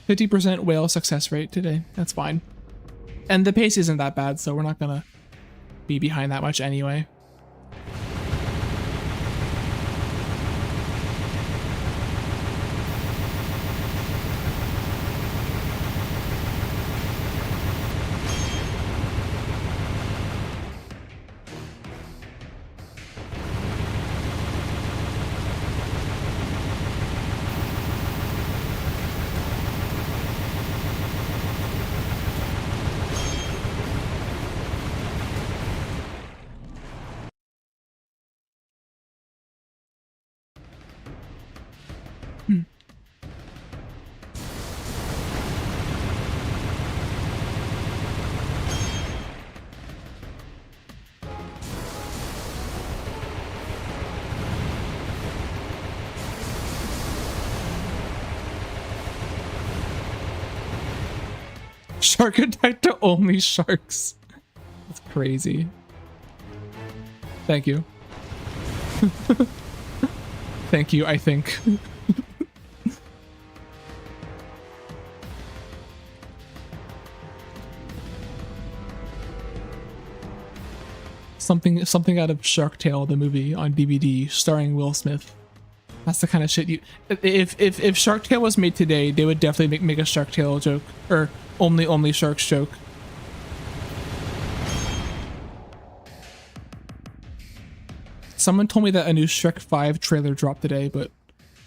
50% whale success rate today. That's fine. And the pace isn't that bad, so we're not gonna be behind that much anyway. Shark attack to only sharks. That's crazy. Thank you. Thank you, I think. Something out of Shark Tale, the movie on DVD starring Will Smith. That's the kind of shit you. If Shark Tale was made today, they would definitely make a Shark Tale joke, or only sharks joke. Someone told me that a new Shrek 5 trailer dropped today, but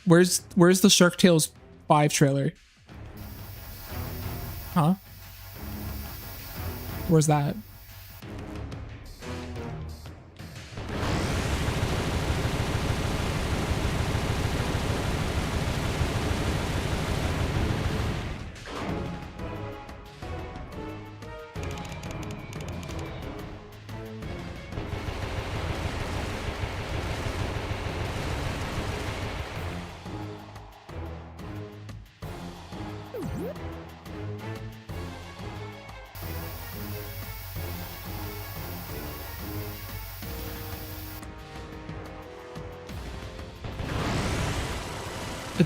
where's the Shark Tales 5 trailer? Huh? Where's that?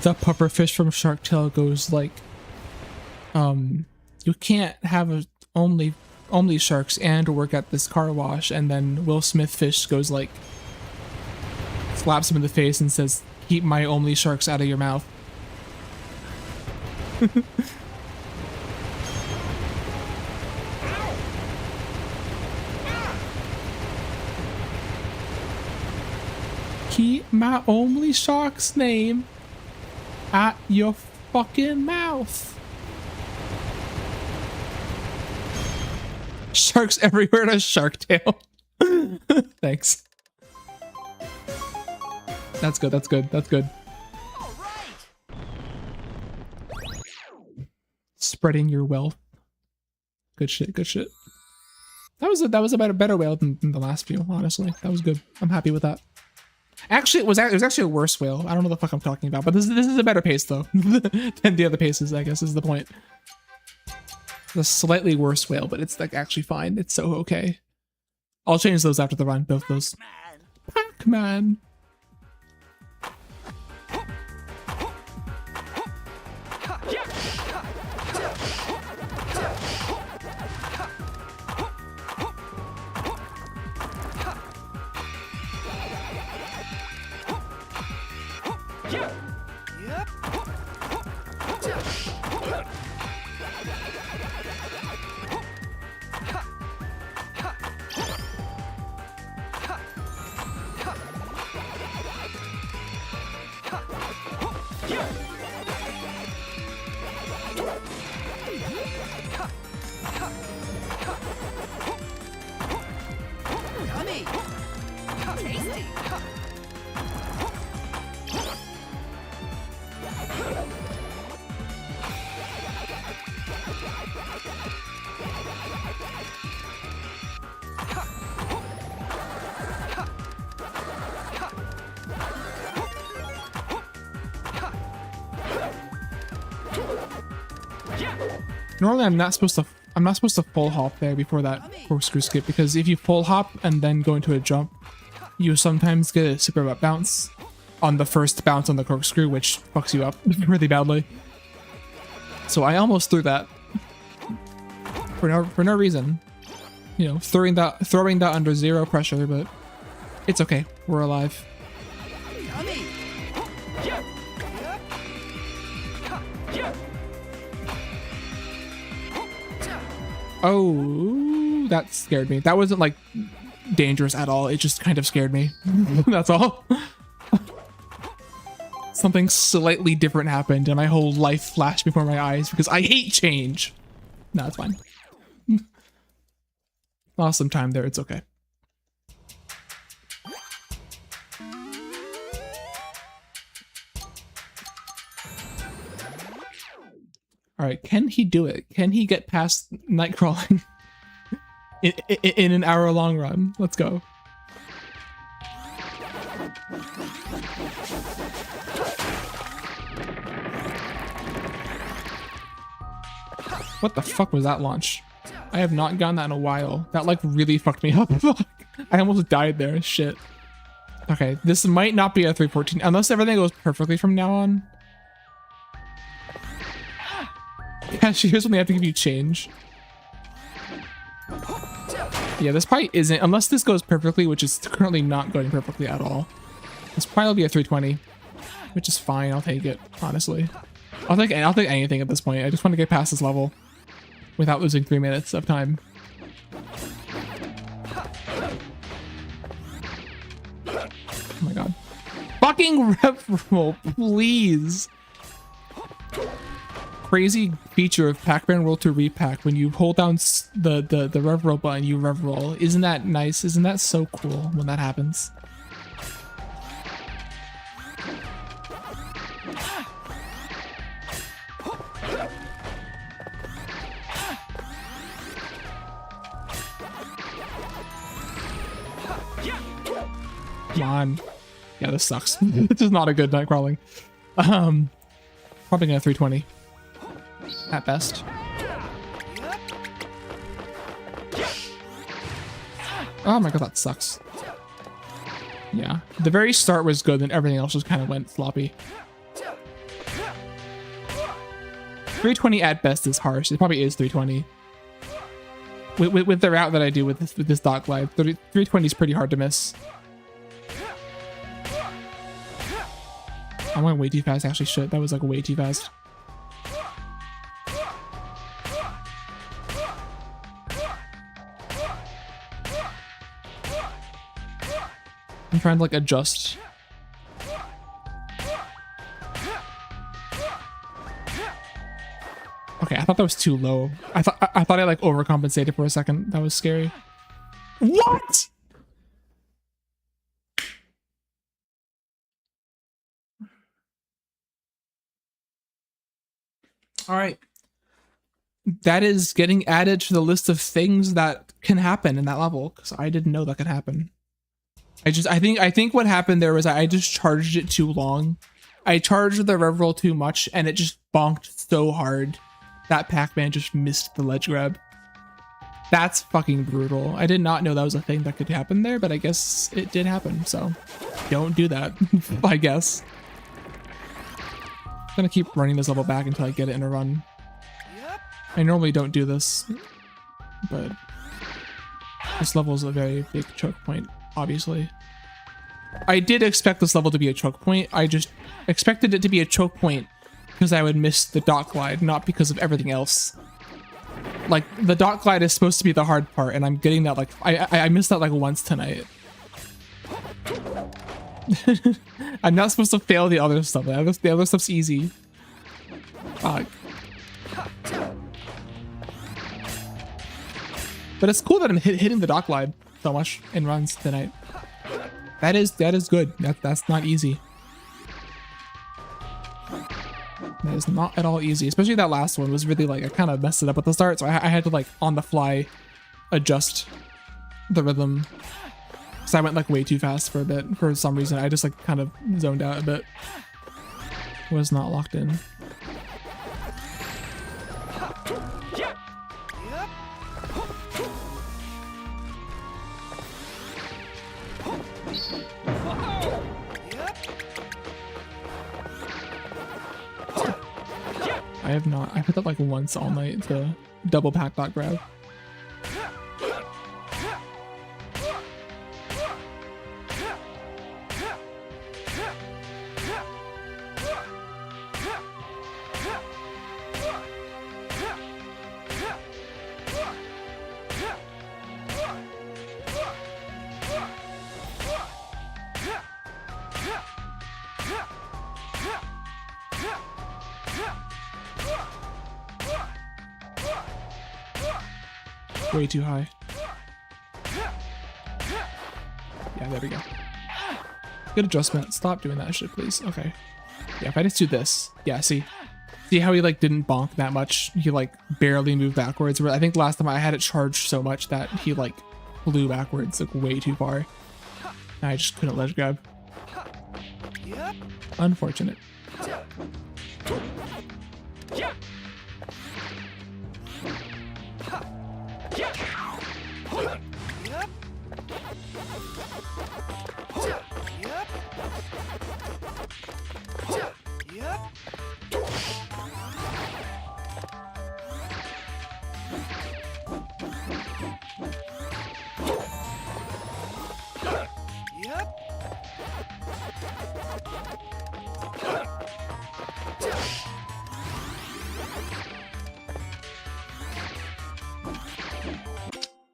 the pufferfish from Shark Tale goes like, you can't have only sharks and work at this car wash, and then Will Smith fish goes like, slaps him in the face and says, "Keep my only sharks out of your mouth." Keep my only shark's name at your fucking mouth. Sharks everywhere to Shark Tale. Thanks. That's good, that's good, that's good. All right. Spreading your wealth. Good shit, good shit. That was about a better whale than the last few, honestly. That was good. I'm happy with that. Actually, it was actually a worse whale. I don't know the fuck I'm talking about, but this is a better pace though than the other paces, I guess is the point. It's a slightly worse whale, but it's like actually fine. It's so okay. I'll change those after the run, both those. Pac-Man. Yep. Yummy. Tasty. Normally I'm not supposed to full hop there before that corkscrew skip, because if you full hop and then go into a jump, you sometimes get a super butt bounce on the first bounce on the corkscrew, which fucks you up really badly. So I almost threw that for no reason. You know, throwing that under zero pressure, but it's okay. We're alive. Yummy. Yep. Oh, that scared me. That wasn't like dangerous at all. It just kind of scared me. That's all. Something slightly different happened and my whole life flashed before my eyes because I hate change. No, it's fine. Lost some time there. It's okay. All right, can he do it? Can he get past night crawling in an hour-long run? Let's go. What the fuck was that launch? I have not gotten that in a while. That like really fucked me up. I almost died there. Shit. Okay, this might not be a 314 unless everything goes perfectly from now on. Yeah, here's when they have to give you change. Yeah, this probably isn't, unless this goes perfectly, which is currently not going perfectly at all. This probably will be a 320, which is fine. I'll take it, honestly. I'll take anything at this point. I just want to get past this level without losing 3 minutes of time. Oh my god. Fucking rev roll, please. Crazy feature of Pac-Man Roll to Re-Pac. When you hold down the rev roll button, you rev roll. Isn't that nice? Isn't that so cool when that happens? Come on. Yeah, this sucks. This is not a good night crawling. Probably gonna 320 at best. Oh my god, that sucks. Yeah, the very start was good, and everything else just kind of went floppy. 320 at best is harsh. It probably is 320. With the route that I do with this dot glide, 320 is pretty hard to miss. I went way too fast, actually. Shit, that was like way too fast. I'm trying to like adjust. Okay, I thought that was too low. I thought I like overcompensated for a second. That was scary. What? All right. That is getting added to the list of things that can happen in that level, because I didn't know that could happen. I think what happened there was I just charged it too long. I charged the rev roll too much and it just bonked so hard that Pac-Man just missed the ledge grab. That's fucking brutal. I did not know that was a thing that could happen there, but I guess it did happen, so don't do that, I guess. I'm gonna keep running this level back until I get it in a run. I normally don't do this, but this level is a very big choke point, obviously. I did expect this level to be a choke point. I just expected it to be a choke point because I would miss the dot glide, not because of everything else. Like, the dot glide is supposed to be the hard part, and I'm getting that, like, I missed that, like, once tonight. I'm not supposed to fail the other stuff. The other stuff's easy. Fuck. But it's cool that I'm hitting the dot glide so much in runs tonight. That is good. That's not easy. That is not at all easy. Especially that last one was really like, I kind of messed it up at the start, so I had to like on the fly adjust the rhythm. So I went like way too fast for a bit. For some reason, I just like kind of zoned out a bit. Was not locked in. I have not. I've hit that like once all night, the double pack dot grab. Way too high. Yeah, there we go. Good adjustment. Stop doing that shit, please. Okay. Yeah, if I just do this. Yeah, see how he like didn't bonk that much? He like barely moved backwards. I think last time I had it charged so much that he like flew backwards like way too far. And I just couldn't ledge grab. Unfortunate.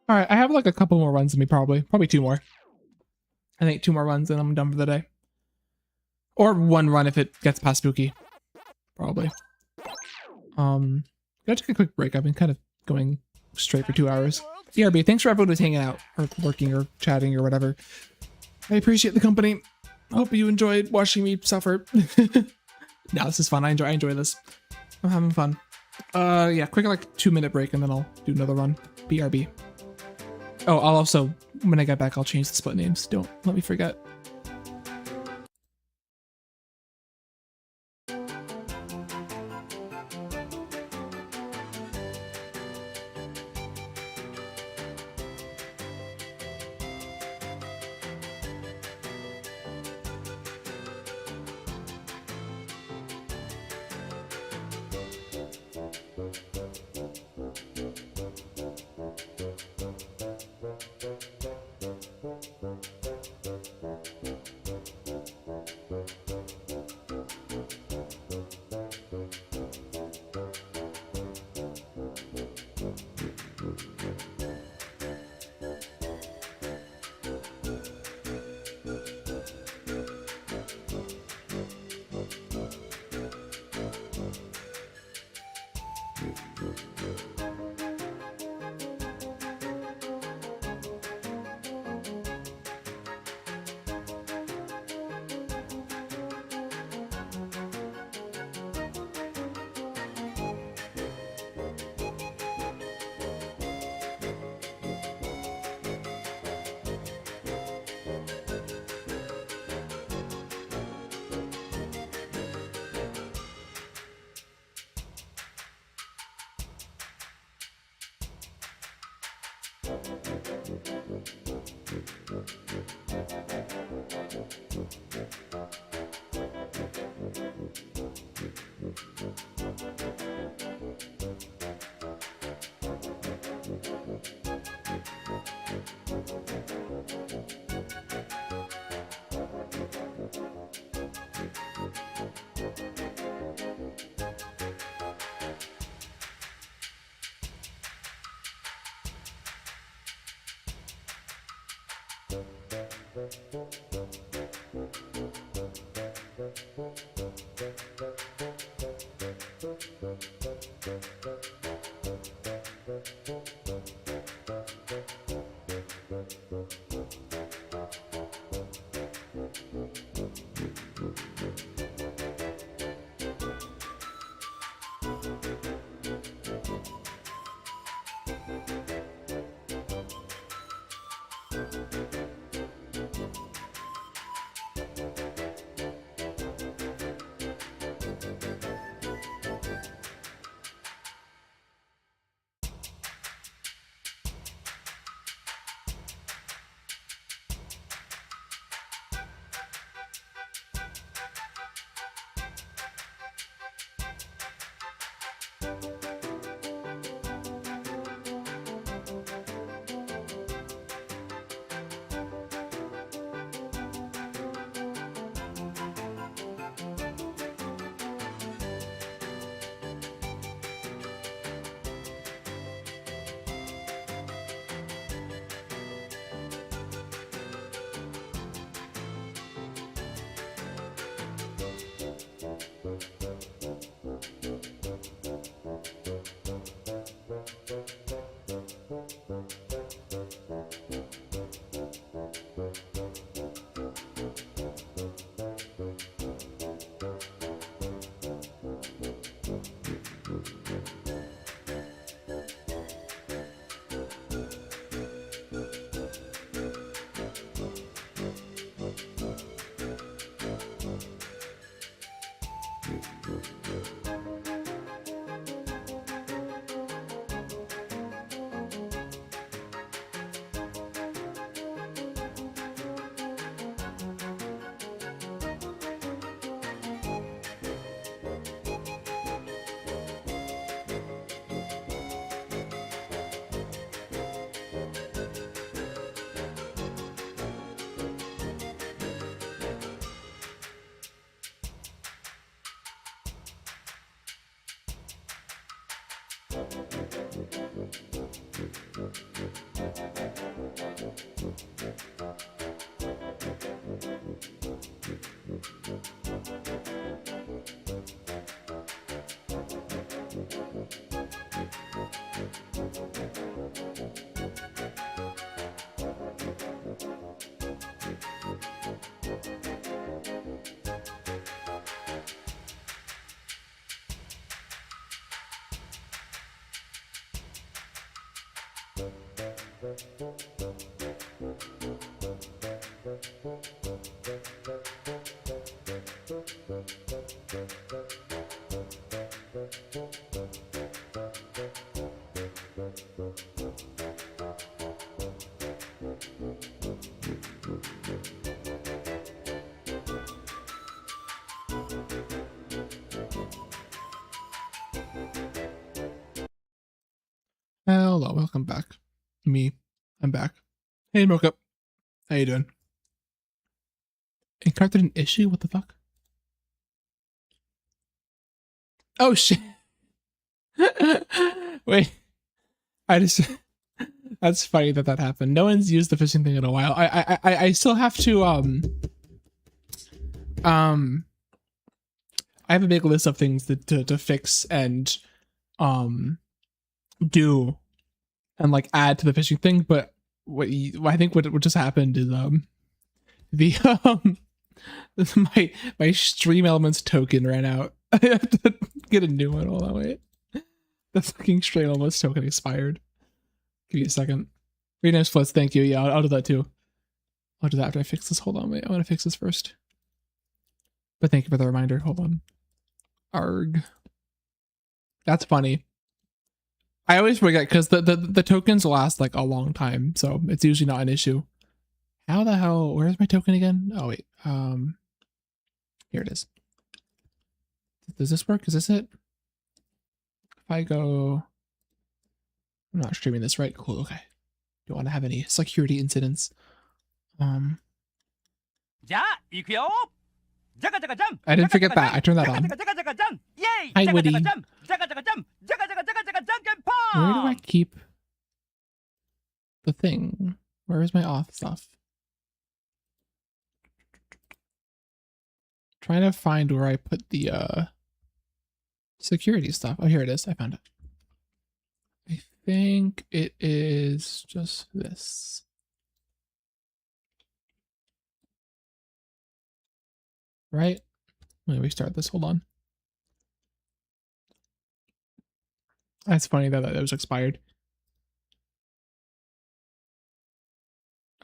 All right, I have like a couple more runs in me, probably 2 more. I think 2 more runs and I'm done for the day. Or 1 run if it gets past spooky, probably. Gotta take a quick break. I've been kind of going straight for 2 hours. ERB, thanks for everyone who's hanging out or working or chatting or whatever. I appreciate the company. Hope you enjoyed watching me suffer. No, this is fun. I enjoy this. I'm having fun. Yeah, quick like 2-minute break and then I'll do another run. BRB. Oh, I'll also, when I get back, I'll change the split names. Don't let me forget. Hello, welcome back. Me, I'm back. Hey, Mocha. How you doing? Encountered an issue? What the fuck? Oh shit. Wait. I just that's funny that happened. No one's used the fishing thing in a while. I still have to I have a big list of things to fix and do and like add to the fishing thing, but I think what just happened is the my stream elements token ran out. I have to get a new one. Hold on, wait. The fucking stream elements token expired. Give me a second. Very nice floods, thank you. Yeah, I'll do that too. I'll do that after I fix this. Hold on, wait. I want to fix this first. But thank you for the reminder. Hold on. Arg. That's funny. I always forget because the tokens last like a long time, so it's usually not an issue. How the hell? Where's my token again? Oh wait. Here it is. Does this work? Is this it? If I go, I'm not streaming this, right? Cool. Okay. Don't want to have any security incidents. I didn't forget that. I turned that on. Hi, Woody. Where do I keep the thing? Where is my auth stuff? trying to find where I put the security stuff. Oh, here it is. I found it. I think it is just this. Right? Let me restart this. Hold on. That's funny that it was expired.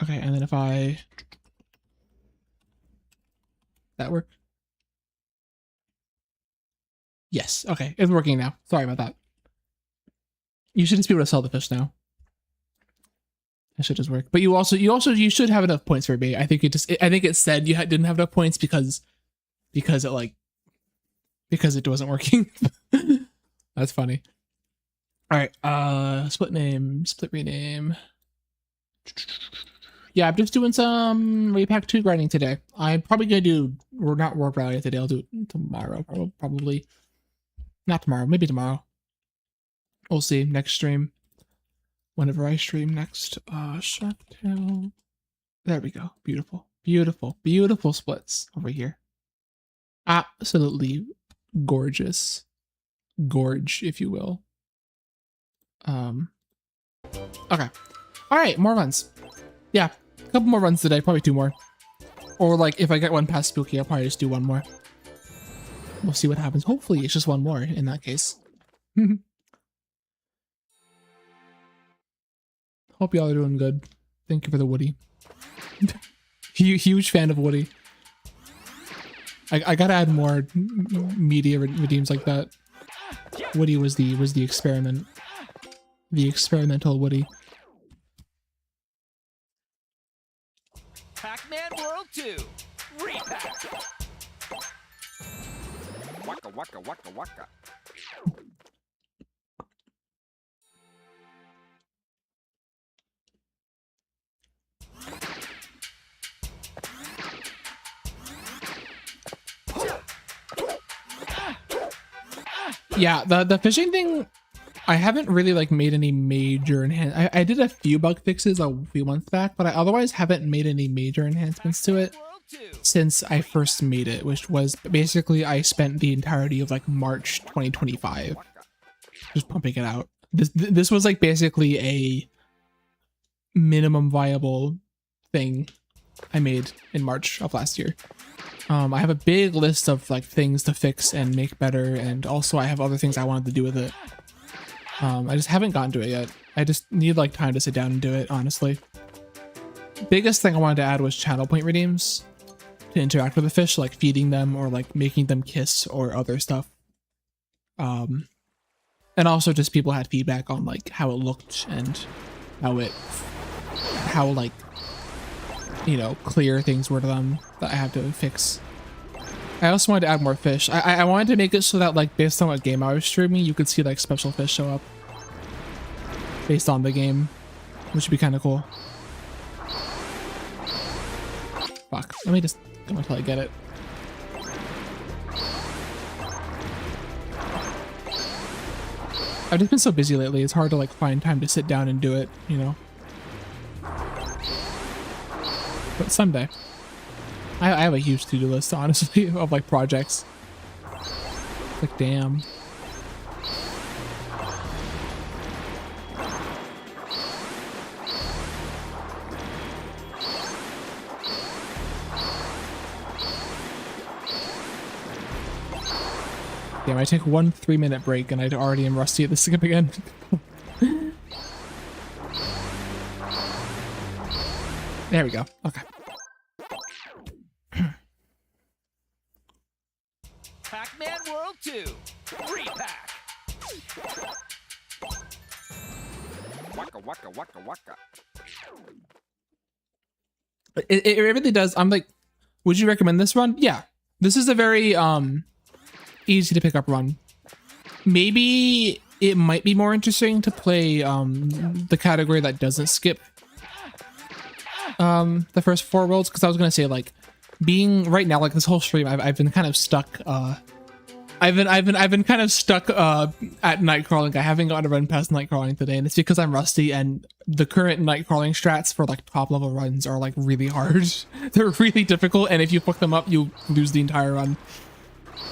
Okay, and then if I... That work? Yes, okay, it's working now. Sorry about that. You should just be able to sell the fish now. That should just work. But you should have enough points for bait. I think it said you didn't have enough points because it wasn't working. That's funny. All right, split rename. Yeah, I'm just doing some Re-Pac 2 grinding today. I'm probably gonna do, or not work rally today. I'll do it tomorrow, probably. Not tomorrow, maybe tomorrow. We'll see. Next stream, whenever I stream next. Shutdown. There we go. Beautiful, beautiful, beautiful splits over here. Absolutely gorgeous, gorge, if you will. Okay. All right, more runs. Yeah, a couple more runs today, probably 2 more. Or like if I get one past Spooky, I'll probably just do 1 more. We'll see what happens. Hopefully it's just 1 more in that case. Hope y'all are doing good. Thank you for the Woody. Huge fan of Woody. I gotta add more media redeems like that. Woody was the experiment. The experimental Woody. Pac-Man World 2. Re-Pac. Waka waka waka waka. Yeah, the fishing thing, I haven't really like made any major I did a few bug fixes a few months back, but I otherwise haven't made any major enhancements to it since I first made it, which was basically I spent the entirety of like March 2025 just pumping it out. This was like basically a minimum viable thing I made in March of last year. I have a big list of like things to fix and make better, and also I have other things I wanted to do with it. I just haven't gotten to it yet. I just need like time to sit down and do it, honestly. Biggest thing I wanted to add was channel point redeems to interact with the fish, like feeding them or like making them kiss or other stuff. And also just people had feedback on like how it looked and how like, you know, clear things were to them that I have to fix. I also wanted to add more fish. I wanted to make it so that like based on what game I was streaming, you could see like special fish show up based on the game, which would be kind of cool. Fuck, let me just go until I get it. I've just been so busy lately, it's hard to like find time to sit down and do it, you know? But someday. I have a huge to-do list, honestly, of like projects. Like, damn. Damn, I take 1 3-minute break and I already am rusty at this skip again. There we go. Okay. Pac-Man World 2. Re-Pac. Waka waka waka waka. It really does. I'm like, would you recommend this run? Yeah. This is a very easy to pick up run. Maybe it might be more interesting to play the category that doesn't skip the first 4 worlds, because I was gonna say like being right now, like this whole stream I've been kind of stuck. I I've been kind of stuck at night crawling. I haven't gotten to run past night crawling today, and it's because I'm rusty, and the current night crawling strats for like top level runs are like really hard. They're really difficult, and if you fuck them up, you lose the entire run.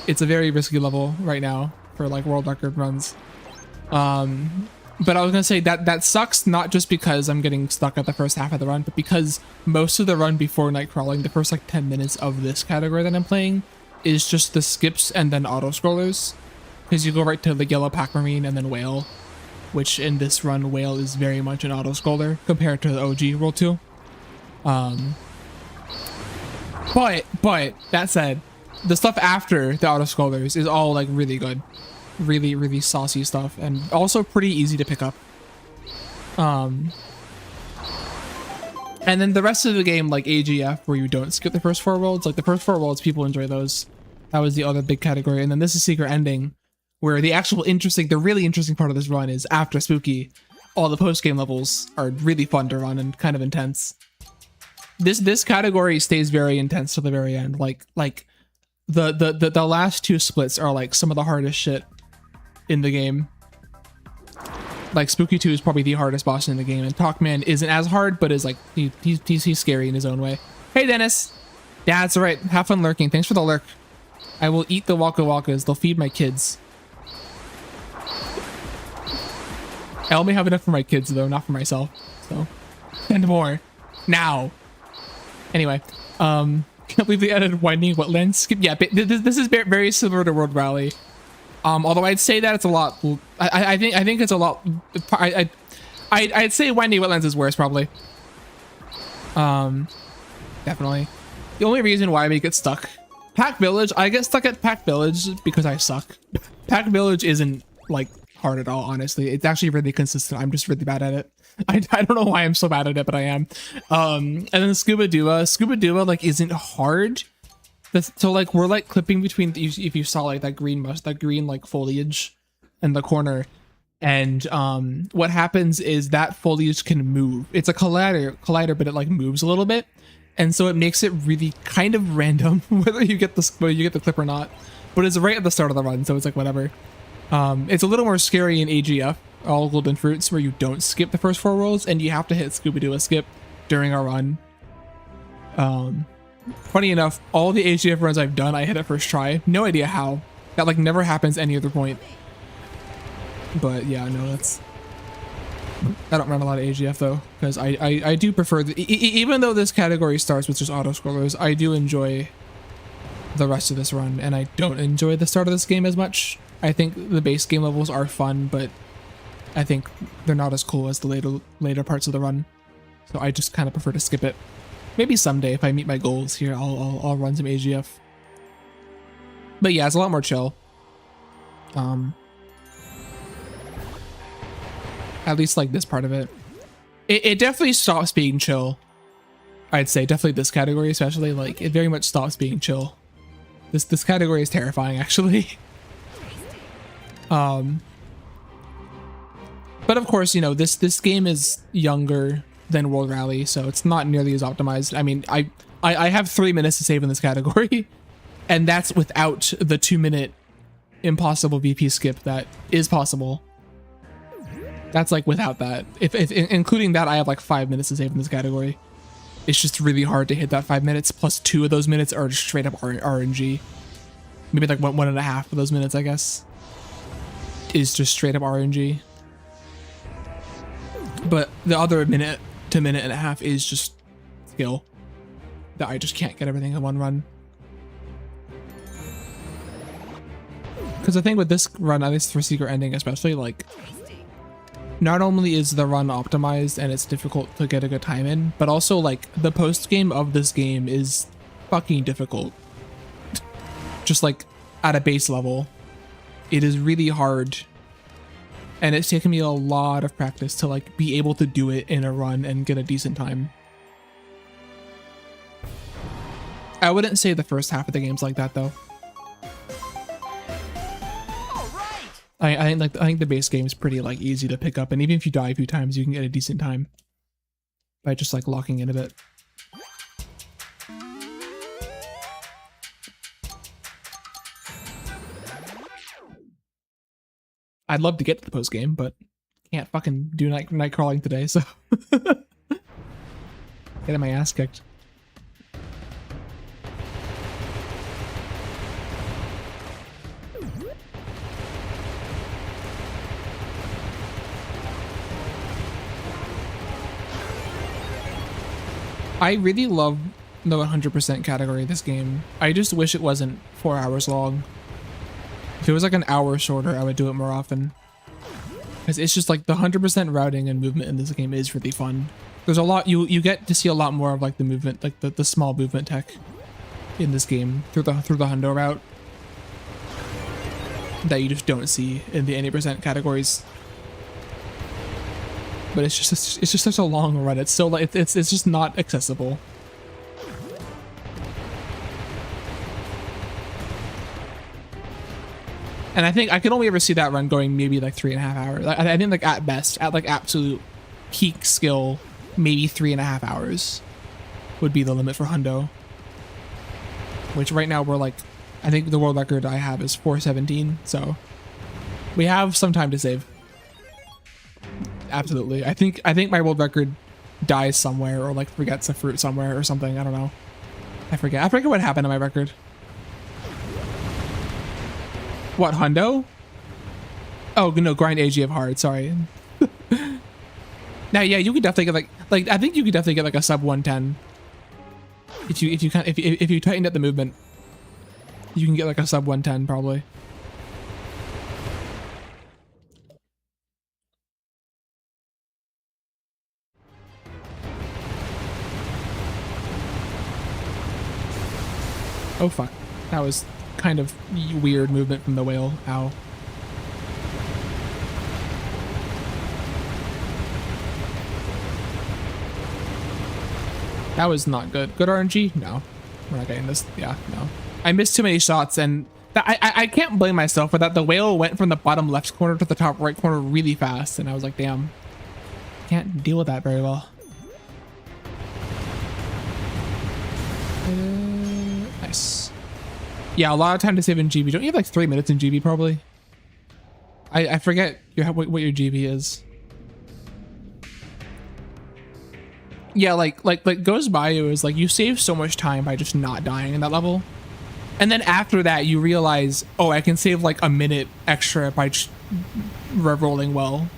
It's a very risky level right now for like world record runs. But I was gonna say that sucks, not just because I'm getting stuck at the first half of the run, but because most of the run before night crawling, the first like 10 minutes of this category that I'm playing, is just the skips and then auto scrollers, because you go right to the yellow Pac-Man and then whale, which in this run whale is very much an auto scroller compared to the OG World 2. But that said, the stuff after the auto scrollers is all like really good, really saucy stuff, and also pretty easy to pick up. And then the rest of the game, like AGF, where you don't skip the first 4 worlds, like the first 4 worlds, people enjoy those. That was the other big category. And then this is Secret Ending, where the really interesting part of this run is after Spooky, all the post-game levels are really fun to run and kind of intense. This category stays very intense to the very end. Like the last 2 splits are like some of the hardest shit in the game. Like Spooky 2 is probably the hardest boss in the game, and Pac-Man isn't as hard, but is like he's scary in his own way. Hey Dennis, yeah, that's right. Have fun lurking. Thanks for the lurk. I will eat the Waka Wakas. They'll feed my kids. I only have enough for my kids though, not for myself. So, and more now. Anyway, can't believe they added winding wetlands skip. Yeah, this is very similar to World Rally. Although I'd say that it's a lot. I think it's a lot. I'd say winding wetlands is worse probably. Definitely. The only reason why we get stuck, Pac Village. I get stuck at Pac Village because I suck. Pac Village isn't like hard at all. Honestly, it's actually really consistent. I'm just really bad at it. I don't know why I'm so bad at it, but I am. And then Scuba Dua like isn't hard. So like we're like clipping between, if you saw like that green like foliage in the corner, and what happens is that foliage can move. It's a collider, but it like moves a little bit, and so it makes it really kind of random whether you get the clip or not. But it's right at the start of the run, so it's like whatever. It's a little more scary in AGF, All Golden Fruits, where you don't skip the first 4 worlds and you have to hit Scooby-Doo a skip during our run. Funny enough, all the AGF runs I've done, I hit it first try. No idea how. That like never happens any other point. But yeah, no, I don't run a lot of AGF though, because I do prefer even though this category starts with just auto scrollers, I do enjoy the rest of this run, and I don't enjoy the start of this game as much. I think the base game levels are fun, but I think they're not as cool as the later parts of the run. So I just kind of prefer to skip it. Maybe someday if I meet my goals here, I'll run some AGF. But yeah, it's a lot more chill. At least like this part of it. It definitely stops being chill. I'd say definitely this category, especially like it very much stops being chill. This category is terrifying actually. But of course, you know, this game is younger than World Rally, so it's not nearly as optimized. I mean, I have 3 minutes to save in this category, and that's without the 2-minute impossible VP skip that is possible. That's like without that. If including that, I have like 5 minutes to save in this category. It's just really hard to hit that 5 minutes, plus 2 of those minutes are just straight up RNG. Maybe like 1.5 of those minutes, I guess, is just straight up RNG. But the other minute to minute and a half is just skill that I just can't get everything in one run. Because the thing with this run, at least for Secret Ending especially, like, not only is the run optimized and it's difficult to get a good time in, but also like the post game of this game is fucking difficult. Just like at a base level, it is really hard. And it's taken me a lot of practice to like be able to do it in a run and get a decent time. I wouldn't say the first half of the game's like that though. I think the base game is pretty like easy to pick up, and even if you die a few times, you can get a decent time by just like locking in a bit. I'd love to get to the post game, but can't fucking do night crawling today, so getting my ass kicked. I really love the 100% category of this game. I just wish it wasn't 4 hours long. If it was like an hour shorter, I would do it more often. Because it's just like the 100% routing and movement in this game is really fun. There's a lot, you get to see a lot more of like the movement, like the small movement tech in this game through the hundo route that you just don't see in the 80% categories. But it's just such a long run. It's so like it's just not accessible. And I think I could only ever see that run going maybe like 3.5 hours. I think like at best, at like absolute peak skill, maybe 3.5 hours would be the limit for hundo. Which right now we're like, I think the world record I have is 4:17. So we have some time to save. Absolutely. I think my world record dies somewhere or like forgets a fruit somewhere or something. I don't know. I forget what happened to my record. What, hundo? Oh no, grind AGF hard. Sorry. Now, yeah, you could definitely get like I think you could definitely get like a sub 110 if you tightened up the movement. You can get like a sub 110 probably. Oh fuck, that was kind of weird movement from the whale. Ow. That was not good. Good RNG? No. We're not getting this. Yeah, no. I missed too many shots, and I can't blame myself for that. The whale went from the bottom left corner to the top right corner really fast, and I was like, damn. Can't deal with that very well. Nice. Yeah, a lot of time to save in GB. Don't you have like 3 minutes in GB probably? I forget what your GB is. Yeah, like goes by you is like you save so much time by just not dying in that level. And then after that you realize, oh, I can save like a minute extra by just rolling well.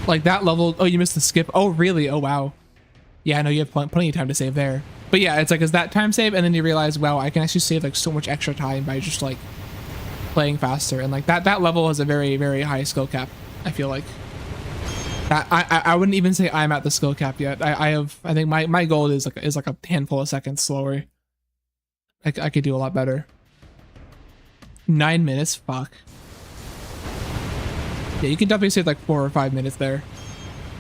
Like that level, oh, you missed the skip. Oh, really? Oh, wow. Yeah, I know you have plenty of time to save there. But yeah, it's like, is that time save? And then you realize, wow, I can actually save like so much extra time by just like playing faster. And like that level has a very, very high skill cap, I feel like. I wouldn't even say I'm at the skill cap yet. I think my goal is like a handful of seconds slower. I could do a lot better. 9 minutes? Fuck. Yeah, you can definitely save like 4 or 5 minutes there.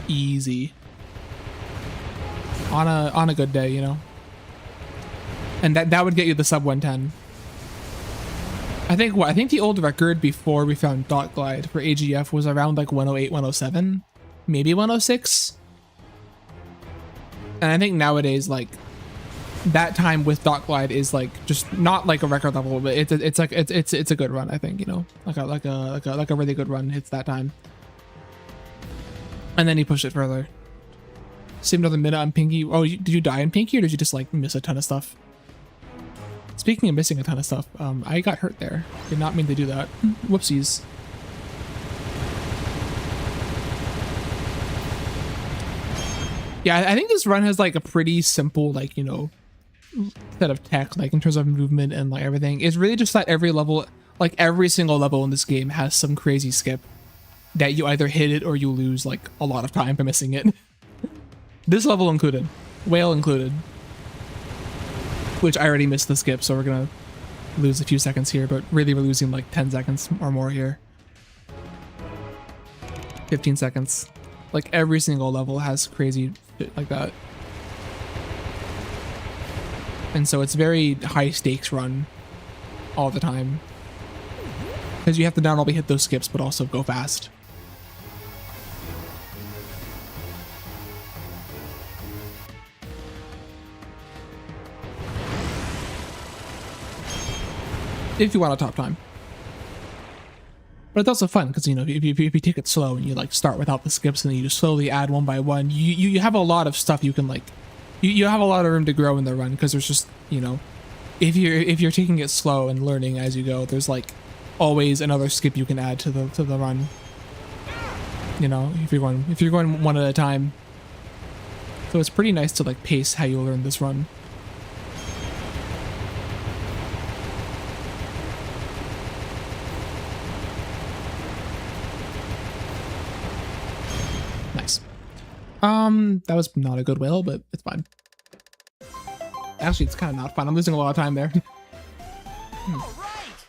Easy. On a good day, you know. And that would get you the sub 110. I think the old record before we found Dot Glide for AGF was around like 108, 107, maybe 106. And I think nowadays like that time with Dot Glide is like just not like a record level, but it's a good run, I think, you know, like a really good run hits that time. And then you push it further. Save another minute on Pinky. Oh, did you die in Pinky or did you just like miss a ton of stuff? Speaking of missing a ton of stuff, I got hurt there. Did not mean to do that. Whoopsies. Yeah, I think this run has like a pretty simple, like, you know, set of tech, like in terms of movement and like everything. It's really just that every level, like every single level in this game has some crazy skip that you either hit it or you lose like a lot of time by missing it. This level included, whale included, which I already missed the skip, so we're gonna lose a few seconds here, but really we're losing like 10 seconds or more here. 15 seconds. Like every single level has crazy shit like that. And so it's very high stakes run all the time. Because you have to not only hit those skips, but also go fast. If you want a top time. But it's also fun because, you know, if you take it slow and you like start without the skips and then you slowly add one by one, you have a lot of stuff you can like, you have a lot of room to grow in the run because there's just, you know, if you're taking it slow and learning as you go, there's like always another skip you can add to the run. You know, if you're going one at a time. So it's pretty nice to like pace how you learn this run. Nice. That was not a good whale, but it's fine. Actually, it's kind of not fun. I'm losing a lot of time there. All right.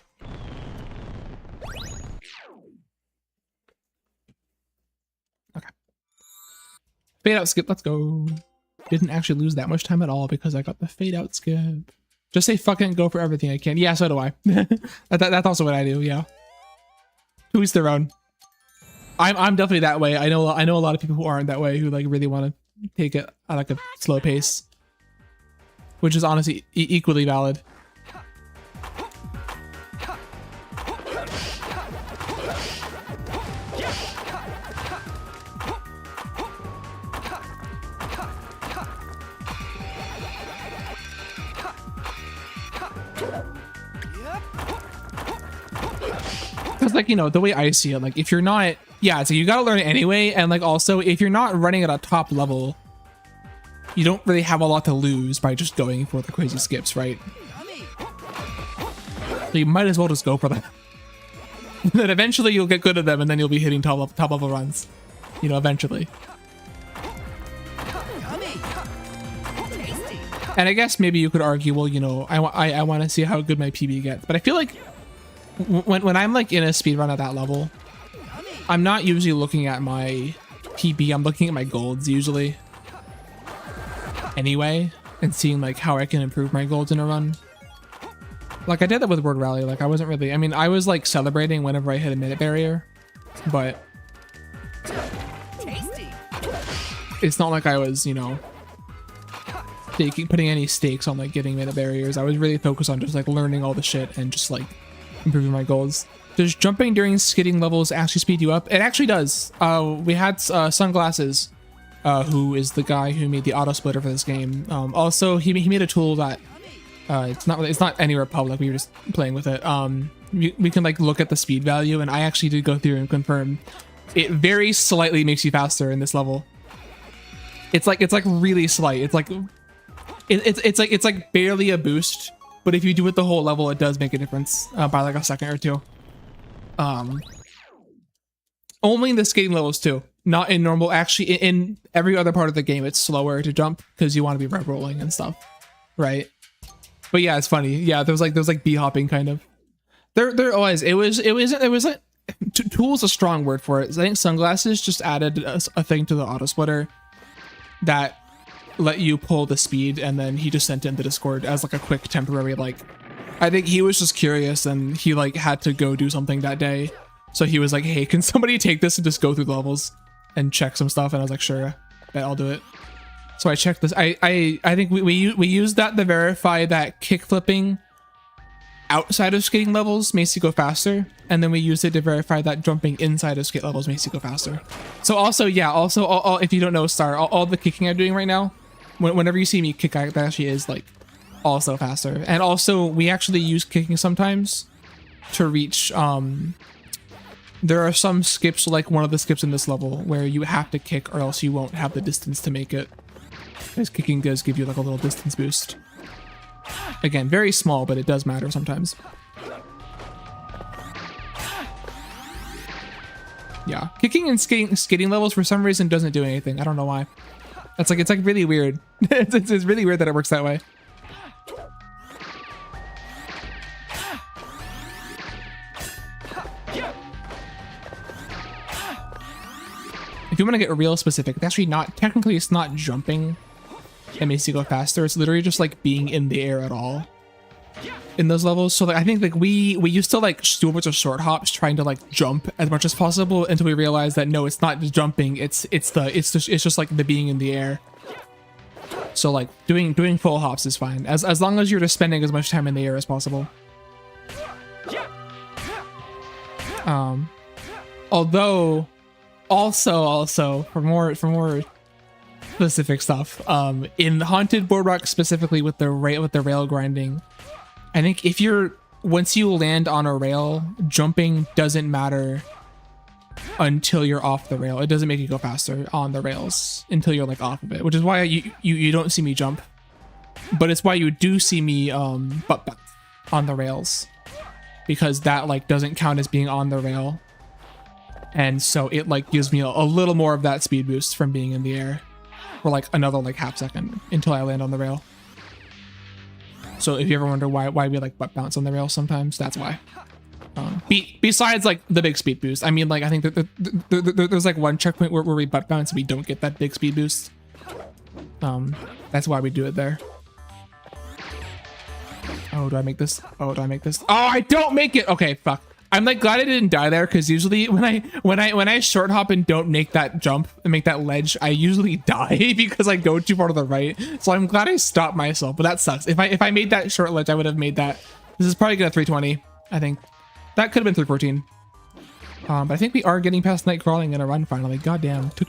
Okay. Fade out skip, let's go. Didn't actually lose that much time at all because I got the fade out skip. Just say fucking go for everything I can. Yeah, so do I. That's also what I do, yeah. To each their own. I'm definitely that way. I know a lot of people who aren't that way, who like really want to take it at like a slow pace. Which is honestly equally valid. Because like, you know, the way I see it, like if you're not, yeah, so you gotta learn it anyway, and like also if you're not running at a top level, you don't really have a lot to lose by just going for the crazy skips, right? So you might as well just go for them. Then eventually you'll get good at them, and then you'll be hitting top level runs. You know, eventually. And I guess maybe you could argue, well, you know, I want to see how good my PB gets, but I feel like when I'm like in a speedrun at that level, I'm not usually looking at my PB. I'm looking at my golds usually. Anyway, and seeing like how I can improve my golds in a run. Like I did that with Word Rally. Like I wasn't really, I mean, I was like celebrating whenever I hit a minute barrier, but it's not like I was, you know, putting any stakes on like getting minute barriers. I was really focused on just like learning all the shit and just like improving my golds. Does jumping during skidding levels actually speed you up? It actually does. We had Sunglasses, who is the guy who made the auto splitter for this game. Also, he made a tool that it's not anywhere public. We were just playing with it. We can like look at the speed value, and I actually did go through and confirm it very slightly makes you faster in this level. It's like really slight. It's like barely a boost, but if you do it the whole level, it does make a difference by like a second or two. Only in the skating levels too, not in normal. Actually, in every other part of the game, it's slower to jump because you want to be red rolling and stuff, right? But yeah, it's funny. Yeah, there was like bee hopping kind of. There was. It was like tool is a strong word for it. I think Sunglasses just added a thing to the auto splitter that let you pull the speed, and then he just sent it in the Discord as like a quick temporary like. I think he was just curious and he like had to go do something that day. So he was like, hey, can somebody take this and just go through the levels and check some stuff? And I was like, sure, bet I'll do it. So I checked this. I think we used that to verify that kick flipping outside of skating levels makes you go faster. And then we used it to verify that jumping inside of skate levels makes you go faster. So also, yeah, also, all, if you don't know, Star, all the kicking I'm doing right now, whenever you see me kick, that actually is like also faster. And also we actually use kicking sometimes to reach there are some skips, like one of the skips in this level, where you have to kick or else you won't have the distance to make it, because kicking does give you like a little distance boost. Again, very small, but it does matter sometimes. Yeah, kicking and skating levels for some reason doesn't do anything. I don't know why. It's like really weird. it's really weird that it works that way. If you want to get real specific, it's actually not, technically it's not jumping that makes you go faster. It's literally just like being in the air at all in those levels. So like, I think like we used to like do a bunch of short hops trying to like jump as much as possible until we realized that no, it's not just jumping. It's just like the being in the air. So like doing full hops is fine as long as you're just spending as much time in the air as possible. Although, also for more specific stuff, in Haunted Boardwalk specifically with the rail grinding, I think if once you land on a rail, jumping doesn't matter until you're off the rail. It doesn't make you go faster on the rails until you're like off of it, which is why you don't see me jump, but it's why you do see me butt bounce on the rails, because that like doesn't count as being on the rail, and so it like gives me a little more of that speed boost from being in the air for like another like half second until I land on the rail. So if you ever wonder why we like butt bounce on the rail sometimes, that's why. Besides like the big speed boost, I mean, like I think that there's like one checkpoint where we butt bounce and we don't get that big speed boost. That's why we do it there. Oh, do I make this? Oh, do I make this? Oh, I don't make it. Okay, fuck. I'm like glad I didn't die there, because usually when I short hop and don't make that jump and make that ledge, I usually die because I go too far to the right. So I'm glad I stopped myself, but that sucks. If I made that short ledge, I would have made that. This is probably gonna 320. I think that could have been 314. But I think we are getting past night crawling in a run finally. Goddamn, took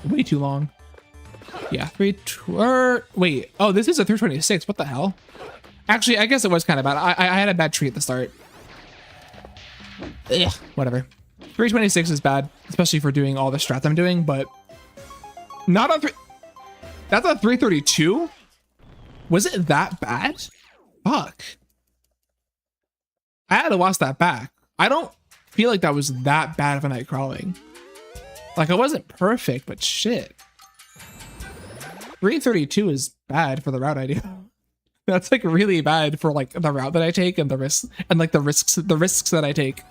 way too long. Yeah, wait. Oh, this is a 326. What the hell? Actually, I guess it was kind of bad. I had a bad tree at the start. Ugh, whatever. 326 is bad, especially for doing all the strats I'm doing, but not on that's a 332? Was it that bad? Fuck. I had to watch that back. I don't feel like that was that bad of a night crawling. Like, it wasn't perfect, but shit. 332 is bad for the route I do. That's like really bad for like the route that I take and the risks and like the risks that I take.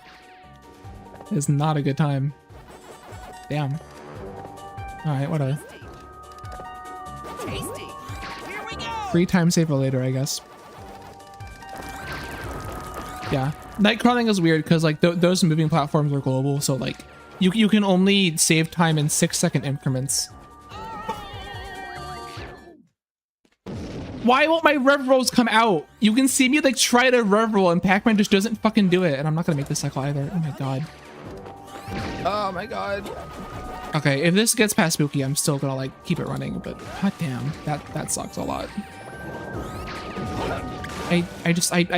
Is not a good time. Damn. All right, whatever. Tasty. Here we go. Free time saver later, I guess. Yeah, night crawling is weird because like those moving platforms are global, so like you can only save time in 6-second increments. Why won't my rev rolls come out? You can see me like try to rev roll and Pac-Man just doesn't fucking do it. And I'm not gonna make this cycle either. Oh my god. Oh my god. Okay, if this gets past spooky, I'm still gonna like keep it running, but god damn, that sucks a lot. I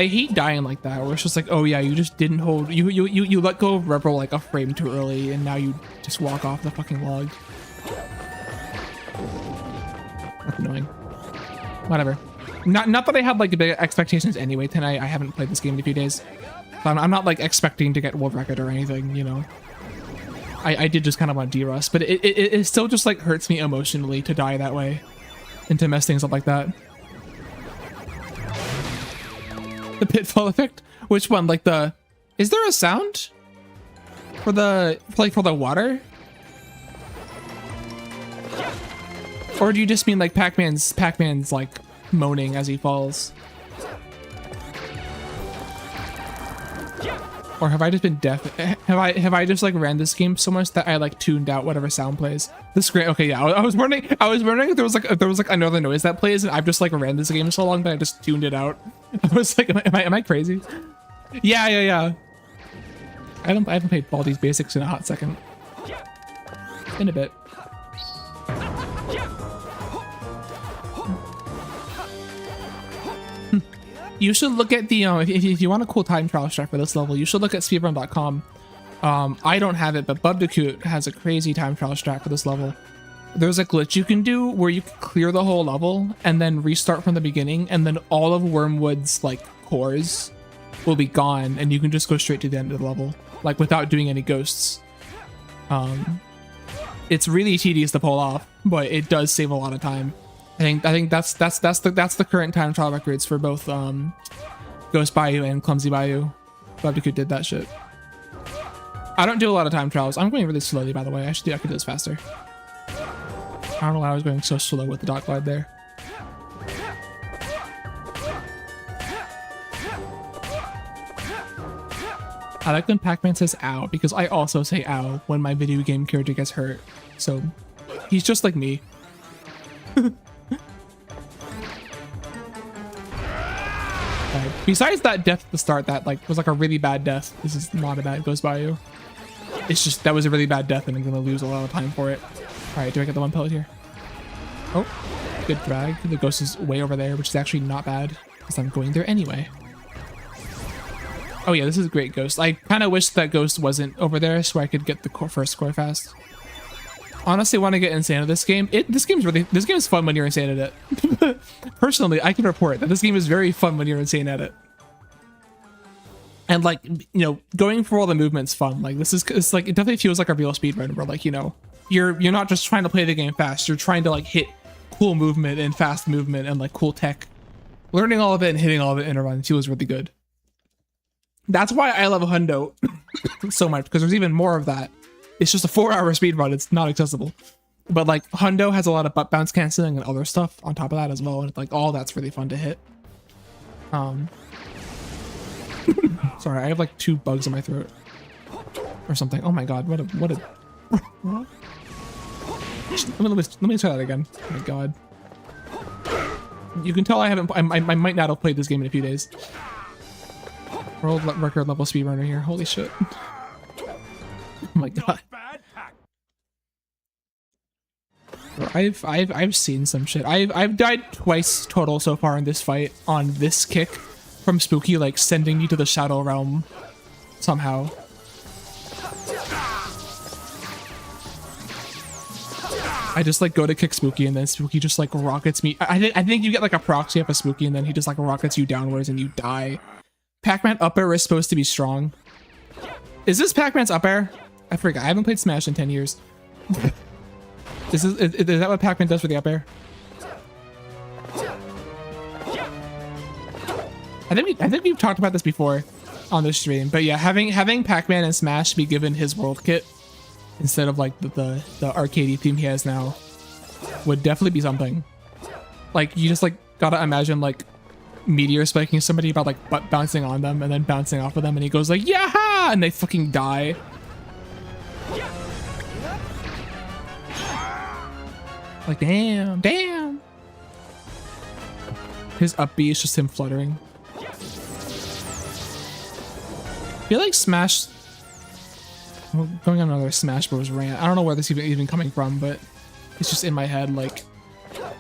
hate dying like that, where it's just like, oh yeah, you just didn't hold, you let go of rev roll like a frame too early, and now you just walk off the fucking log. That's annoying. Whatever. Not that I had like big expectations anyway tonight. I haven't played this game in a few days. So I'm not like expecting to get world record or anything, you know. I did just kind of want D-Rust, but it still just like hurts me emotionally to die that way and to mess things up like that. The pitfall effect? Which one? Like the... Is there a sound? For the water? Or do you just mean like Pac-Man's like moaning as he falls? Or have I just been deaf? Have I just like ran this game so much that I like tuned out whatever sound plays? The screen. Okay, yeah. I was wondering if there was like another noise that plays, and I've just like ran this game so long that I just tuned it out. I was like, am I crazy? Yeah. I haven't played Baldi's Basics in a hot second. In a bit. You should look at the if you want a cool time trial strat for this level, you should look at speedrun.com. I don't have it, but Bubdacoot has a crazy time trial strat for this level. There's a glitch you can do where you can clear the whole level and then restart from the beginning, and then all of Wormwood's like cores will be gone, and you can just go straight to the end of the level, like without doing any ghosts. It's really tedious to pull off, but it does save a lot of time. I think that's the current time trial records for both Ghost Bayou and Clumsy Bayou. Bubdacoot did that shit. I don't do a lot of time trials. I'm going really slowly, by the way. I could do this faster. I don't know why I was going so slow with the dot glide there. I like when Pac-Man says ow, because I also say ow when my video game character gets hurt. So he's just like me. Alright, Besides that death at the start that like was like a really bad death. This is not a bad Ghost Bayou. It's just that was a really bad death and I'm gonna lose a lot of time for it. All right, do I get the one pellet here? Oh, good drag. The ghost is way over there, which is actually not bad because I'm going there anyway. Oh yeah, this is a great ghost. I kind of wish that ghost wasn't over there so I could get the first score fast. Honestly, want to get insane at this game. This game is fun when you're insane at it. Personally, I can report that this game is very fun when you're insane at it. And like, you know, going for all the movements fun. Like it's like it definitely feels like a real speedrun where like, you know, you're not just trying to play the game fast. You're trying to like hit cool movement and fast movement and like cool tech. Learning all of it and hitting all of it in a run feels really good. That's why I love Hundo so much, because there's even more of that. It's just a 4-hour speed run. It's not accessible. But like Hundo has a lot of butt bounce canceling and other stuff on top of that as well. And like all that's really fun to hit. Sorry, I have like 2 bugs in my throat or something. Oh my god, what a let me try that again. Oh my god. You can tell I might not have played this game in a few days. World record level speedrunner here. Holy shit. Oh my god. I've seen some shit. I've died twice total so far in this fight on this kick from Spooky, like sending me to the Shadow Realm somehow. I just like go to kick Spooky and then Spooky just like rockets me. I think you get like a proxy up a Spooky and then he just like rockets you downwards and you die. Pac-Man up air is supposed to be strong. Is this Pac-Man's up air? I forgot. I haven't played Smash in 10 years. Is that what Pac-Man does for the up air? I think we've talked about this before on this stream, but yeah, having Pac-Man and Smash be given his world kit instead of like the arcadey theme he has now would definitely be something. Like you just like gotta imagine like meteor spiking somebody about like butt bouncing on them and then bouncing off of them and he goes like yeah, and they fucking die. Like damn. His up B is just him fluttering. I feel like Smash. Well, going on another Smash Bros rant. I don't know where this even coming from, but it's just in my head, like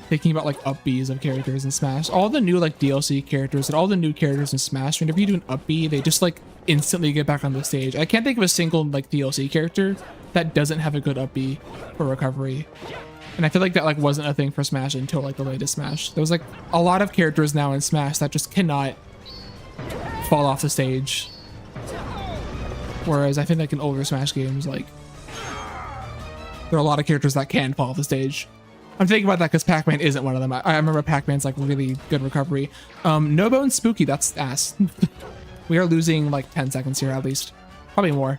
thinking about like up Bs of characters in Smash. All the new like DLC characters and all the new characters in Smash, whenever you do an up B, they just like instantly get back on the stage. I can't think of a single like DLC character that doesn't have a good up B for recovery. And I feel like that like wasn't a thing for Smash until like the latest Smash. There was like a lot of characters now in Smash that just cannot fall off the stage. Whereas I think like in older Smash games, like there are a lot of characters that can fall off the stage. I'm thinking about that because Pac-Man isn't one of them. I remember Pac-Man's like really good recovery. No Bone Spooky, that's ass. We are losing like 10 seconds here at least. Probably more.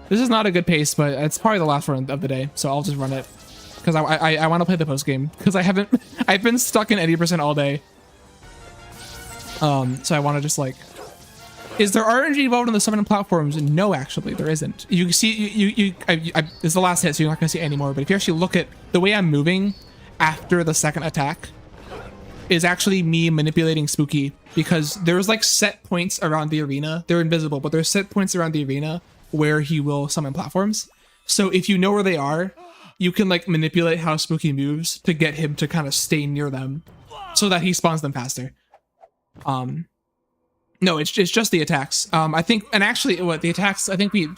This is not a good pace, but it's probably the last run of the day, so I'll just run it. Because I want to play the post game because I've been stuck in 80% all day. So I want to just like, is there RNG involved in the summon platforms? No, actually there isn't. You see, this is the last hit, so you're not gonna see any more. But if you actually look at the way I'm moving after the second attack, is actually me manipulating Spooky because there's like set points around the arena. They're invisible, but there's set points around the arena where he will summon platforms. So if you know where they are, you can like manipulate how Spooky moves to get him to kind of stay near them so that he spawns them faster. No, it's just the attacks. I think, and actually what the attacks, I think we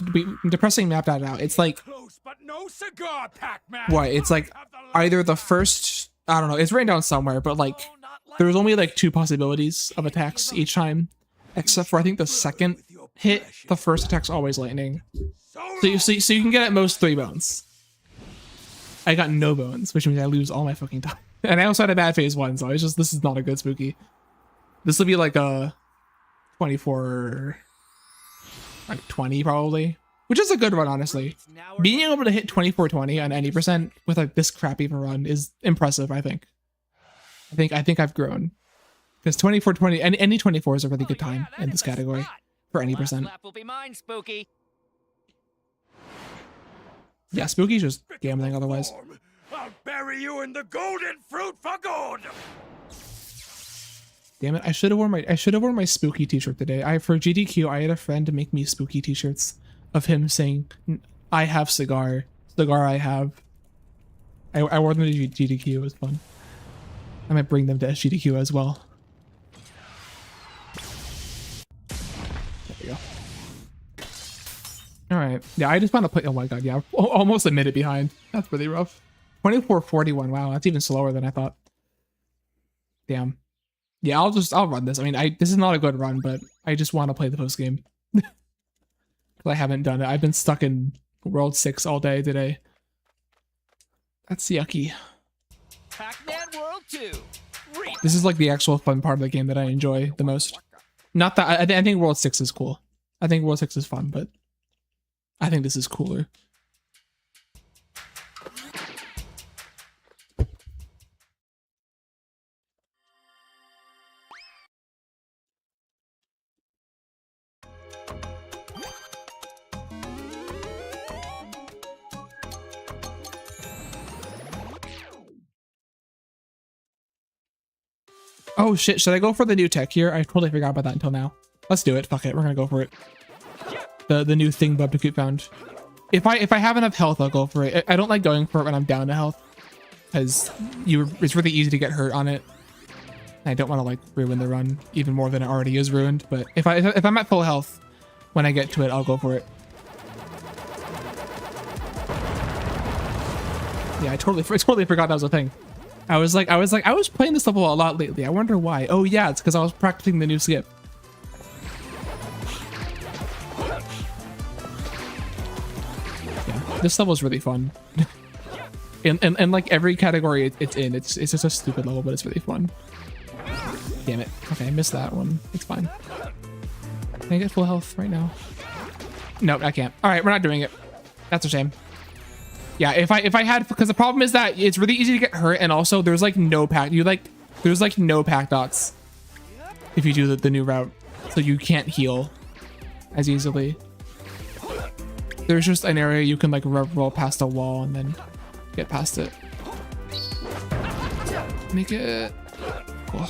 Depressing mapped that out. It's like, Close but no cigar, Pac-Man. what? It's like either the first, I don't know, it's written down somewhere, but like there's only like 2 possibilities of attacks each time, except for I think the second hit, the first attack's always lightning. So you can get at most 3 bones. I got no bones, which means I lose all my fucking time. And I also had a bad phase 1, so it's just, this is not a good Spooky. This will be like a 24, like 20 probably, which is a good run, honestly. Being able to hit 24-20 on any percent with like this crappy of a run is impressive, I think. I think I've grown. Because 24-20, any 24 is a really good time in this category for any percent. Lap will be mine, Spooky. Yeah, Spooky's just gambling otherwise. I'll bury you in the golden fruit for good. Damn it! I should have worn my spooky t-shirt today. For GDQ, I had a friend make me spooky t-shirts of him saying, "I have cigar I have." I wore them to GDQ. It was fun. I might bring them to SGDQ as well. There we go. All right. Yeah, I just want to play. Oh my god. Yeah, almost a minute behind. That's really rough. 24:41. Wow, that's even slower than I thought. Damn. Yeah, I'll run this. I mean, this is not a good run, but I just want to play the post game. I haven't done it. I've been stuck in World 6 all day today. That's yucky. Pac-Man World 2. This is like the actual fun part of the game that I enjoy the most. Not that I think World 6 is cool. I think World 6 is fun, but I think this is cooler. Oh shit, should I go for the new tech here? I totally forgot about that until now. Let's do it. Fuck it, we're gonna go for it. The new thing Bubtacoot found. If I have enough health, I'll go for it. I don't like going for it when I'm down to health, because it's really easy to get hurt on it. I don't want to like ruin the run even more than it already is ruined. But if I'm at full health when I get to it, I'll go for it. Yeah, I totally forgot that was a thing. I was playing this level a lot lately. I wonder why. Oh yeah, it's because I was practicing the new skip. Yeah, this level is really fun. and like every category it's in, it's just a stupid level, but it's really fun. Damn it. Okay, I missed that one. It's fine. Can I get full health right now? Nope, I can't. All right, we're not doing it. That's a shame. Yeah, if I had, because the problem is that it's really easy to get hurt, and also there's like no pack. There's like no pack dots if you do the new route, so you can't heal as easily. There's just an area you can like roll past a wall and then get past it. Make it cool.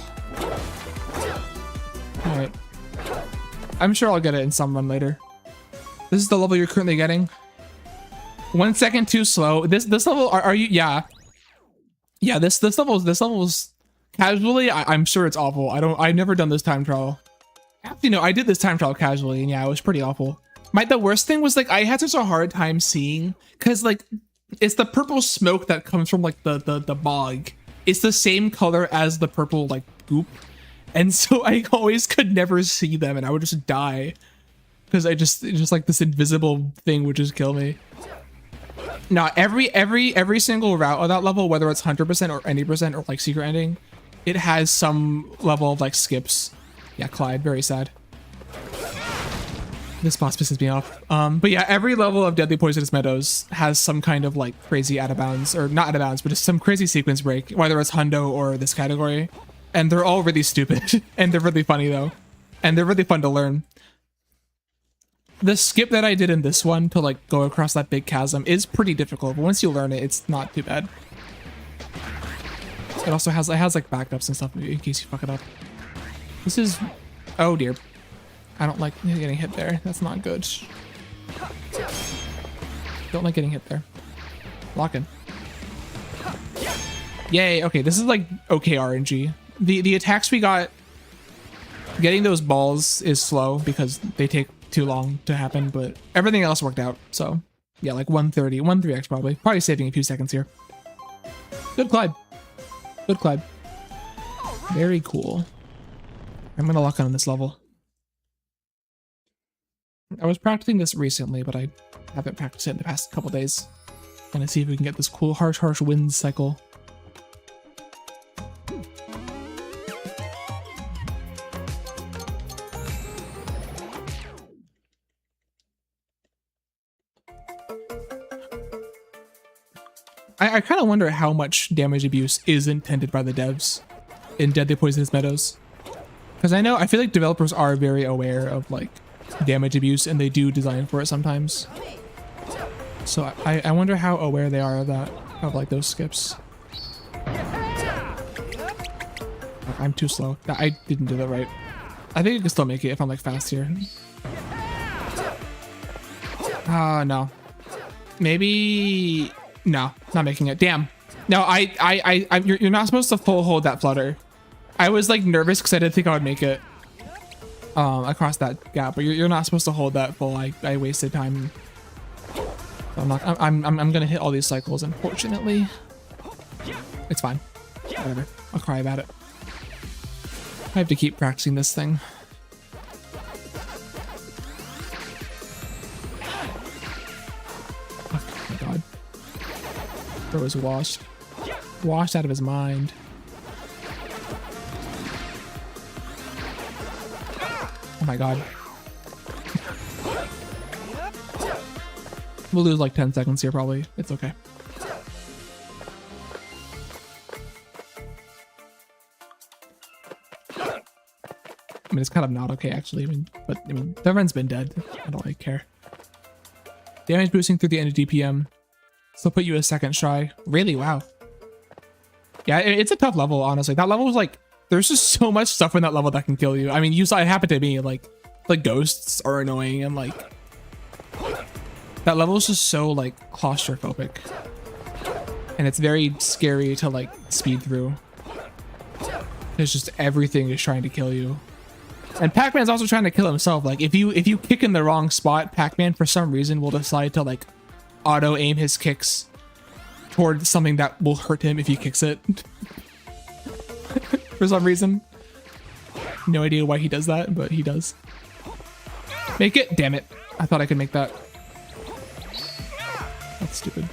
All right, I'm sure I'll get it in some run later. This is the level you're currently getting. 1 second too slow. This level, are you? Yeah. This level's casually. I'm sure it's awful. I've never done this time trial. Actually, no, I did this time trial casually, and yeah, it was pretty awful. The worst thing was like I had such a hard time seeing, because like it's the purple smoke that comes from like the bog. It's the same color as the purple like goop, and so I always could never see them, and I would just die because it's just like this invisible thing would just kill me. Now every single route of that level, whether it's 100% or any percent or like secret ending, it has some level of like skips. Yeah, Clyde, very sad. This boss pisses me off. But yeah, every level of Deadly Poisonous Meadows has some kind of like crazy out of bounds, or not out of bounds, but just some crazy sequence break, whether it's hundo or this category. And they're all really stupid, and they're really funny though, and they're really fun to learn. The skip that I did in this one to like go across that big chasm is pretty difficult, but once you learn it, it's not too bad. It also has like backups and stuff in case you fuck it up. This is, oh dear, I don't like getting hit there. That's not good. Don't like getting hit there. Lock in. Yay. Okay, this is like okay RNG. The attacks we got, getting those balls is slow because they take too long to happen, but everything else worked out. So yeah, like 130, 1-3x probably saving a few seconds here. Good Clyde. Good Clyde. Very cool. I'm gonna lock on this level. I was practicing this recently, but I haven't practiced it in the past couple days. Gonna see if we can get this cool harsh winds cycle. I kind of wonder how much damage abuse is intended by the devs in Deadly Poisonous Meadows. Because I feel like developers are very aware of like damage abuse, and they do design for it sometimes. So I wonder how aware they are of that, of like those skips. I'm too slow. I didn't do that right. I think I can still make it if I'm like fast here. No. Maybe no, not making it. Damn. No, you're not supposed to full hold that flutter. I was like nervous because I didn't think I would make it across that gap, but you're not supposed to hold that full. I wasted time. I'm gonna hit all these cycles, unfortunately. It's fine. Whatever. I'll cry about it. I have to keep practicing this thing. Oh my god. Bro was washed. Washed out of his mind. Oh my god. We'll lose like 10 seconds here probably. It's okay. I mean, it's kind of not okay actually. But the run's been dead. I don't really care. Damage boosting through the end of DPM. Still put you a second try. Really? Wow. Yeah, it's a tough level, honestly. That level was like, there's just so much stuff in that level that can kill you. I mean, you saw it happen to me. Like ghosts are annoying, and like that level is just so like claustrophobic, and it's very scary to like speed through. There's just everything is trying to kill you, and Pac-Man's also trying to kill himself. Like if you kick in the wrong spot, Pac-Man for some reason will decide to like auto aim his kicks toward something that will hurt him if he kicks it. For some reason. No idea why he does that, but he does. Make it? Damn it. I thought I could make that. That's stupid.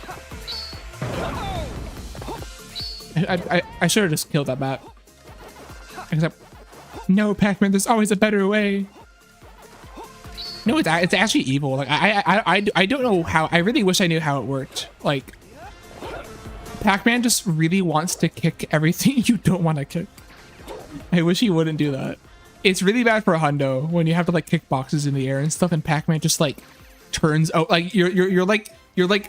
I should have just killed that bat. Except, no, Pac-Man, there's always a better way. No, it's actually evil. Like I don't know how. I really wish I knew how it worked. Like, Pac-Man just really wants to kick everything you don't want to kick. I wish he wouldn't do that. It's really bad for a hundo when you have to like kick boxes in the air and stuff, and Pac-Man just like turns out. Like you're like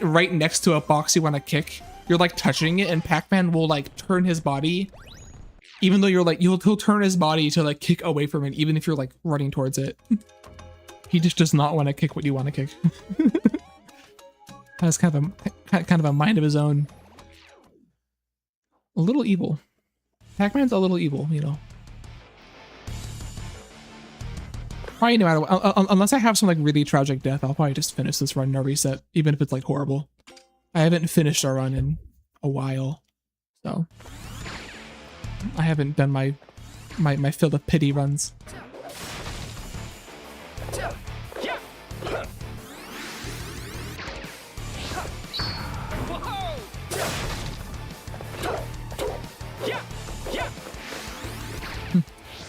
right next to a box you want to kick. You're like touching it, and Pac-Man will like turn his body, even though you're like he'll turn his body to like kick away from it, even if you're like running towards it. He just does not want to kick what you want to kick. Has kind of a mind of his own. A little evil. Pac-Man's a little evil, you know. Probably no matter what, unless I have some like really tragic death, I'll probably just finish this run, no reset, even if it's like horrible. I haven't finished a run in a while, so I haven't done my fill of pity runs.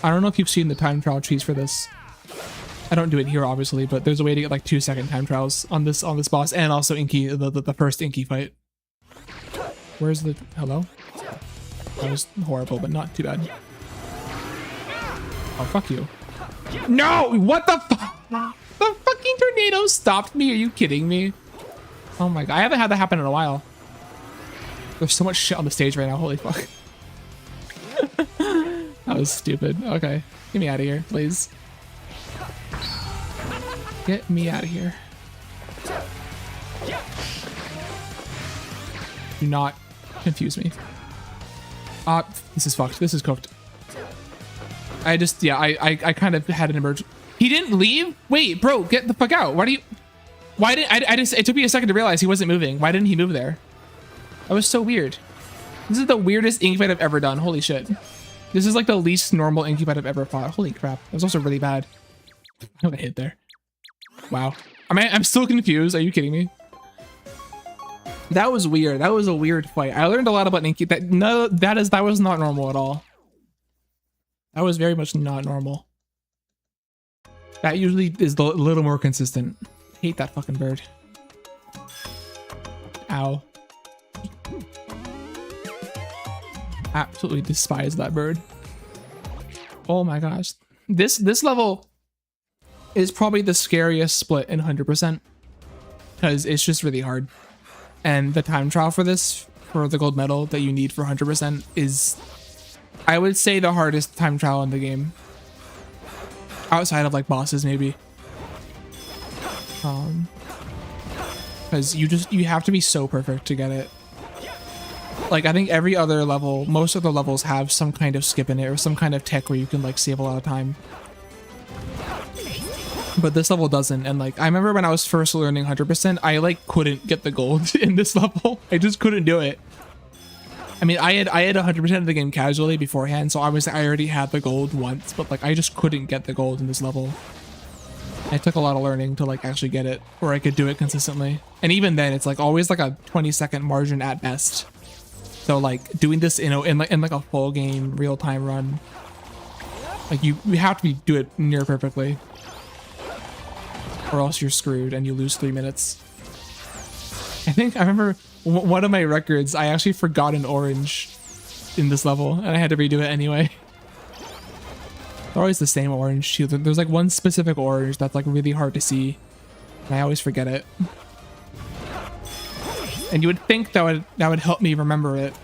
I don't know if you've seen the time trial trees for this. I don't do it here, obviously, but there's a way to get like 2-second time trials on this boss, and also Inky, the first Inky fight. Where's the hello? That was horrible, but not too bad. Oh, fuck you! No! What the fuck? The fucking tornado stopped me. Are you kidding me? Oh my god! I haven't had that happen in a while. There's so much shit on the stage right now. Holy fuck! That was stupid. Okay, get me out of here, please. Get me out of here. Do not confuse me. This is fucked. This is cooked. I just, yeah, I kind of had an emergency. He didn't leave? Wait, bro, get the fuck out. Why didn't I just, it took me a second to realize he wasn't moving. Why didn't he move there? That was so weird. This is the weirdest Inky fight I've ever done. Holy shit. This is like the least normal Inky fight I've ever fought. Holy crap. That was also really bad. I got hit there. Wow. I mean, I'm still confused. Are you kidding me? That was weird. That was a weird fight. I learned a lot about Inky. That was not normal at all. That was very much not normal. That usually is a little more consistent. Hate that fucking bird. Ow. Absolutely despise that bird. Oh my gosh. This level is probably the scariest split in 100%, because it's just really hard. And the time trial for this, for the gold medal that you need for 100%, is I would say the hardest time trial in the game. Outside of like bosses, maybe. Because you have to be so perfect to get it. Like, I think every other level, most of the levels have some kind of skip in it or some kind of tech where you can like save a lot of time. But this level doesn't. And like, I remember when I was first learning 100%, I like couldn't get the gold in this level. I just couldn't do it. I mean, I had 100% of the game casually beforehand, so I already had the gold once, but like I just couldn't get the gold in this level. It took a lot of learning to like actually get it, or I could do it consistently. And even then, it's like always like a 20-second margin at best. So like doing this, you know, in like a full game real time run, like you have to do it near perfectly, or else you're screwed and you lose 3 minutes. I remember one of my records, I actually forgot an orange in this level and I had to redo it anyway. They're always the same orange too. There's like one specific orange that's like really hard to see and I always forget it. And you would think that would help me remember it,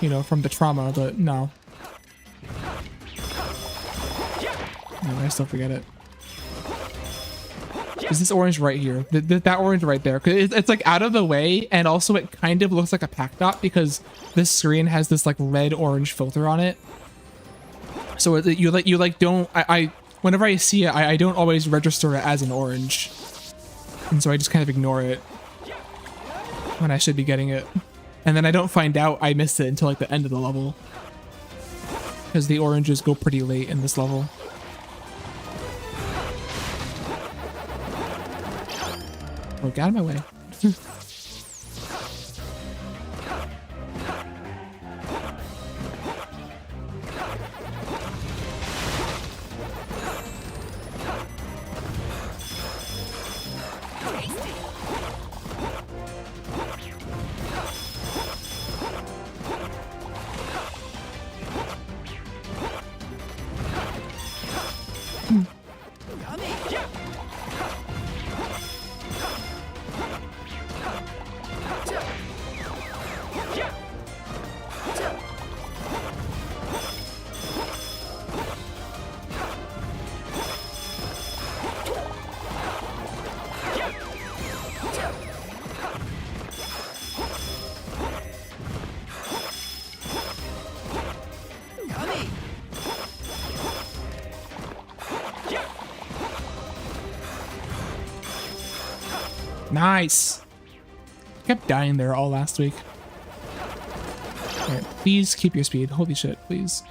you know, from the trauma, but no. No, I still forget it. Is this orange right here? That orange right there. Cause it's like out of the way, and also it kind of looks like a pack dot because this screen has this like red orange filter on it. So you don't. Whenever I see it, I don't always register it as an orange, and so I just kind of ignore it when I should be getting it, and then I don't find out I missed it until like the end of the level because the oranges go pretty late in this level. Oh, get out of my way. Nice. Kept dying there all last week. Alright, please keep your speed. Holy shit, please.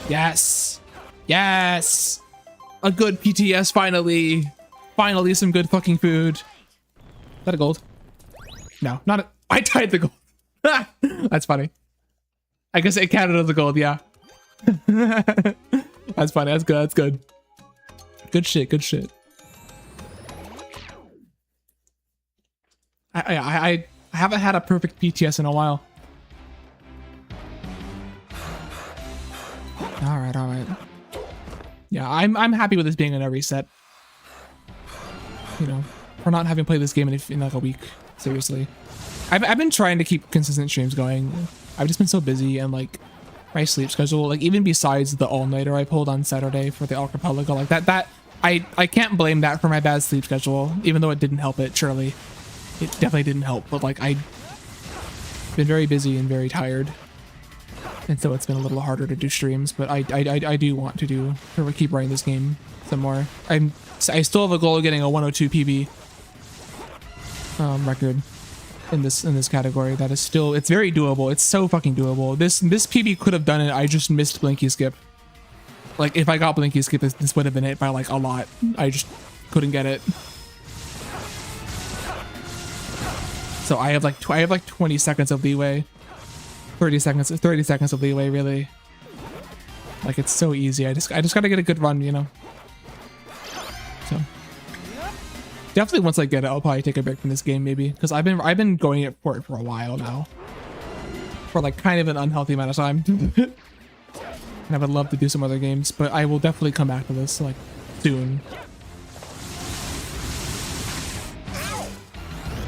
Yes. Yes. A good PTS finally. Finally some good fucking food. Is that a gold? No, not a... I tied the gold. That's funny. I guess it counted as a gold, yeah. That's funny. That's good. That's good. Good shit. Good shit. I haven't had a perfect PTS in a while. All right. Yeah, I'm happy with this being in a reset. You know, for not having played this game in like a week. Seriously, I've been trying to keep consistent streams going. I've just been so busy and like my sleep schedule, like even besides the all-nighter I pulled on Saturday for the Archipelago, like that I can't blame that for my bad sleep schedule, even though it didn't help it. Surely it definitely didn't help, but like I've been very busy and very tired, and so it's been a little harder to do streams. But I do want to keep running this game some more. I still have a goal of getting a 102 PB record in this category. That is still, it's very doable. It's so fucking doable. This PB could have done it. I just missed Blinky Skip. Like if I got Blinky Skip, this would have been it by like a lot. I just couldn't get it. So I have like 20 seconds of leeway. 30 seconds of leeway, really. Like it's so easy. I just gotta get a good run, you know. So definitely once I get it, I'll probably take a break from this game maybe, because I've been going it for a while now, for like kind of an unhealthy amount of time. And I would love to do some other games, but I will definitely come back to this like soon.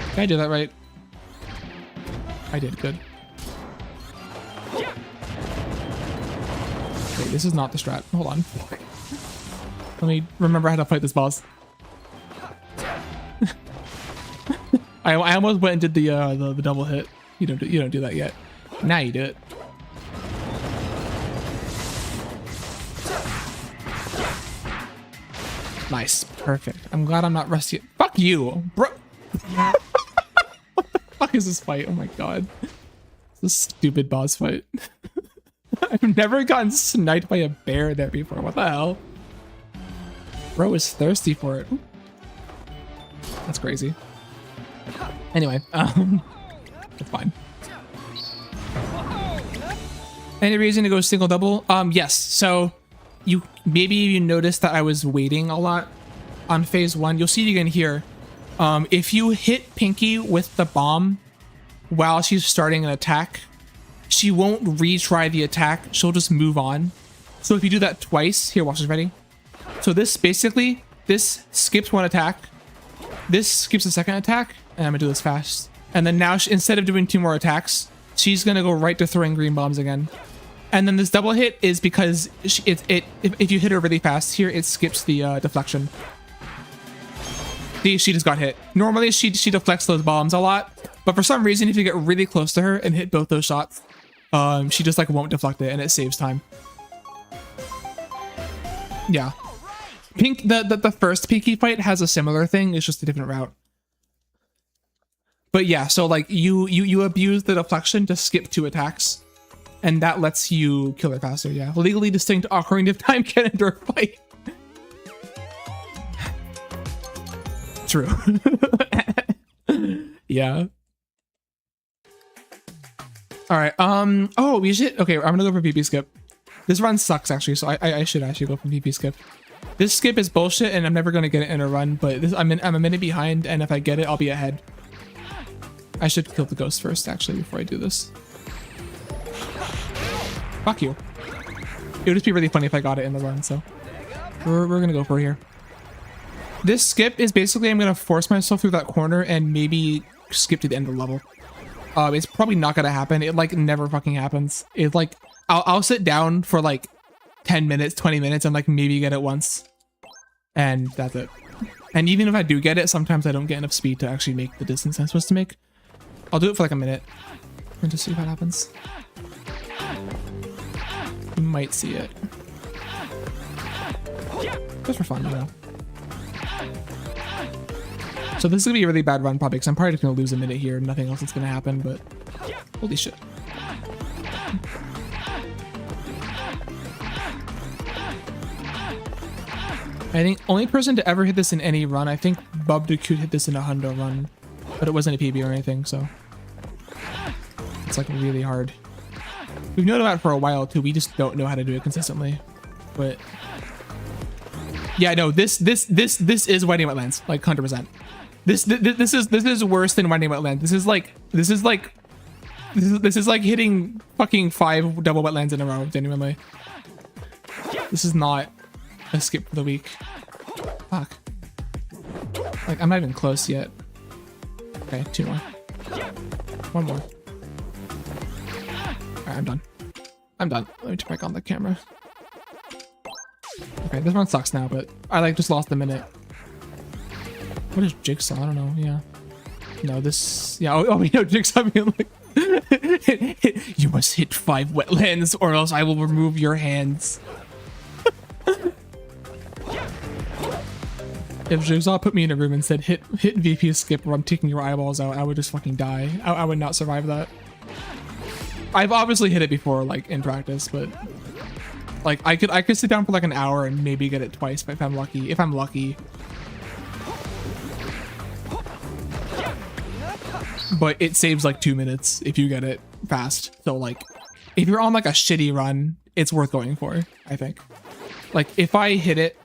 Did I do that right? I did, good. Wait, this is not the strat. Hold on. Let me remember how to fight this boss. I almost went and did the double hit. You don't do that yet. Now you do it. Nice. Perfect. I'm glad I'm not rusty. Fuck you, bro. What the fuck is this fight? Oh my god. This stupid boss fight. I've never gotten sniped by a bear there before. What the hell? Bro is thirsty for it. That's crazy. Anyway, it's fine. Any reason to go single double? Yes. So maybe you noticed that I was waiting a lot on phase 1. You'll see it again here. If you hit Pinky with the bomb while she's starting an attack, she won't retry the attack. She'll just move on. So if you do that twice, here, watch this, ready? So this basically, this skips one attack. This skips a second attack. And I'm gonna do this fast. And then now, instead of doing 2 more attacks, she's gonna go right to throwing green bombs again. And then this double hit is because if you hit her really fast here, it skips the deflection. See, she just got hit. Normally she deflects those bombs a lot, but for some reason, if you get really close to her and hit both those shots, she just like won't deflect it, and it saves time. Yeah. The first Pinky fight has a similar thing. It's just a different route. But yeah, so like you abuse the deflection to skip 2 attacks, and that lets you kill her faster. Yeah, legally distinct ocarina of time can endure fight. True. Yeah. All right. Oh, we should. Okay, I'm gonna go for PP skip. This run sucks actually, so I should actually go for PP skip. This skip is bullshit, and I'm never gonna get it in a run. But I'm a minute behind, and if I get it, I'll be ahead. I should kill the ghost first, actually, before I do this. Fuck you. It would just be really funny if I got it in the run, so we're gonna go for it here. This skip is basically I'm gonna force myself through that corner and maybe skip to the end of the level. It's probably not gonna happen. It like never fucking happens. It like I'll sit down for like 10 minutes, 20 minutes, and like maybe get it once, and that's it. And even if I do get it, sometimes I don't get enough speed to actually make the distance I'm supposed to make. I'll do it for like a minute and just see what happens. You might see it. Just for fun, you know. So this is gonna be a really bad run probably, because I'm probably just gonna lose a minute here. Nothing else is gonna happen, but holy shit. I think only person to ever hit this in any run, I think Bob Ducoot hit this in a Hundo run, but it wasn't a PB or anything, so it's like really hard. We've known about it for a while too, we just don't know how to do it consistently. But yeah, no, this is Winding Wetlands, like 100%. This is worse than Winding Wetlands. This is like hitting fucking 5 double wetlands in a row, genuinely. This is not a skip for the week. Fuck. Like, I'm not even close yet. Okay, 2 more. 1 more. Alright, I'm done. I'm done. Let me turn back on the camera. Okay, this one sucks now, but I like just lost a minute. What is Jigsaw? I don't know. Yeah. No, this. Yeah. Oh, we know Jigsaw being like, you must hit 5 wetlands, or else I will remove your hands. If Jigsaw put me in a room and said hit VP skip or I'm taking your eyeballs out, I would just fucking die. I would not survive that. I've obviously hit it before, like in practice, but like I could sit down for like an hour and maybe get it twice if I'm lucky. If I'm lucky. But it saves like 2 minutes if you get it fast. So like if you're on like a shitty run, it's worth going for, I think. Like if I hit it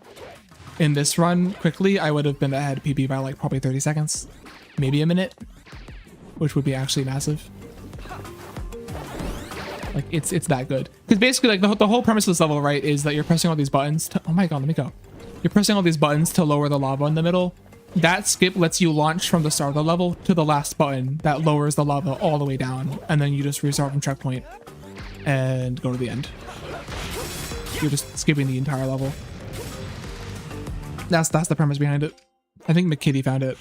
in this run quickly, I would have been ahead PB by like probably 30 seconds, maybe a minute, which would be actually massive. Like it's that good. Because basically like the whole premise of this level, right, is that you're pressing all these buttons to, oh my god, let me go. You're pressing all these buttons to lower the lava in the middle. That skip lets you launch from the start of the level to the last button that lowers the lava all the way down, and then you just restart from checkpoint and go to the end. you're just skipping the entire level. That's the premise behind it. I think McKitty found it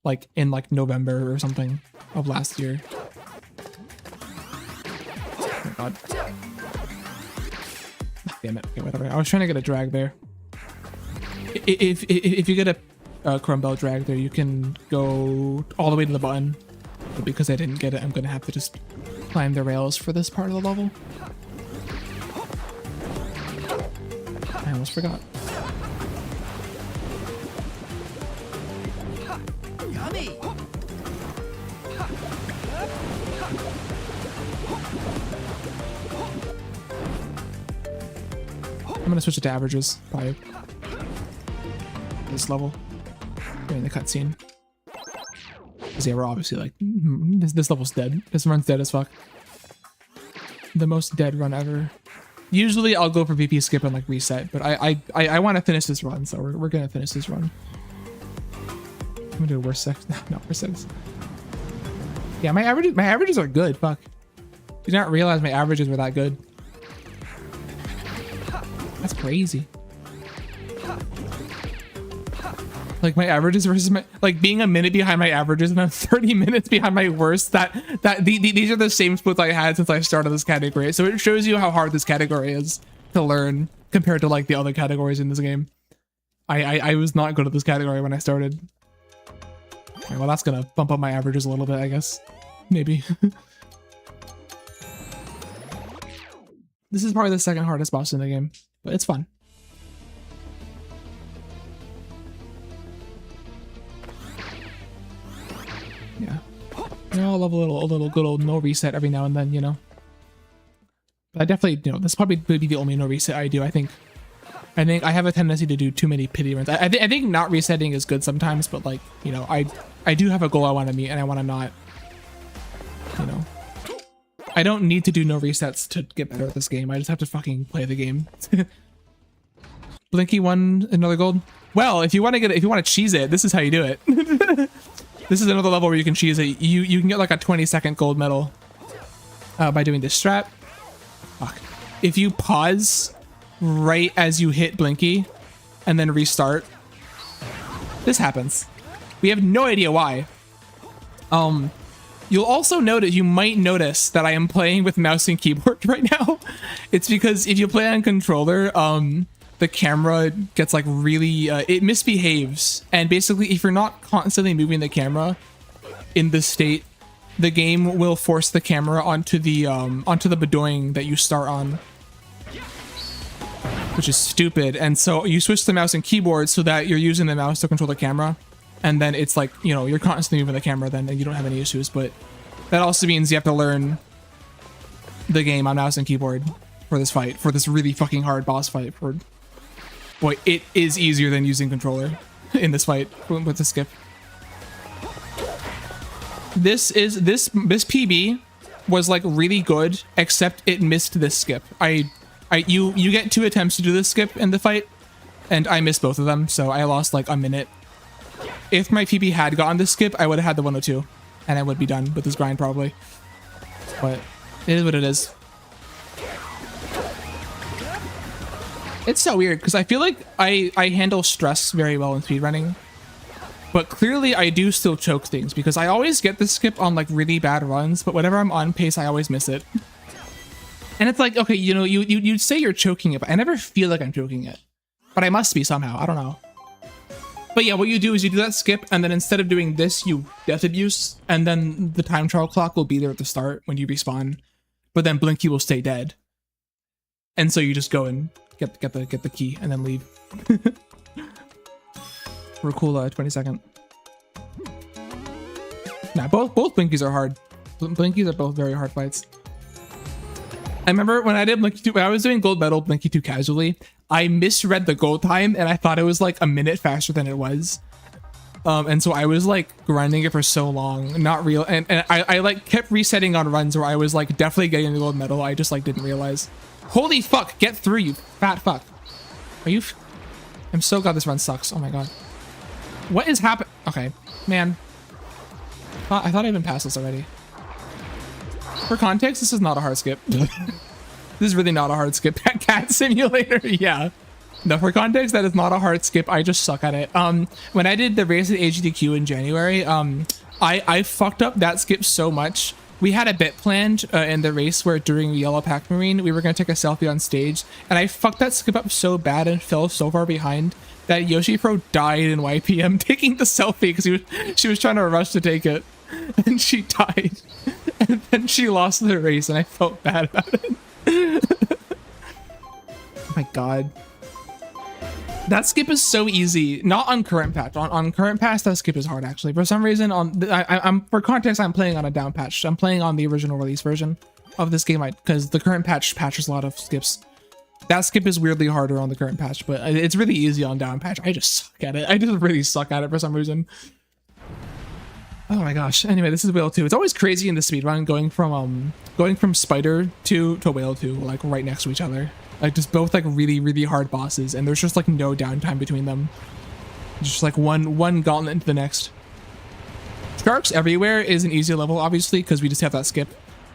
like in like November or something of last year. Oh my god. Damn it. Okay, whatever. I was trying to get a drag there. If you get a Chrome Bell drag there, you can go all the way to the button. But because I didn't get it, I'm gonna have to just climb the rails for this part of the level. I almost forgot. Yummy. I'm gonna switch it to averages, probably. This level. During the cutscene. Because yeah, we're obviously like, this level's dead. This run's dead as fuck. The most dead run ever. Usually I'll go for VP skip and like reset, but I want to finish this run, so we're gonna finish this run. I'm gonna do a worst sex. No, worst sex. Yeah, my averages are good. Fuck. Did not realize my averages were that good. That's crazy. Like my averages versus my, like being a minute behind my averages and I'm 30 minutes behind my worst. These are the same splits I had since I started this category. So it shows you how hard this category is to learn compared to like the other categories in this game. I was not good at this category when I started. Okay, well, that's gonna bump up my averages a little bit, I guess. Maybe. This is probably the second hardest boss in the game, but it's fun. Yeah. I'll love a little good old no reset every now and then, you know. But I definitely, you know, this probably would be the only no reset I do. I think I have a tendency to do too many pity runs. I think not resetting is good sometimes, but like, you know, I do have a goal I want to meet and I want to not, you know. I don't need to do no resets to get better at this game. I just have to fucking play the game. Blinky won another gold. Well, if you want to cheese it, this is how you do it. This is another level where you can cheese it. You can get like a 20-second gold medal by doing this strat. Fuck. If you pause right as you hit Blinky and then restart, this happens. We have no idea why. You'll also notice, you might notice that I am playing with mouse and keyboard right now. It's because if you play on controller, the camera gets like really, it misbehaves. And basically, if you're not constantly moving the camera in this state, the game will force the camera onto the bedoing that you start on, which is stupid. And so you switch to mouse and keyboard so that you're using the mouse to control the camera. And then it's like, you know, you're constantly moving the camera then and you don't have any issues. But that also means you have to learn the game on mouse and keyboard for this fight, for this really fucking hard boss fight. Boy, it is easier than using controller in this fight with the skip. This PB was like really good, except it missed this skip. You get 2 attempts to do this skip in the fight, and I missed both of them, so I lost like a minute. If my PB had gotten this skip, I would have had the 102, and I would be done with this grind probably. But it is what it is. It's so weird because I feel like I handle stress very well in speedrunning, but clearly I do still choke things because I always get this skip on like really bad runs, but whenever I'm on pace, I always miss it. And it's like, okay, you know, you'd say you're choking it, but I never feel like I'm choking it, but I must be somehow. I don't know. But yeah, what you do is you do that skip, and then instead of doing this, you death abuse, and then the time trial clock will be there at the start when you respawn, but then Blinky will stay dead. And so you just go and get the key and then leave. For a cool 20-second. Nah, both Blinkies are hard. Blinkies are both very hard fights. I remember when I did Blinky 2, when I was doing gold medal Blinky 2 casually, I misread the gold time and I thought it was like a minute faster than it was. And so I was like grinding it for so long, not real. And I like kept resetting on runs where I was like definitely getting the gold medal. I just like didn't realize. Holy fuck, get through, you fat fuck. Are you? I'm so glad this run sucks. Oh my god. What is happening? Okay, man. I thought I even passed this already. For context, this is not a hard skip. This is really not a hard skip. Cat Simulator, yeah. No, for context, that is not a hard skip. I just suck at it. When I did the race at AGDQ in January, I fucked up that skip so much. We had a bit planned in the race where during Yellow Pac Marine, we were going to take a selfie on stage, and I fucked that skip up so bad and fell so far behind that Yoshi Pro died in YPM taking the selfie because she was trying to rush to take it, and she died, and then she lost the race, and I felt bad about it. Oh my god. That skip is so easy. Not on current patch. On current patch, that skip is hard actually. For some reason, I'm for context, I'm playing on a down patch. I'm playing on the original release version of this game because the current patch patches a lot of skips. That skip is weirdly harder on the current patch, but it's really easy on down patch. I just suck at it. I just really suck at it for some reason. Oh my gosh. Anyway, this is Whale 2. It's always crazy in the speedrun going from Spider 2 to Whale 2, like right next to each other. Like just both like really hard bosses, and there's just like no downtime between them. Just like one gauntlet into the next. Sharks Everywhere is an easy level, obviously, because we just have that skip.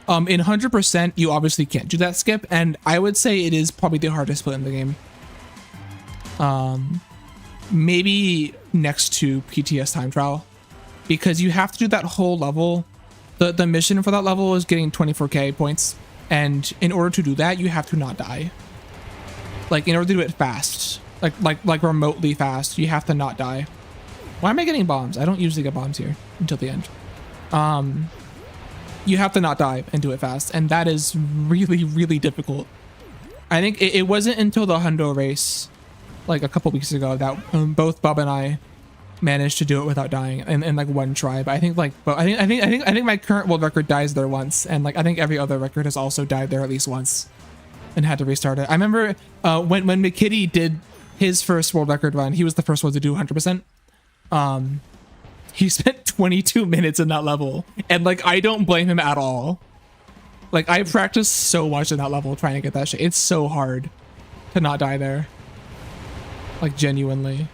In 100%, you obviously can't do that skip, and I would say it is probably the hardest split in the game. Maybe next to PTS Time Trial, because you have to do that whole level. The mission for that level is getting 24k points, and in order to do that, you have to not die. Like in order to do it fast, like remotely fast, you have to not die. Why am I getting bombs? I don't usually get bombs here until the end. You have to not die and do it fast, and that is really difficult. I think it wasn't until the Hundo race, like a couple weeks ago, that both Bob and I managed to do it without dying in like one try. But I think I think my current world record dies there once, and like I think every other record has also died there at least once and had to restart it. I remember when McKitty did his first world record run, he was the first one to do 100%. He spent 22 minutes in that level, and like I don't blame him at all. Like I practiced so much in that level trying to get that shit. It's so hard to not die there, like genuinely.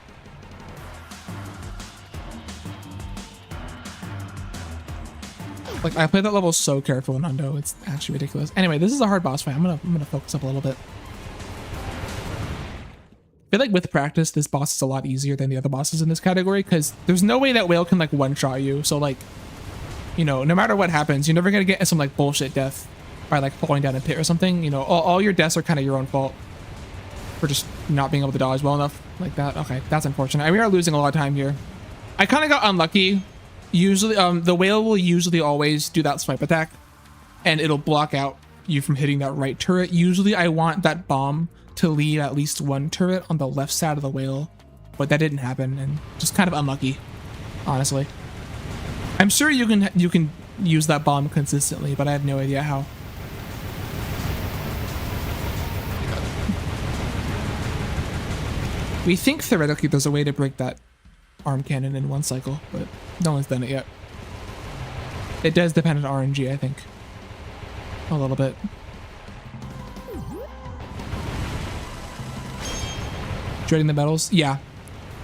Like I played that level so careful in Hundo, it's actually ridiculous. Anyway, this is a hard boss fight. I'm gonna focus up a little bit. I feel like with practice, this boss is a lot easier than the other bosses in this category, because there's no way that Whale can like one-shot you. So like, you know, no matter what happens, you're never gonna get some like bullshit death by like falling down a pit or something. You know, all your deaths are kind of your own fault for just not being able to dodge well enough like that. Okay, that's unfortunate. We are losing a lot of time here. I kind of got unlucky. Usually, the Whale will usually always do that swipe attack, and it'll block out you from hitting that right turret. Usually, I want that bomb to leave at least one turret on the left side of the Whale, but that didn't happen, and just kind of unlucky, honestly. I'm sure you can use that bomb consistently, but I have no idea how. We think theoretically there's a way to break that arm cannon in one cycle, but no one's done it yet. It does depend on RNG, I think. A little bit. Dreading the medals? Yeah.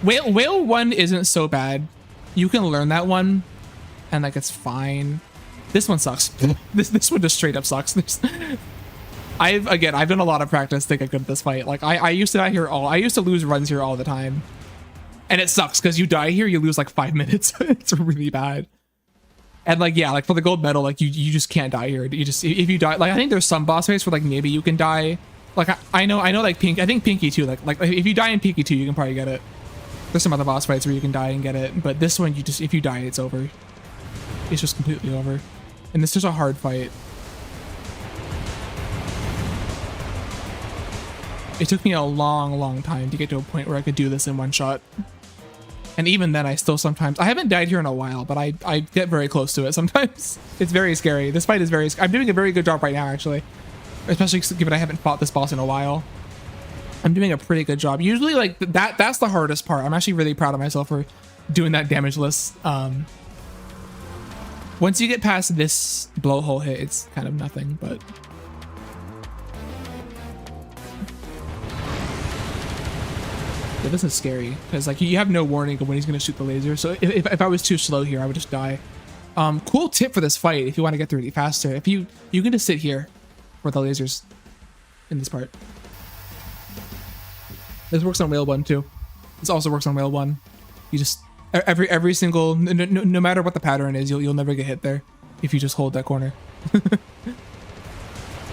Whale 1 isn't so bad. You can learn that one, and like it's fine. This one sucks. This one just straight up sucks. I've done a lot of practice to get good at this fight. Like I used to die here I used to lose runs here all the time. And it sucks because you die here, you lose like 5 minutes. It's really bad. And like, yeah, like for the gold medal, like you just can't die here. You just, if you die, like I think there's some boss fights where like maybe you can die. Like I know like I think Pinky too, like if you die in Pinky 2, you can probably get it. There's some other boss fights where you can die and get it, but this one, if you die, it's over. It's just completely over. And this is a hard fight. It took me a long time to get to a point where I could do this in one shot. And even then, I still sometimes... I haven't died here in a while, but I get very close to it sometimes. It's very scary. This fight is very... I'm doing a very good job right now, actually. Especially given I haven't fought this boss in a while. I'm doing a pretty good job. Usually, like, that's the hardest part. I'm actually really proud of myself for doing that damageless. Once you get past this blowhole hit, it's kind of nothing, but... Yeah, this is scary because like you have no warning of when he's gonna shoot the laser. So if I was too slow here, I would just die. Cool tip for this fight if you want to get through it faster. If you can just sit here where the lasers in this part. This works on rail 1 too. This also works on rail 1. You just every single no matter what the pattern is, you'll never get hit there if you just hold that corner.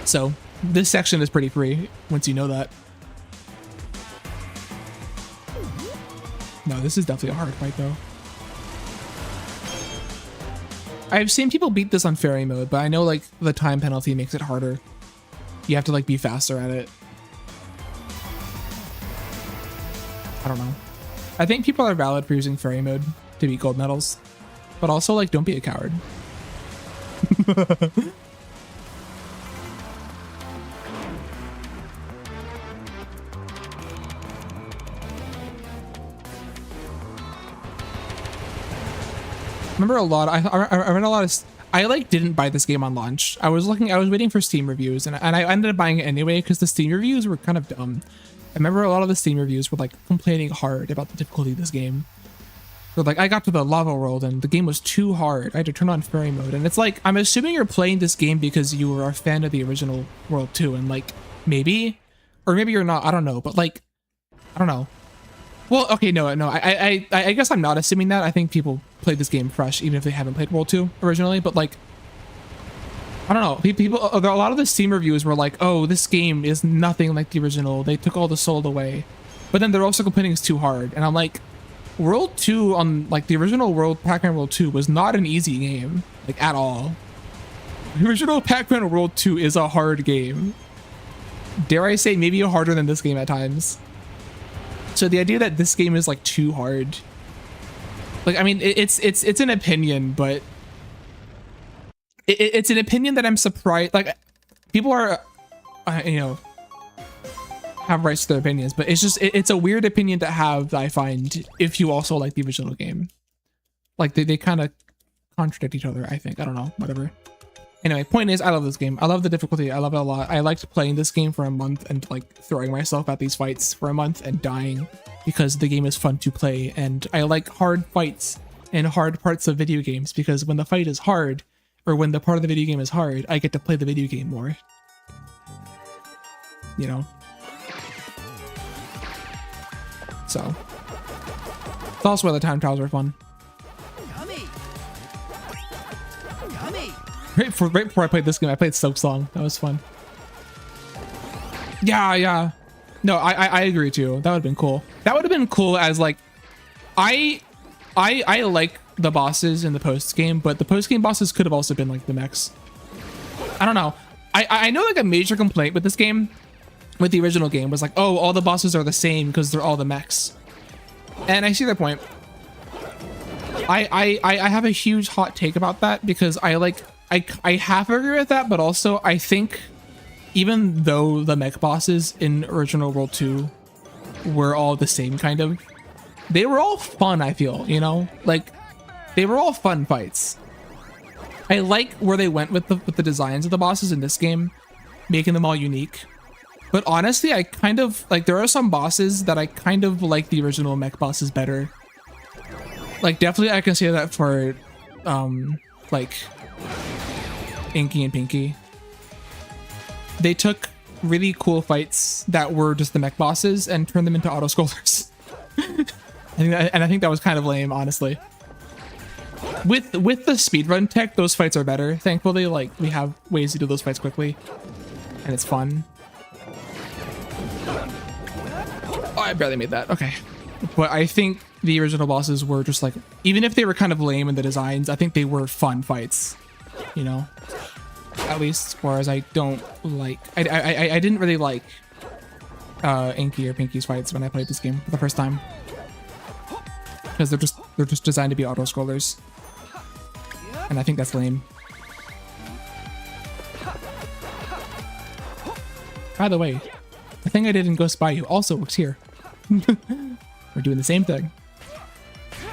So this section is pretty free once you know that. No, this is definitely a hard fight though. I've seen people beat this on fairy mode, but I know like the time penalty makes it harder. You have to like be faster at it. I don't know. I think people are valid for using fairy mode to beat gold medals, but also like don't be a coward. Remember a lot. I read a lot of. I like didn't buy this game on launch. I was waiting for Steam reviews, and I ended up buying it anyway because the Steam reviews were kind of dumb. I remember a lot of the Steam reviews were like complaining hard about the difficulty of this game. So like I got to the lava world and the game was too hard. I had to turn on fairy mode, and it's like I'm assuming you're playing this game because you were a fan of the original world too, and like maybe, or maybe you're not. I don't know, but like I don't know. Well, okay, no. I guess I'm not assuming that. I think people played this game fresh, even if they haven't played World 2 originally. But like, I don't know. People, a lot of the Steam reviews were like, "Oh, this game is nothing like the original. They took all the soul away." But then they're also complaining it's too hard, and I'm like, World 2 on like the original World Pac-Man World 2 was not an easy game, like at all. The original Pac-Man World 2 is a hard game. Dare I say, maybe harder than this game at times. So the idea that this game is like too hard, like I mean it's an opinion, but it's an opinion that I'm surprised. Like people are, you know, have rights to their opinions, but it's just it's a weird opinion to have. I find if you also like the original game, like they kind of contradict each other. I think I don't know, whatever. Anyway, point is, I love this game. I love the difficulty. I love it a lot. I liked playing this game for a month and like throwing myself at these fights for a month and dying because the game is fun to play. And I like hard fights and hard parts of video games because when the fight is hard, or when the part of the video game is hard, I get to play the video game more. You know? So. It's also why the time trials are fun. Right before I played this game, I played Soap Song. That was fun. Yeah. No, I agree too. That would have been cool. That would have been cool as like, I like the bosses in the post game, but the post game bosses could have also been like the mechs. I don't know. I know like a major complaint with this game, with the original game, was like, oh, all the bosses are the same because they're all the mechs. And I see their point. I have a huge hot take about that because I half agree with that, but also I think even though the mech bosses in original World 2 were all the same kind of, they were all fun, I feel, you know? Like, they were all fun fights. I like where they went with the designs of the bosses in this game, making them all unique. But honestly, I kind of, like, there are some bosses that I kind of like the original mech bosses better. Like, definitely I can say that for, like, Inky and Pinky. They took really cool fights that were just the mech bosses and turned them into auto scrollers. I think that was kind of lame, honestly. With the speedrun tech, those fights are better. Thankfully, like we have ways to do those fights quickly, and it's fun. Oh, I barely made that. Okay, but I think the original bosses were just like, even if they were kind of lame in the designs, I think they were fun fights. You know, at least. Whereas I don't like, I didn't really like Inky or Pinky's fights when I played this game for the first time, because they're just designed to be auto scrollers, and I think that's lame. By the way, the thing I did in Ghost Bayou also works here. We're doing the same thing.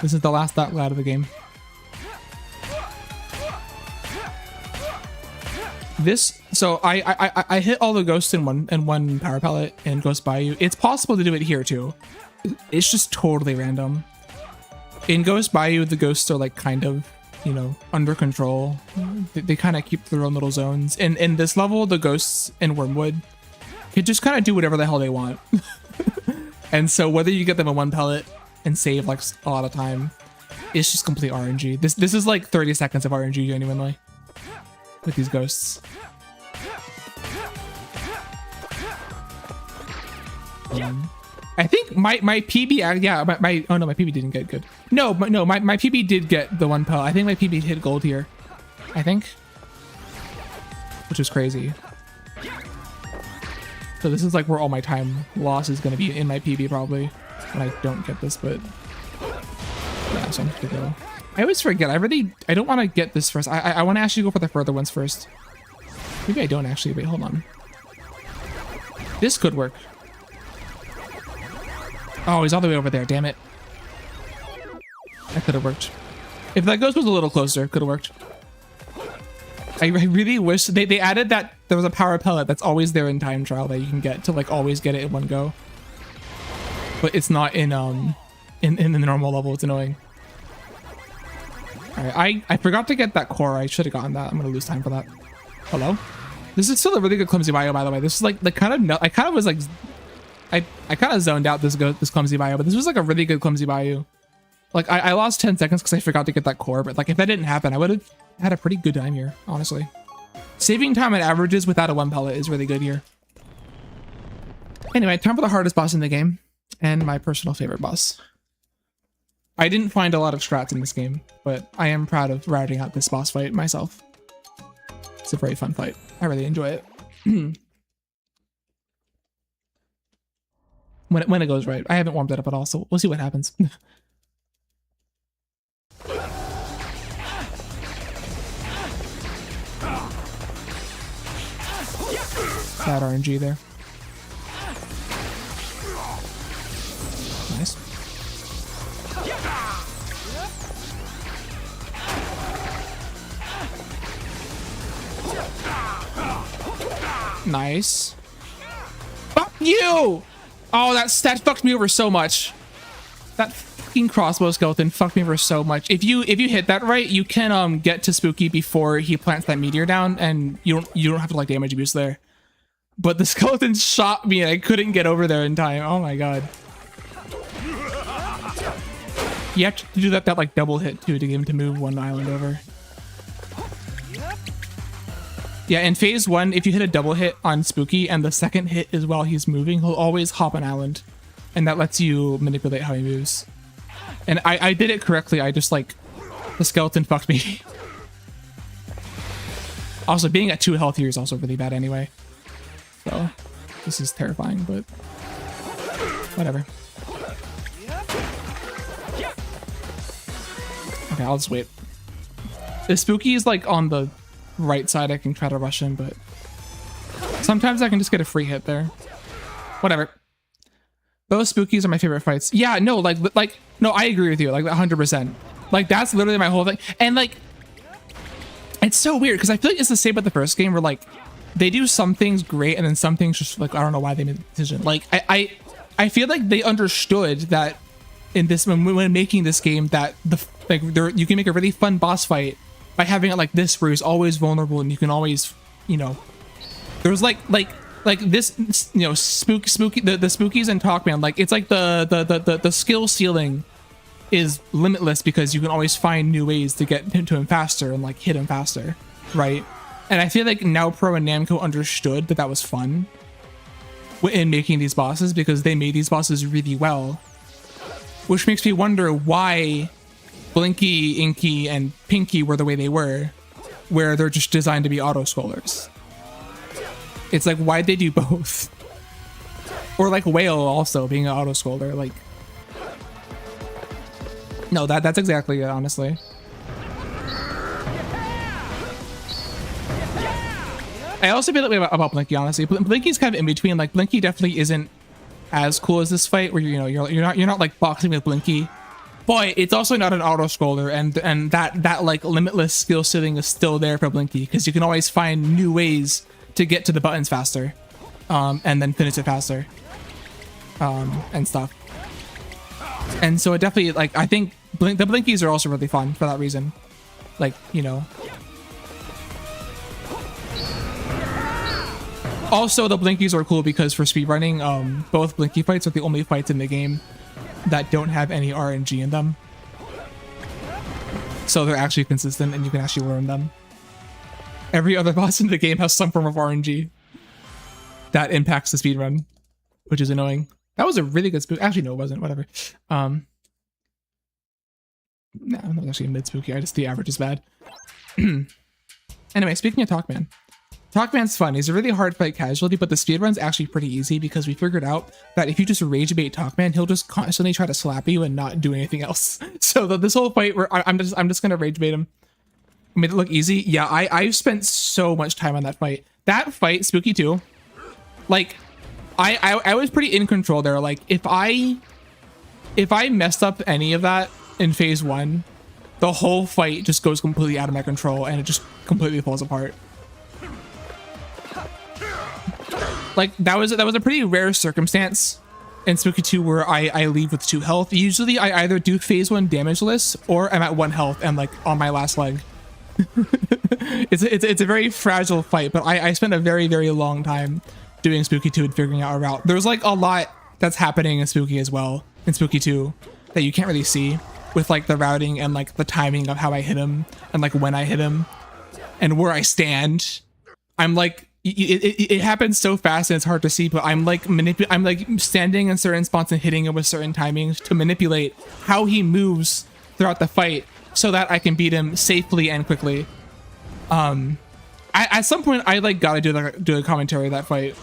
This is the last out of the game. So I hit all the ghosts in one power pellet in Ghost Bayou. It's possible to do it here too. It's just totally random. In Ghost Bayou, the ghosts are like kind of, you know, under control. They kind of keep their own little zones. In this level, the ghosts in Wormwood, could just kind of do whatever the hell they want. And so whether you get them in one pellet and save like a lot of time, it's just complete RNG. This is like 30 seconds of RNG genuinely with these ghosts. I think my PB, yeah, oh no, my PB didn't get good. No, my PB did get the one pellet. I think my PB hit gold here. I think. Which is crazy. So this is like where all my time loss is going to be in my PB probably when I don't get this, but yeah, so I'm good to go. I always forget. I don't want to get this first. I want to actually go for the further ones first. Maybe I don't actually. Wait, hold on. This could work. Oh, he's all the way over there. Damn it. That could have worked. If that ghost was a little closer, could have worked. I really wish they added that there was a power pellet that's always there in time trial that you can get to like always get it in one go. But it's not in the normal level. It's annoying. All right, I forgot to get that core. I should have gotten that. I'm gonna lose time for that. Hello. This is still a really good clumsy bio, by the way. This is like the kind of I kind of was like I kind of zoned out this clumsy bio, but this was like a really good clumsy bio. Like I lost 10 seconds because I forgot to get that core, but like if that didn't happen, I would have had a pretty good time here, honestly. Saving time at averages without a one pellet is really good here. Anyway, time for the hardest boss in the game and my personal favorite boss. I didn't find a lot of strats in this game, but I am proud of routing out this boss fight myself. It's a very fun fight. I really enjoy it. when it goes right. I haven't warmed it up at all, so we'll see what happens. Bad RNG there. Nice. Nice. Fuck you! Oh, that fucked me over so much. That fucking crossbow skeleton fucked me over so much. If you hit that right, you can get to Spooky before he plants that meteor down, and you don't have to like damage abuse there. But the skeleton shot me and I couldn't get over there in time. Oh my god. You have to do that like double hit too to get him to move one island over. Yeah, in phase 1, if you hit a double hit on Spooky and the second hit is while he's moving, he'll always hop an island. And that lets you manipulate how he moves. And I did it correctly. I just like, the skeleton fucked me. Also, being at 2 health here is also really bad anyway. So, this is terrifying, but whatever. Okay, I'll just wait. The Spooky is like on the right side. I can try to rush him, but sometimes I can just get a free hit there. Whatever. Those Spookies are my favorite fights. Yeah, no, no, I agree with you, like 100%. Like, that's literally my whole thing. And like, it's so weird because I feel like it's the same with the first game where like, they do some things great and then some things just like, I don't know why they made the decision. Like, I feel like they understood that in this, when making this game, that you can make a really fun boss fight by having it like this, where he's always vulnerable and you can always, you know, there's like this, you know, spooky the Spookies and Pac-Man, like it's like the skill ceiling is limitless because you can always find new ways to get to him faster and like hit him faster, right? And I feel like Now Pro and Namco understood that that was fun in making these bosses because they made these bosses really well, which makes me wonder why Blinky, Inky, and Pinky were the way they were, where they're just designed to be auto-scrollers. It's like, why'd they do both? Or like Whale also being an auto-scroller, like... No, that's exactly it, honestly. I also feel that way about Blinky, honestly. Blinky's kind of in between. Like, Blinky definitely isn't as cool as this fight, where you're not like boxing with Blinky. But it's also not an auto scroller, and that like limitless skill ceiling is still there for Blinky because you can always find new ways to get to the buttons faster, and then finish it faster, and stuff. And so it definitely, like, I think the Blinkies are also really fun for that reason. Like, you know. Also, the blinkies are cool because for speedrunning, both blinky fights are the only fights in the game that don't have any RNG in them. So they're actually consistent and you can actually learn them. Every other boss in the game has some form of RNG that impacts the speedrun, which is annoying. That was a really good spook. Actually, no, it wasn't. Whatever. No, that was actually a mid spooky. The average is bad. Anyway, speaking of Talkman. Talkman's fun. He's a really hard fight casualty, but the speedrun's actually pretty easy because we figured out that if you just rage bait Talkman, he'll just constantly try to slap you and not do anything else. So this whole fight, where I'm just gonna rage bait him. Made it look easy. Yeah, I've spent so much time on that fight. That fight, Spooky 2, like I was pretty in control there. Like if I messed up any of that in phase 1, the whole fight just goes completely out of my control and it just completely falls apart. Like that was a pretty rare circumstance in Spooky 2 where I leave with 2 health. Usually I either do phase 1 damageless or I'm at 1 health and like on my last leg. it's a very fragile fight, but I spent a very, very long time doing Spooky 2 and figuring out a route. There's like a lot that's happening in Spooky as well, in Spooky 2, that you can't really see with like the routing and like the timing of how I hit him and like when I hit him and where I stand. I'm like, it happens so fast and it's hard to see, but I'm like standing in certain spots and hitting him with certain timings to manipulate how he moves throughout the fight so that I can beat him safely and quickly. At some point I like gotta do a commentary of that fight.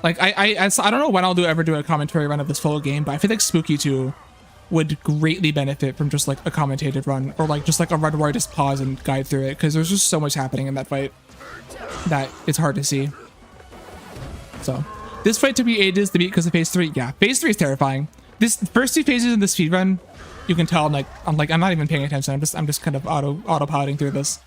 Like I don't know when I'll ever do a commentary run of this full game, but I feel like Spooky 2 would greatly benefit from just like a commentated run or like just like a run where I just pause and guide through it, because there's just so much happening in that fight that it's hard to see. So this fight took me ages to beat because of phase 3. Yeah, phase 3 is terrifying. This first 2 phases in the speedrun, you can tell I'm not even paying attention. I'm just kind of autopiloting through this.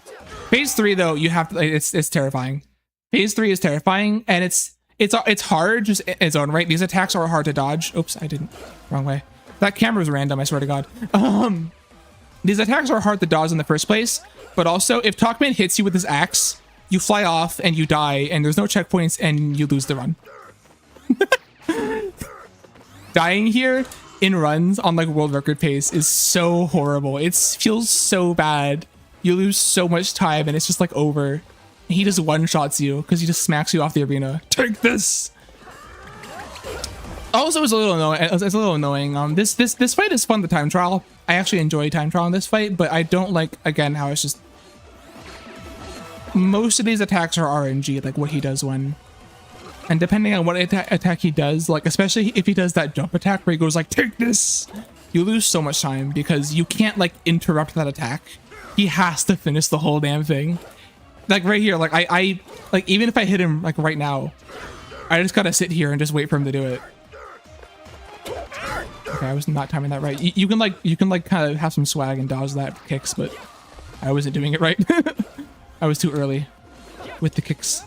Phase 3 though, you have to, it's terrifying. Phase 3 is terrifying and it's hard just in its own right. These attacks are hard to dodge. Oops, I didn't. Wrong way. That camera's random, I swear to God. These attacks are hard to dodge in the first place, but also if Talkman hits you with his axe, you fly off and you die and there's no checkpoints and you lose the run. Dying here in runs on like world record pace is so horrible. It feels so bad. You lose so much time and it's just like over. And he just one-shots you because he just smacks you off the arena. Take this! Also, it's a little annoying. It's a little annoying. This fight is fun. The time trial. I actually enjoy time trial in this fight, but I don't like, again, how it's just most of these attacks are RNG, like what he does when, and depending on what attack he does, like especially if he does that jump attack where he goes like take this, you lose so much time because you can't like interrupt that attack. He has to finish the whole damn thing. Like right here, like I like even if I hit him like right now, I just gotta sit here and just wait for him to do it. Okay, I was not timing that right. You can like kind of have some swag and dodge that kicks, but I wasn't doing it right. I was too early with the kicks.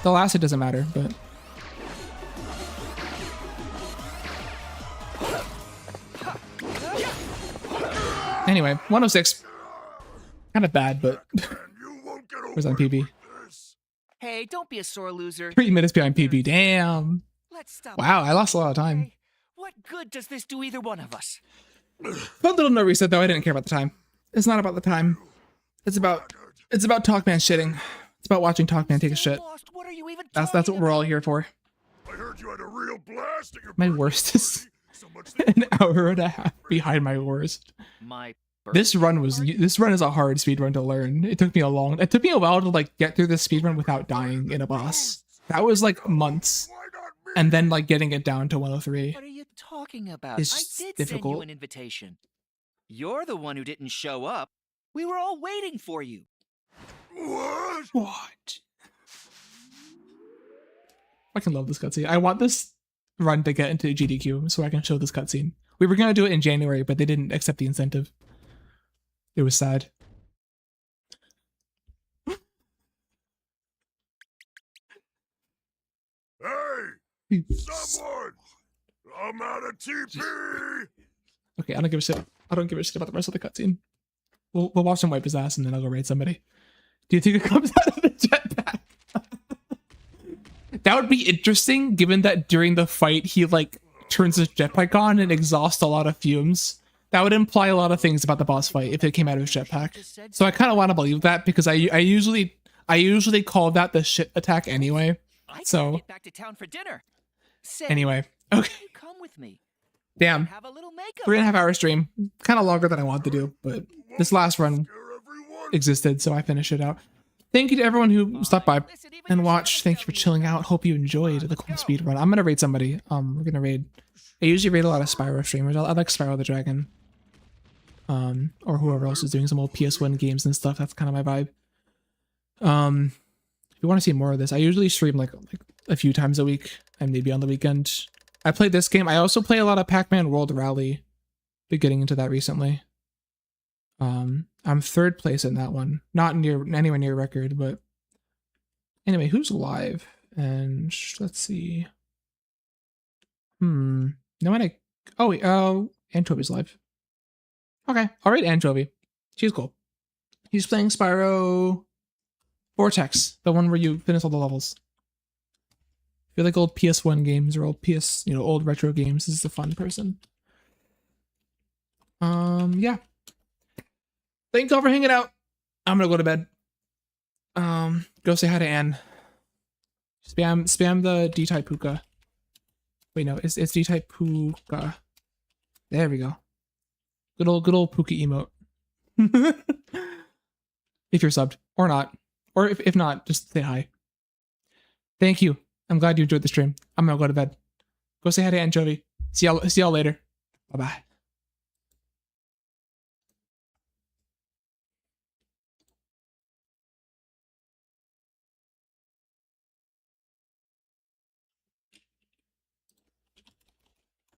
The last, it doesn't matter, but anyway, 106. Kind of bad, but where's on PB? Hey, don't be a sore loser. 3 minutes behind PB. Damn. Let's stop. Wow, I lost a lot of time. Hey, what good does this do either one of us? Fun little no reset though. I didn't care about the time. It's not about the time. It's about Talkman shitting. It's about watching Talkman take a shit. What are you even That's what we're all here for. I heard you had a real blast at your My worst is an hour and a half behind my worst. My This run is a hard speedrun to learn. It took me a while to like get through this speedrun without dying in a boss. That was like months. And then like getting it down to 103. What are you talking about? It's I did difficult. send you an invitation. You're the one who didn't show up. We were all waiting for you. What? I can love this cutscene. I want this run to get into GDQ so I can show this cutscene. We were gonna do it in January, but they didn't accept the incentive. It was sad. Hey, someone! I'm out of TP. Okay, I don't give a shit. I don't give a shit about the rest of the cutscene. We'll watch him wipe his ass and then I'll go raid somebody. Do you think it comes out of the jetpack? That would be interesting, given that during the fight he like turns his jetpack on and exhausts a lot of fumes. That would imply a lot of things about the boss fight if it came out of his jetpack. So I kind of want to believe that because I usually call that the shit attack anyway. So get back to town for dinner. Say, anyway, okay. you come with me. Damn, Have a little makeup. 3.5 hour stream, kind of longer than I wanted to do, but this last run Scare everyone. existed, so I finished it out. Thank you to everyone who stopped by and watched. Thank you for chilling out. Hope you enjoyed the cool speed run. I'm gonna raid somebody. We're gonna raid. I usually raid a lot of Spyro streamers. I like Spyro the Dragon. Or whoever else is doing some old PS1 games and stuff. That's kind of my vibe. If you want to see more of this, I usually stream like a few times a week and maybe on the weekend. I played this game. I also play a lot of Pac-Man World Rally. Been getting into that recently. I'm 3rd place in that one. Not anywhere near record, but anyway, who's live? And let's see. No one. Anchovy's live. Okay, all right, Anchovy. She's cool. He's playing Spyro Vortex, the one where you finish all the levels. If you like old PS1 games or old old retro games, this is a fun person. Yeah. Thank y'all for hanging out. I'm gonna go to bed. Go say hi to Anne. Spam the D-type puka. Wait, no, it's D-type puka. There we go. Good old puka emote. If you're subbed or not, or if not, just say hi. Thank you. I'm glad you enjoyed the stream. I'm gonna go to bed. Go say hi to Anchovy. See y'all later. Bye bye.